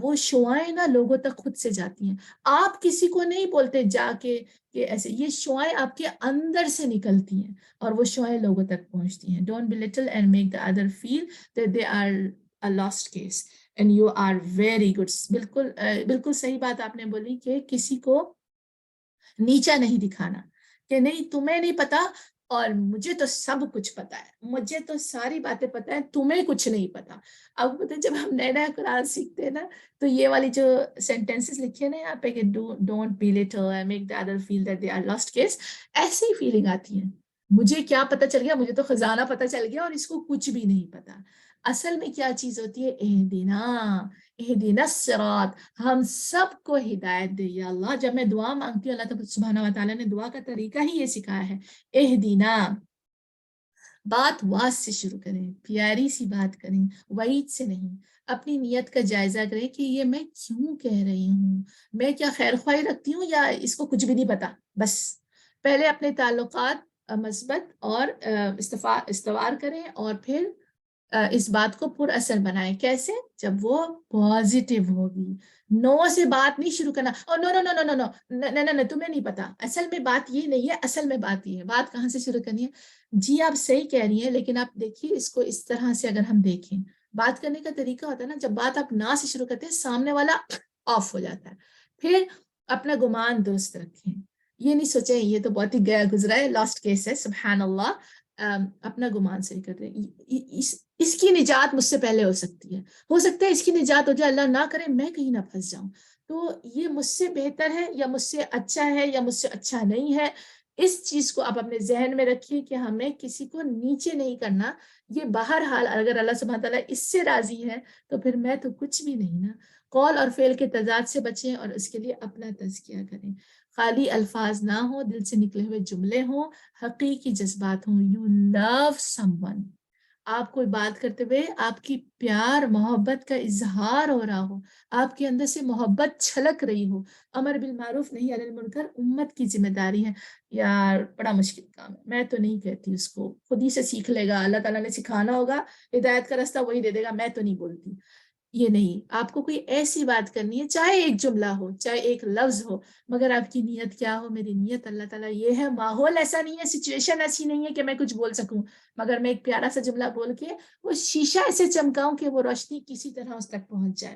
وہ شعائیں نا لوگوں تک خود سے جاتی ہیں. آپ کسی کو نہیں بولتے جا کے کہ ایسے، یہ شعائیں آپ کے اندر سے نکلتی ہیں اور وہ شعائیں لوگوں تک پہنچتی ہیں. Don't belittle and make the other feel that they are a lost case and you are very good. بالکل صحیح بات آپ نے بولی کہ کسی کو نیچا نہیں دکھانا، کہ نہیں تمہیں نہیں پتا اور مجھے تو سب کچھ پتا ہے، مجھے تو ساری باتیں پتا ہے، تمہیں کچھ نہیں پتا. اب جب ہم نیا قرآن سیکھتے ہیں نا، تو یہ والی جو سینٹینسز لکھے ہیں نا یہاں پہ کہ don't belittle and make the other feel that they are lost case، ایسے ہی فیلنگ آتی ہے. مجھے کیا پتا چل گیا؟ مجھے تو خزانہ پتا چل گیا اور اس کو کچھ بھی نہیں پتا. اصل میں کیا چیز ہوتی ہے؟ اہدنا الصراط، ہم سب کو ہدایت دے یا اللہ. جب میں دعا مانگتی ہوں، اللہ سبحانہ و تعالیٰ نے دعا کا طریقہ ہی یہ سکھایا ہے، اہدنا. بات واس سے شروع کریں، پیاری سی بات کریں، وعید سے نہیں. اپنی نیت کا جائزہ کریں کہ یہ میں کیوں کہہ رہی ہوں، میں کیا خیر خواہی رکھتی ہوں یا اس کو کچھ بھی نہیں پتا. بس پہلے اپنے تعلقات مثبت اور استوار کریں اور پھر اس بات کو پر اثر بنائیں. کیسے؟ جب وہ پازیٹیو ہوگی. نو سے بات نہیں شروع کرنا، اور نو نو نو نو نو نو نو تمہیں نہیں پتا، اصل میں بات یہ نہیں ہے، اصل میں بات یہ ہے. بات کہاں سے شروع کرنی ہے؟ جی آپ صحیح کہہ رہی ہیں، لیکن آپ دیکھیے اس کو اس طرح سے اگر ہم دیکھیں، بات کرنے کا طریقہ ہوتا ہے نا، جب بات آپ نہ سے شروع کرتے ہیں سامنے والا آف ہو جاتا ہے. پھر اپنا گمان درست رکھیں، یہ نہیں سوچیں یہ تو بہت ہی گیا گزرا ہے، لاسٹ کیس ہے، سبحان اللہ. اپنا گمان صحیح کر رہے ہیں، اس کی نجات مجھ سے پہلے ہو سکتی ہے، ہو سکتا ہے اس کی نجات ہو جائے، اللہ نہ کرے میں کہیں نہ پھنس جاؤں، تو یہ مجھ سے بہتر ہے یا مجھ سے اچھا ہے یا مجھ سے اچھا نہیں ہے. اس چیز کو آپ اپنے ذہن میں رکھیے کہ ہمیں کسی کو نیچے نہیں کرنا. یہ بہرحال اگر اللہ سبحانہ تعالیٰ اس سے راضی ہے تو پھر میں تو کچھ بھی نہیں نا. قول اور فعل کے تضاد سے بچیں اور اس کے لیے اپنا تزکیہ کریں. خالی الفاظ نہ ہوں، دل سے نکلے ہوئے جملے ہوں، حقیقی جذبات ہوں. You love someone. آپ کوئی بات کرتے ہوئے آپ کی پیار محبت کا اظہار ہو رہا ہو، آپ کے اندر سے محبت چھلک رہی ہو. امر بالمعروف نہیں عن المنکر امت کی ذمہ داری ہے. یار بڑا مشکل کام ہے، میں تو نہیں کہتی اس کو، خود ہی سے سیکھ لے گا، اللہ تعالیٰ نے سکھانا ہوگا، ہدایت کا راستہ وہی دے دے گا، میں تو نہیں بولتی. یہ نہیں، آپ کو کوئی ایسی بات کرنی ہے، چاہے ایک جملہ ہو، چاہے ایک لفظ ہو، مگر آپ کی نیت کیا ہو. میری نیت اللہ تعالیٰ یہ ہے، ماحول ایسا نہیں ہے، سچویشن ایسی نہیں ہے کہ میں کچھ بول سکوں، مگر میں ایک پیارا سا جملہ بول کے وہ شیشہ ایسے چمکاؤں کہ وہ روشنی کسی طرح اس تک پہنچ جائے.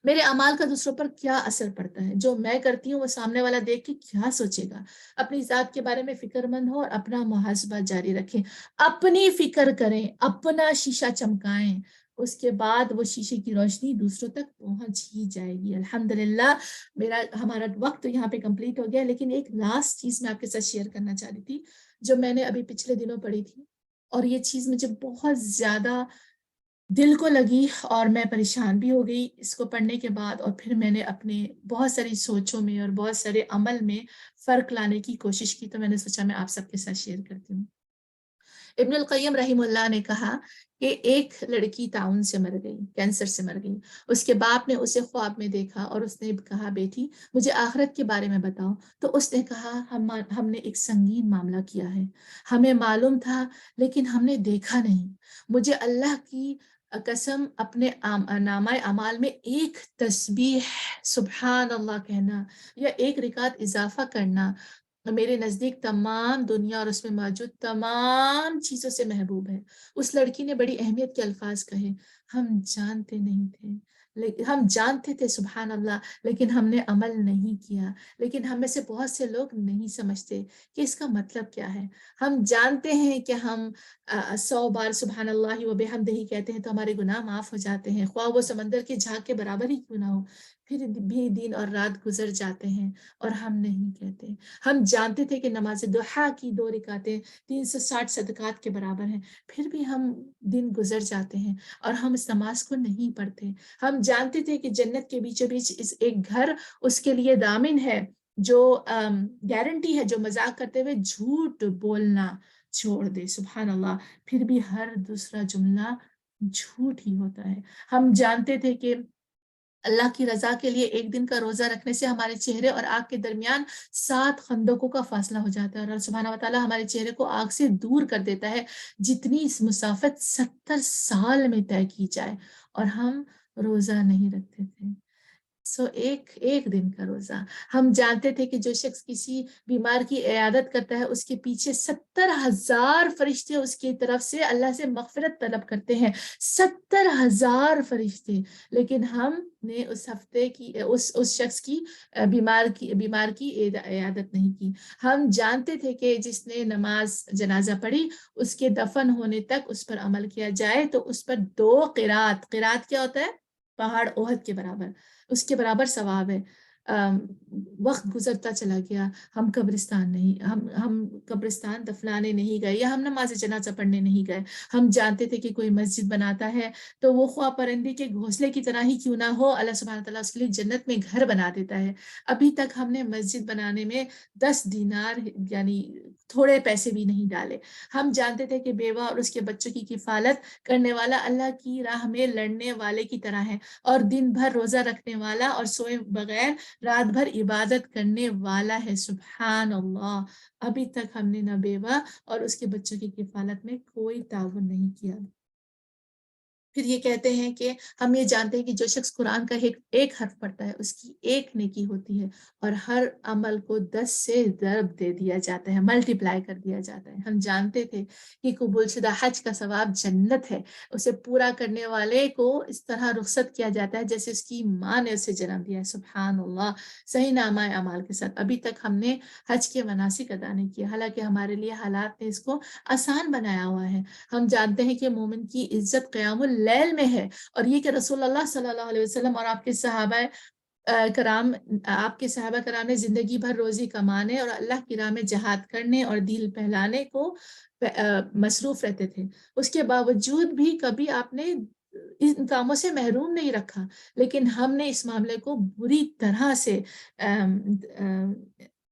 میرے اعمال کا دوسروں پر کیا اثر پڑتا ہے، جو میں کرتی ہوں وہ سامنے والا دیکھ کے کیا سوچے گا. اپنی ذات کے بارے میں فکر مند ہو اور اپنا محاسبہ جاری رکھیں. اپنی فکر کریں، اپنا شیشہ چمکائیں، اس کے بعد وہ شیشے کی روشنی دوسروں تک پہنچ ہی جائے گی. الحمدللہ ہمارا وقت یہاں پہ کمپلیٹ ہو گیا، لیکن ایک لاسٹ چیز میں آپ کے ساتھ شیئر کرنا چاہ رہی تھی جو میں نے ابھی پچھلے دنوں پڑھی تھی، اور یہ چیز مجھے بہت زیادہ دل کو لگی اور میں پریشان بھی ہو گئی اس کو پڑھنے کے بعد. اور پھر میں نے اپنے بہت ساری سوچوں میں اور بہت سارے عمل میں فرق لانے کی کوشش کی، تو میں نے سوچا میں آپ سب کے ساتھ شیئر کرتی ہوں. ابن القیم رحم اللہ نے کہا کہ ایک لڑکی طاعون سے مر گئی، کینسر سے مر گئی. اس کے باپ نے اسے خواب میں دیکھا اور اس نے کہا بیٹی مجھے آخرت کے بارے میں بتاؤ. تو اس نے کہا ہم نے ایک سنگین معاملہ کیا ہے، ہمیں معلوم تھا لیکن ہم نے دیکھا نہیں. مجھے اللہ کی قسم اپنے نامہ اعمال میں ایک تسبیح سبحان اللہ کہنا یا ایک رکعت اضافہ کرنا میرے نزدیک تمام دنیا اور اس میں موجود تمام چیزوں سے محبوب ہے. اس لڑکی نے بڑی اہمیت کے الفاظ کہے. ہم جانتے نہیں تھے، ہم جانتے تھے سبحان اللہ، لیکن ہم نے عمل نہیں کیا. لیکن ہم میں سے بہت سے لوگ نہیں سمجھتے کہ اس کا مطلب کیا ہے. ہم جانتے ہیں کہ ہم 100 بار سبحان اللہ و بحمدہ کہتے ہیں تو ہمارے گناہ معاف ہو جاتے ہیں، خواہ وہ سمندر کے جھاگ کے برابر ہی کیوں نہ ہو. پھر بھی دن اور رات گزر جاتے ہیں اور ہم نہیں کہتے. ہم جانتے تھے کہ نماز ضحیٰ کی 2 رکعتیں 360 صدقات کے برابر ہیں، پھر بھی ہم دن گزر جاتے ہیں اور ہم اس نماز کو نہیں پڑھتے. ہم جانتے تھے کہ جنت کے بیچوں بیچ ایک گھر اس کے لیے ضامن ہے، جو گارنٹی ہے، جو مذاق کرتے ہوئے جھوٹ بولنا چھوڑ دے. سبحان اللہ، پھر بھی ہر دوسرا جملہ جھوٹ ہی ہوتا ہے. ہم جانتے تھے کہ اللہ کی رضا کے لیے ایک دن کا روزہ رکھنے سے ہمارے چہرے اور آگ کے درمیان 7 خندقوں کا فاصلہ ہو جاتا ہے، اور اللہ سبحانہ وتعالیٰ ہمارے چہرے کو آگ سے دور کر دیتا ہے جتنی اس مسافت 70 سال میں طے کی جائے، اور ہم روزہ نہیں رکھتے تھے. ایک دن کا روزہ. ہم جانتے تھے کہ جو شخص کسی بیمار کی عیادت کرتا ہے اس کے پیچھے 70,000 فرشتے اس کی طرف سے اللہ سے مغفرت طلب کرتے ہیں. 70,000 فرشتے. لیکن ہم نے اس شخص کی بیمار کی عیادت نہیں کی. ہم جانتے تھے کہ جس نے نماز جنازہ پڑھی اس کے دفن ہونے تک اس پر عمل کیا جائے تو اس پر 2 قرات کیا ہوتا ہے؟ پہاڑ احد کے برابر، اس کے برابر ثواب ہے. وقت گزرتا چلا گیا، ہم قبرستان دفنانے نہیں گئے، یا ہم نماز جنازہ پڑھنے نہیں گئے. ہم جانتے تھے کہ کوئی مسجد بناتا ہے تو وہ خواہ پرندے کے گھونسلے کی طرح ہی کیوں نہ ہو، اللہ سبحانہ تعالیٰ اس کے لیے جنت میں گھر بنا دیتا ہے. ابھی تک ہم نے مسجد بنانے میں 10 دینار یعنی تھوڑے پیسے بھی نہیں ڈالے. ہم جانتے تھے کہ بیوہ اور اس کے بچوں کی کفالت کرنے والا اللہ کی راہ میں لڑنے والے کی طرح ہے، اور دن بھر روزہ رکھنے والا اور سوئے بغیر رات بھر عبادت کرنے والا ہے. سبحان اللہ. ابھی تک ہم نے نہ بیوہ اور اس کے بچوں کی کفالت میں کوئی تعاون نہیں کیا. پھر یہ کہتے ہیں کہ ہم یہ جانتے ہیں کہ جو شخص قرآن کا ایک حرف پڑھتا ہے اس کی 1 نیکی ہوتی ہے، اور ہر عمل کو 10 سے ضرب دے دیا جاتا ہے، ملٹی پلائی کر دیا جاتا ہے. ہم جانتے تھے کہ قبول شدہ حج کا ثواب جنت ہے، اسے پورا کرنے والے کو اس طرح رخصت کیا جاتا ہے جیسے اس کی ماں نے اسے جنم دیا ہے. سبحان اللہ. صحیح نامہ اعمال کے ساتھ ابھی تک ہم نے حج کے مناسک ادا نہیں کیا، حالانکہ ہمارے لیے حالات نے اس کو آسان بنایا ہوا ہے. ہم جانتے ہیں کہ مومن کی عزت قیام اللیل میں ہے، اور یہ کہ رسول اللہ صلی اللہ علیہ وسلم اور آپ کے صحابہ کرام نے زندگی بھر روزی کمانے اور اللہ کی راہ میں جہاد کرنے اور دل پہلانے کو مصروف رہتے تھے. اس کے باوجود بھی کبھی آپ نے ان کاموں سے محروم نہیں رکھا، لیکن ہم نے اس معاملے کو بری طرح سے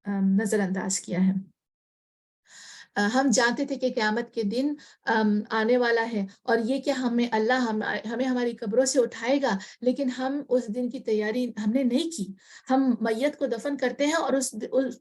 نظر انداز کیا ہے۔ ہم جانتے تھے کہ قیامت کے دن آنے والا ہے، اور یہ کہ اللہ ہمیں ہماری قبروں سے اٹھائے گا، لیکن ہم اس دن کی تیاری ہم نے نہیں کی۔ ہم میت کو دفن کرتے ہیں اور اس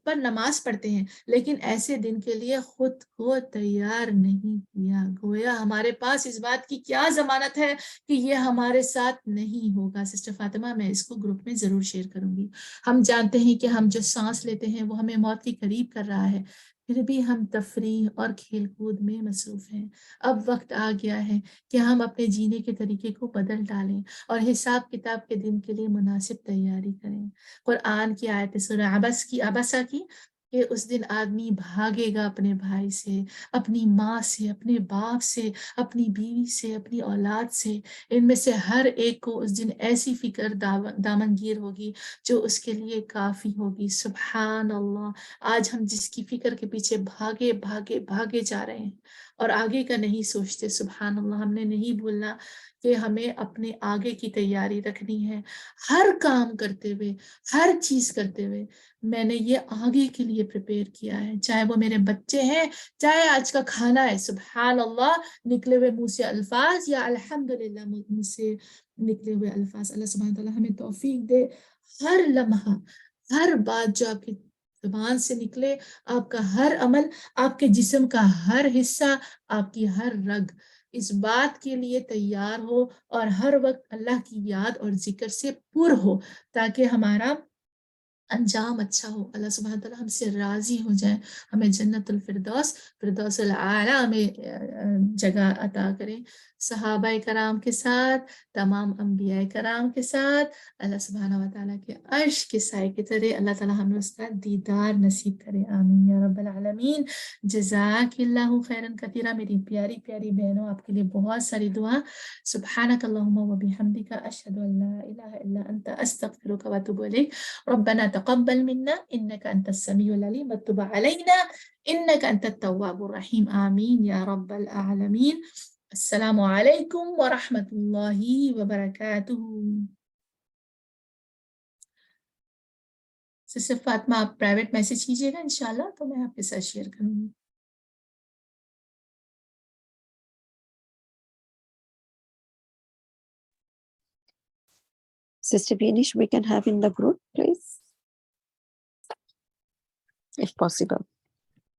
پر نماز پڑھتے ہیں، لیکن ایسے دن کے لیے خود کو تیار نہیں کیا۔ گویا ہمارے پاس اس بات کی کیا ضمانت ہے کہ یہ ہمارے ساتھ نہیں ہوگا؟ سسٹر فاطمہ، میں اس کو گروپ میں ضرور شیئر کروں گی۔ ہم جانتے ہیں کہ ہم جو سانس لیتے ہیں وہ ہمیں موت کے قریب کر رہا ہے، پھر بھی ہم تفریح اور کھیل کود میں مصروف ہیں۔ اب وقت آ گیا ہے کہ ہم اپنے جینے کے طریقے کو بدل ڈالیں اور حساب کتاب کے دن کے لیے مناسب تیاری کریں۔ قرآن کی آیت سورہ عبسہ کی کہ اس دن آدمی بھاگے گا اپنے بھائی سے، اپنی ماں سے، اپنے باپ سے، اپنی بیوی سے، اپنی اولاد سے۔ ان میں سے ہر ایک کو اس دن ایسی فکر دامنگیر ہوگی جو اس کے لیے کافی ہوگی۔ سبحان اللہ، آج ہم جس کی فکر کے پیچھے بھاگے جا رہے ہیں اور آگے کا نہیں سوچتے، سبحان اللہ، ہم نے نہیں بھولنا کہ ہمیں اپنے آگے کی تیاری رکھنی ہے۔ ہر کام کرتے ہوئے، ہر چیز کرتے ہوئے میں نے یہ آگے کے لیے پریپیئر کیا ہے، چاہے وہ میرے بچے ہیں، چاہے آج کا کھانا ہے۔ سبحان اللہ، نکلے ہوئے منہ سے الفاظ یا الحمدللہ منہ سے نکلے ہوئے الفاظ، اللہ سبحانہ تعالیٰ ہمیں توفیق دے۔ ہر لمحہ، ہر بات جو آپ کی زبان سے نکلے، آپ کا ہر عمل، آپ کے جسم کا ہر حصہ، آپ کی ہر رگ اس بات کے لیے تیار ہو اور ہر وقت اللہ کی یاد اور ذکر سے پر ہو، تاکہ ہمارا انجام اچھا ہو، اللہ سبحانہ تعالیٰ ہم سے راضی ہو جائے، ہمیں جنت فردوس الاعلیٰ میں جگہ عطا کرے، صحابہ کرام کے ساتھ، تمام انبیاء کرام کے ساتھ، اللہ سبحانہ وتعالیٰ کے عرش کے سائے کی طرح اللہ تعالیٰ ہمیں اس کا دیدار نصیب کرے، آمین یا رب العالمین۔ جزاک اللہ خیرن کثیرا، میری پیاری پیاری بہنوں، آپ کے لیے بہت ساری دعا۔ سبحانک اللہم و بحمدک، اشہد ان لا الہ الا انت، استغفرک و اتوب الیک۔ ربنا تقبل منا انك انت السميع العليم وتب علينا انك انت التواب الرحيم، آمین یا رب العالمین۔ السلام علیکم ورحمۃ اللہ وبرکاتہ۔ سسٹر فاطمہ، آپ پرائیویٹ میسج کیجیے گا انشاءاللہ، تو میں آپ کے ساتھ شیئر کروں گی۔ Sister Beanish, we can have in the group, please, if possible.